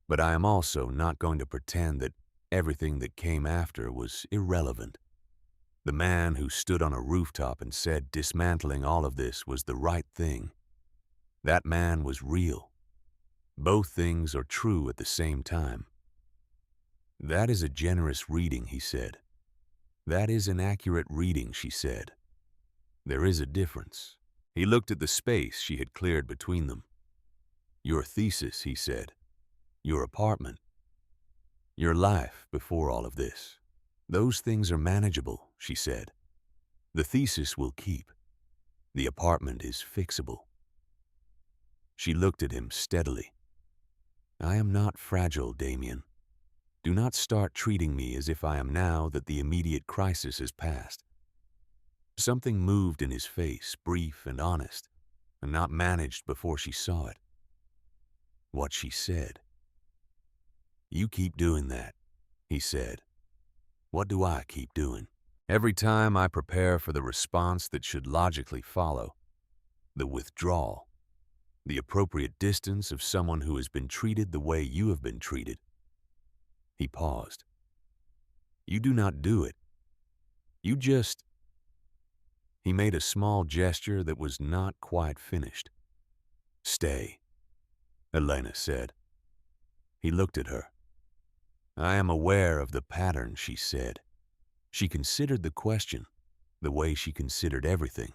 "But I am also not going to pretend that everything that came after was irrelevant. The man who stood on a rooftop and said dismantling all of this was the right thing. That man was real. Both things are true at the same time." "That is a generous reading," he said. "That is an accurate reading," she said. "There is a difference." He looked at the space she had cleared between them. "Your thesis," he said. "Your apartment. Your life before all of this. Those things are manageable," she said. "The thesis will keep. The apartment is fixable." She looked at him steadily. "I am not fragile, Damien. Do not start treating me as if I am now that the immediate crisis has passed." Something moved in his face, brief and honest, and not managed before she saw it. What she said. "You keep doing that," he said. "What do I keep doing? Every time I prepare for the response that should logically follow, the withdrawal, the appropriate distance of someone who has been treated the way you have been treated." He paused. "You do not do it. You just—" He made a small gesture that was not quite finished. "Stay," Elena said. He looked at her. "I am aware of the pattern," she said. She considered the question, the way she considered everything,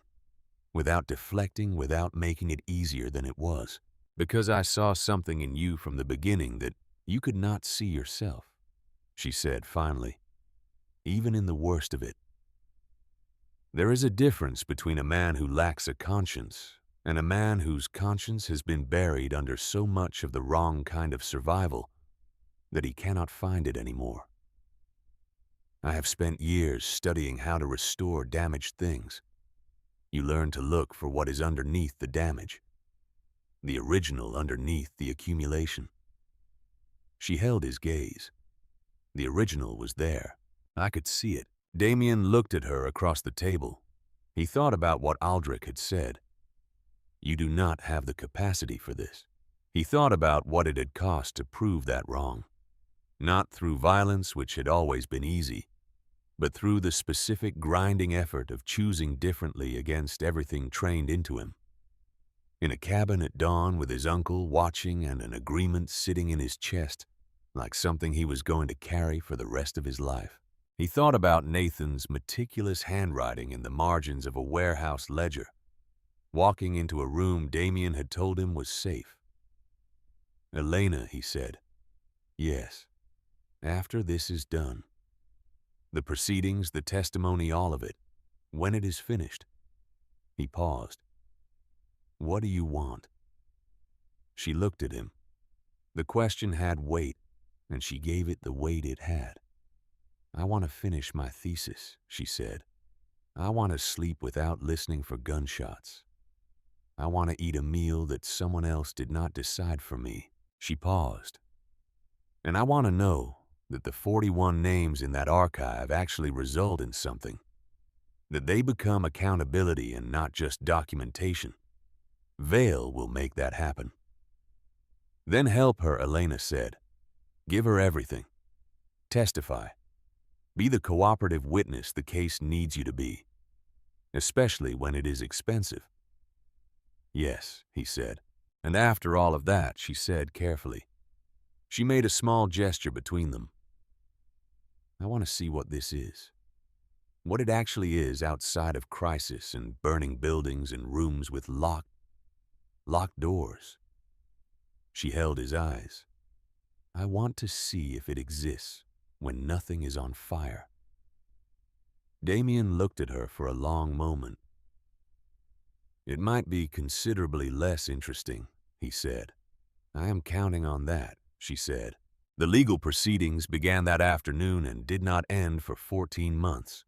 without deflecting, without making it easier than it was. "Because I saw something in you from the beginning that you could not see yourself," she said finally, "even in the worst of it. There is a difference between a man who lacks a conscience and a man whose conscience has been buried under so much of the wrong kind of survival that he cannot find it anymore. I have spent years studying how to restore damaged things. You learn to look for what is underneath the damage, the original underneath the accumulation." She held his gaze. The original was there. I could see it. Damien looked at her across the table. He thought about what Aldrich had said. "You do not have the capacity for this." He thought about what it had cost to prove that wrong. Not through violence, which had always been easy, but through the specific grinding effort of choosing differently against everything trained into him. In a cabin at dawn with his uncle watching and an agreement sitting in his chest, like something he was going to carry for the rest of his life. He thought about Nathan's meticulous handwriting in the margins of a warehouse ledger, walking into a room Damien had told him was safe. "Elena," he said. "Yes, after this is done. The proceedings, the testimony, all of it. When it is finished." He paused. "What do you want?" She looked at him. The question had weight, and she gave it the weight it had. "I want to finish my thesis," she said. "I want to sleep without listening for gunshots. I want to eat a meal that someone else did not decide for me." She paused. "And I want to know that the 41 names in that archive actually result in something, that they become accountability and not just documentation. Vale will make that happen." "Then help her," Elena said. "Give her everything. Testify. Be the cooperative witness the case needs you to be, especially when it is expensive." "Yes," he said. "And after all of that," she said carefully. She made a small gesture between them. "I want to see what this is. What it actually is outside of crisis and burning buildings and rooms with locked doors." She held his eyes. "I want to see if it exists when nothing is on fire." Damien looked at her for a long moment. "It might be considerably less interesting," he said. "I am counting on that," she said. The legal proceedings began that afternoon and did not end for 14 months.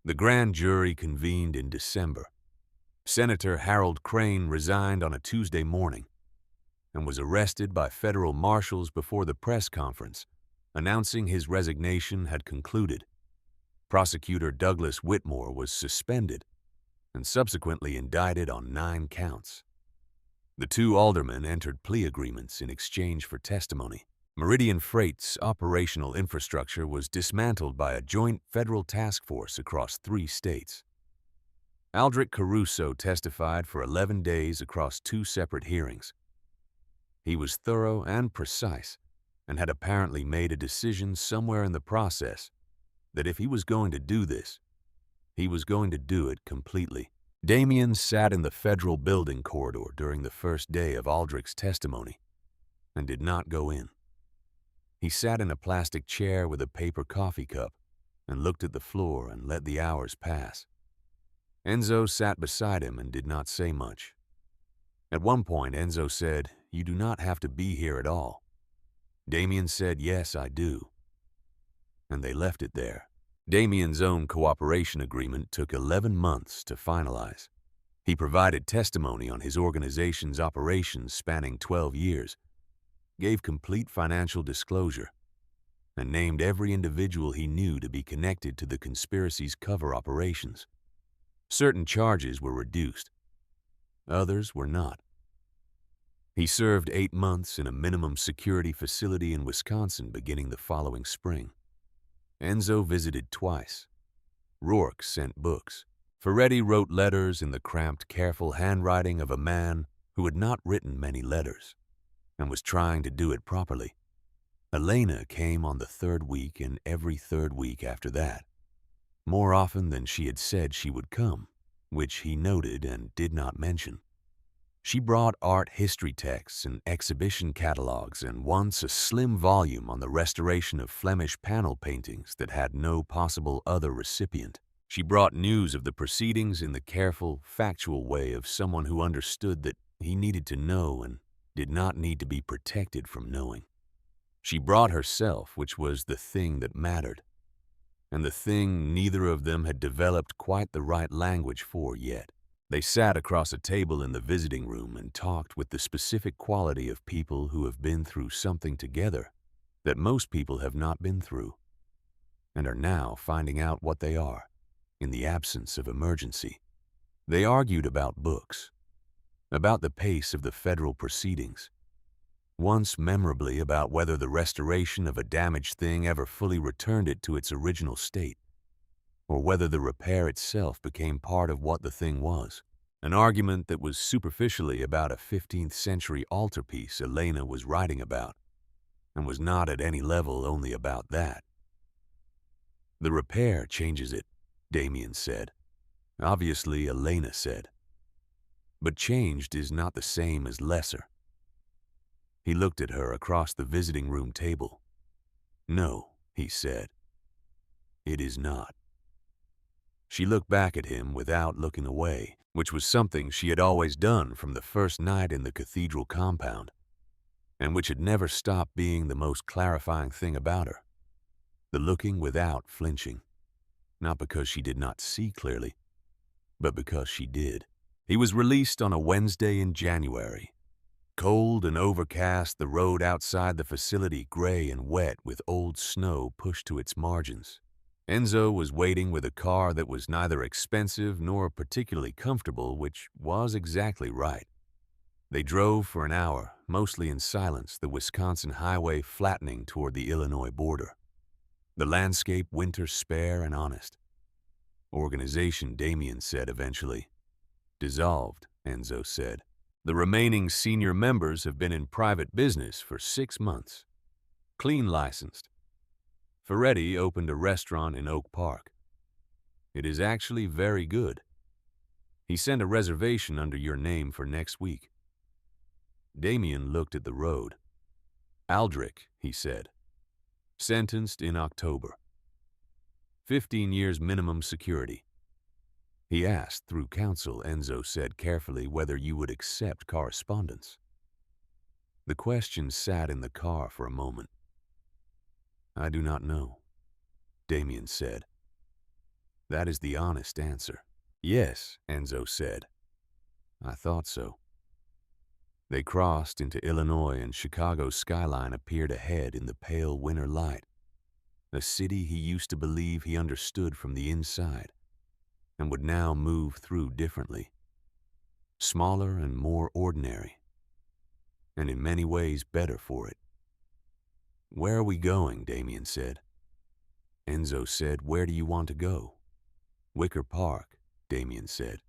The grand jury convened in December. Senator Harold Crane resigned on a Tuesday morning and was arrested by federal marshals before the press conference, announcing his resignation had concluded. Prosecutor Douglas Whitmore was suspended and subsequently indicted on 9 counts. The 2 aldermen entered plea agreements in exchange for testimony. Meridian Freight's operational infrastructure was dismantled by a joint federal task force across 3 states. Aldrich Caruso testified for 11 days across 2 separate hearings. He was thorough and precise, and had apparently made a decision somewhere in the process that if he was going to do this, he was going to do it completely. Damien sat in the federal building corridor during the first day of Aldrich's testimony and did not go in. He sat in a plastic chair with a paper coffee cup and looked at the floor and let the hours pass. Enzo sat beside him and did not say much. At one point, Enzo said, "You do not have to be here at all." Damien said, "Yes, I do." And they left it there. Damien's own cooperation agreement took 11 months to finalize. He provided testimony on his organization's operations spanning 12 years, gave complete financial disclosure, and named every individual he knew to be connected to the conspiracy's cover operations. Certain charges were reduced. Others were not. He served 8 months in a minimum security facility in Wisconsin beginning the following spring. Enzo visited twice. Rourke sent books. Ferretti wrote letters in the cramped, careful handwriting of a man who had not written many letters and was trying to do it properly. Elena came on the 3rd week and every 3rd week after that, more often than she had said she would come, which he noted and did not mention. She brought art history texts and exhibition catalogs and once a slim volume on the restoration of Flemish panel paintings that had no possible other recipient. She brought news of the proceedings in the careful, factual way of someone who understood that he needed to know and did not need to be protected from knowing. She brought herself, which was the thing that mattered, and the thing neither of them had developed quite the right language for yet. They sat across a table in the visiting room and talked with the specific quality of people who have been through something together that most people have not been through, and are now finding out what they are in the absence of emergency. They argued about books, about the pace of the federal proceedings, once memorably about whether the restoration of a damaged thing ever fully returned it to its original state, or whether the repair itself became part of what the thing was. An argument that was superficially about a 15th century altarpiece Elena was writing about, and was not at any level only about that. The repair changes it, Damien said. Obviously, Elena said. But changed is not the same as lesser. He looked at her across the visiting room table. No, he said. It is not. She looked back at him without looking away, which was something she had always done from the first night in the cathedral compound, and which had never stopped being the most clarifying thing about her. The looking without flinching, not because she did not see clearly, but because she did. He was released on a Wednesday in January. Cold and overcast, the road outside the facility gray and wet with old snow pushed to its margins. Enzo was waiting with a car that was neither expensive nor particularly comfortable, which was exactly right. They drove for an hour, mostly in silence, the Wisconsin highway flattening toward the Illinois border. The landscape winter spare and honest. Organization, Damien said eventually. Dissolved, Enzo said. The remaining senior members have been in private business for 6 months. Clean licensed. Ferretti opened a restaurant in Oak Park. It is actually very good. He sent a reservation under your name for next week. Damien looked at the road. Aldrich, he said. Sentenced in October. 15 years minimum security. He asked through counsel, Enzo said carefully, whether you would accept correspondence. The question sat in the car for a moment. I do not know, Damien said. That is the honest answer. Yes, Enzo said. I thought so. They crossed into Illinois and Chicago's skyline appeared ahead in the pale winter light. A city he used to believe he understood from the inside and would now move through differently. Smaller and more ordinary, and in many ways better for it. Where are we going? Damien said. Enzo said, where do you want to go? Wicker Park, Damien said.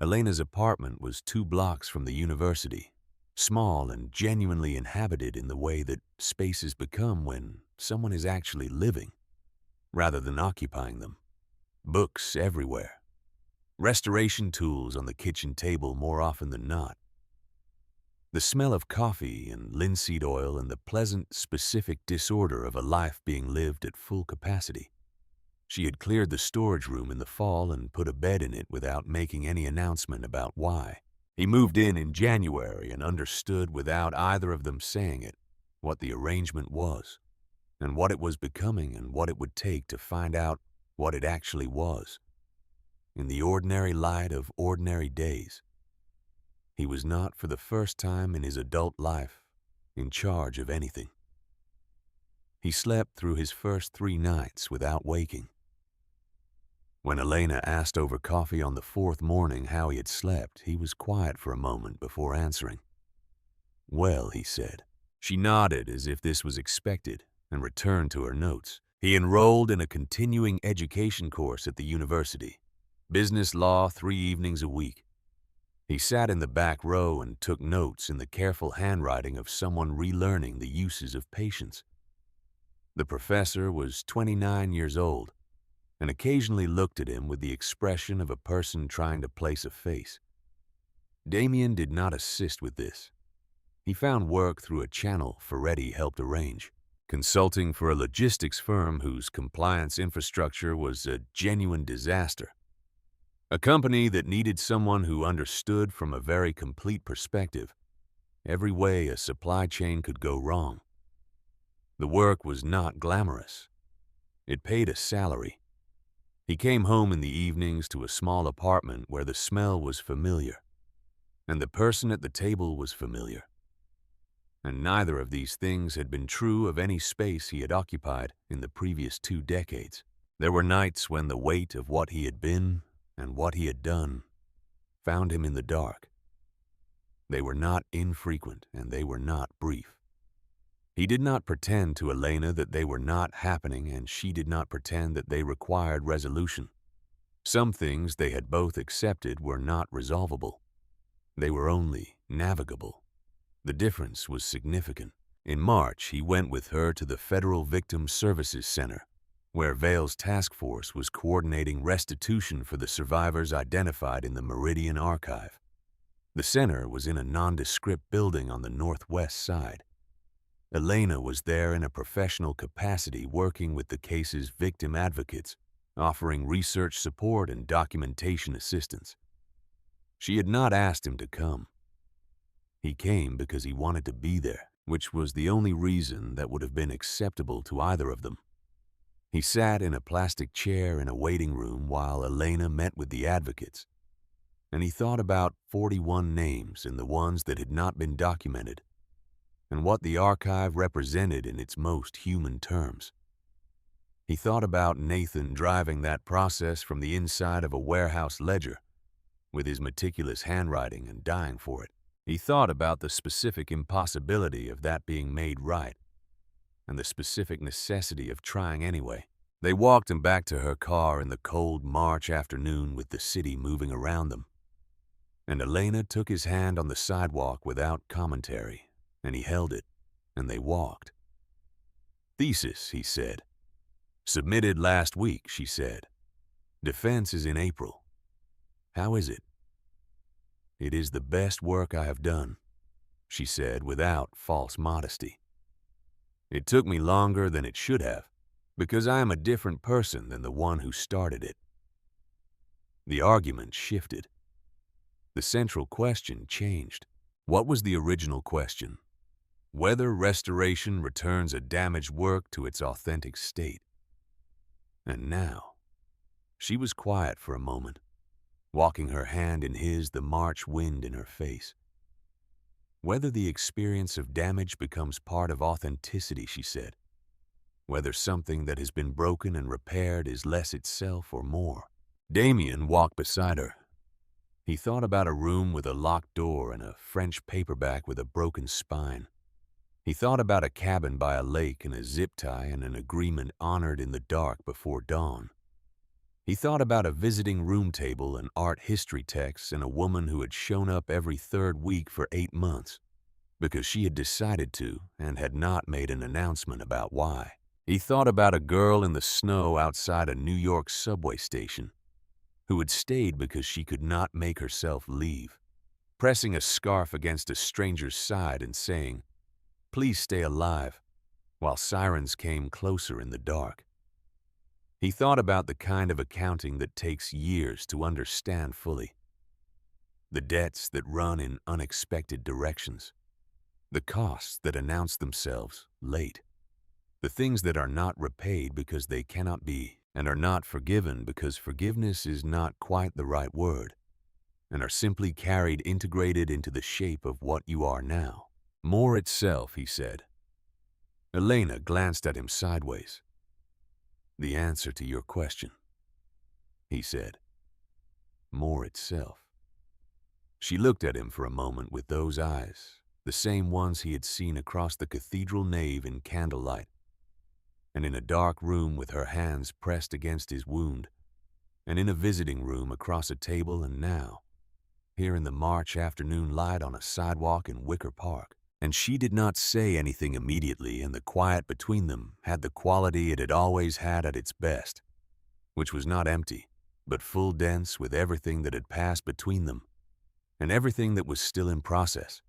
Elena's apartment was 2 blocks from the university, small and genuinely inhabited in the way that spaces become when someone is actually living, rather than occupying them. Books everywhere. Restoration tools on the kitchen table more often than not. The smell of coffee and linseed oil and the pleasant, specific disorder of a life being lived at full capacity. She had cleared the storage room in the fall and put a bed in it without making any announcement about why. He moved in January and understood without either of them saying it what the arrangement was, and what it was becoming and what it would take to find out what it actually was. In the ordinary light of ordinary days, he was not, for the first time in his adult life, in charge of anything. He slept through his first 3 nights without waking. When Elena asked over coffee on the 4th morning how he had slept, he was quiet for a moment before answering. Well, he said. She nodded as if this was expected and returned to her notes. He enrolled in a continuing education course at the university. Business law 3 evenings a week. He sat in the back row and took notes in the careful handwriting of someone relearning the uses of patience. The professor was 29 years old and occasionally looked at him with the expression of a person trying to place a face. Damien did not assist with this. He found work through a channel Ferretti helped arrange, consulting for a logistics firm whose compliance infrastructure was a genuine disaster. A company that needed someone who understood from a very complete perspective every way a supply chain could go wrong. The work was not glamorous. It paid a salary. He came home in the evenings to a small apartment where the smell was familiar, and the person at the table was familiar. And neither of these things had been true of any space he had occupied in the previous 2 decades. There were nights when the weight of what he had been and what he had done found him in the dark. They were not infrequent, and they were not brief. He did not pretend to Elena that they were not happening, and she did not pretend that they required resolution. Some things they had both accepted were not resolvable. They were only navigable. The difference was significant. In March, he went with her to the Federal Victim Services Center, where Vale's task force was coordinating restitution for the survivors identified in the Meridian Archive. The center was in a nondescript building on the northwest side. Elena was there in a professional capacity working with the case's victim advocates, offering research support and documentation assistance. She had not asked him to come. He came because he wanted to be there, which was the only reason that would have been acceptable to either of them. He sat in a plastic chair in a waiting room while Elena met with the advocates, and he thought about 41 names and the ones that had not been documented, and what the archive represented in its most human terms. He thought about Nathan driving that process from the inside of a warehouse ledger, with his meticulous handwriting and dying for it. He thought about the specific impossibility of that being made right, and the specific necessity of trying anyway. They walked him back to her car in the cold March afternoon with the city moving around them. And Elena took his hand on the sidewalk without commentary, and he held it, and they walked. Thesis, he said. Submitted last week, she said. Defense is in April. How is it? It is the best work I have done, she said without false modesty. It took me longer than it should have, because I am a different person than the one who started it. The argument shifted. The central question changed. What was the original question? Whether restoration returns a damaged work to its authentic state. And now, she was quiet for a moment, walking her hand in his, the March wind in her face. Whether the experience of damage becomes part of authenticity, she said. Whether something that has been broken and repaired is less itself or more. Damien walked beside her. He thought about a room with a locked door and a French paperback with a broken spine. He thought about a cabin by a lake and a zip tie and an agreement honored in the dark before dawn. He thought about a visiting room table and art history texts and a woman who had shown up every third week for 8 months because she had decided to and had not made an announcement about why. He thought about a girl in the snow outside a New York subway station who had stayed because she could not make herself leave, pressing a scarf against a stranger's side and saying, "Please stay alive," while sirens came closer in the dark. He thought about the kind of accounting that takes years to understand fully. The debts that run in unexpected directions. The costs that announce themselves late. The things that are not repaid because they cannot be, and are not forgiven because forgiveness is not quite the right word, and are simply carried integrated into the shape of what you are now. More itself, he said. Elena glanced at him sideways. The answer to your question, he said. More itself. She looked at him for a moment with those eyes, the same ones he had seen across the cathedral nave in candlelight, and in a dark room with her hands pressed against his wound, and in a visiting room across a table, and now, here in the March afternoon light on a sidewalk in Wicker Park. And she did not say anything immediately, and the quiet between them had the quality it had always had at its best, which was not empty, but full dense with everything that had passed between them, and everything that was still in process,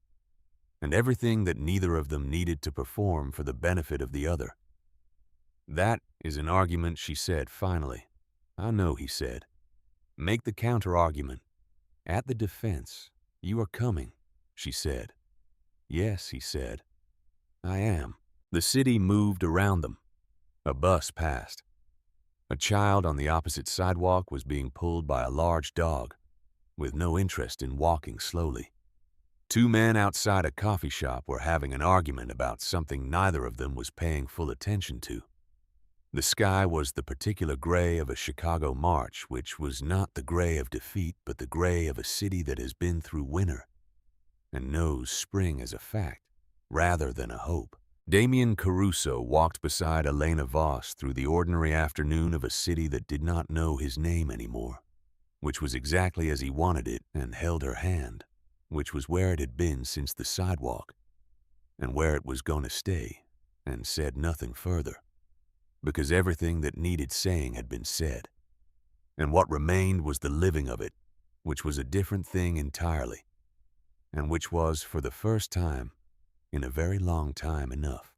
and everything that neither of them needed to perform for the benefit of the other. That is an argument, she said finally. I know, he said. Make the counter-argument. At the defense, you are coming, she said. Yes, he said. I am. The city moved around them. A bus passed. A child on the opposite sidewalk was being pulled by a large dog, with no interest in walking slowly. 2 men outside a coffee shop were having an argument about something neither of them was paying full attention to. The sky was the particular gray of a Chicago March, which was not the gray of defeat, but the gray of a city that has been through winter and knows spring as a fact, rather than a hope. Damien Caruso walked beside Elena Voss through the ordinary afternoon of a city that did not know his name anymore, which was exactly as he wanted it, and held her hand, which was where it had been since the sidewalk, and where it was going to stay, and said nothing further. because everything that needed saying had been said, and what remained was the living of it, which was a different thing entirely, and which was, for the first time in a very long time, enough.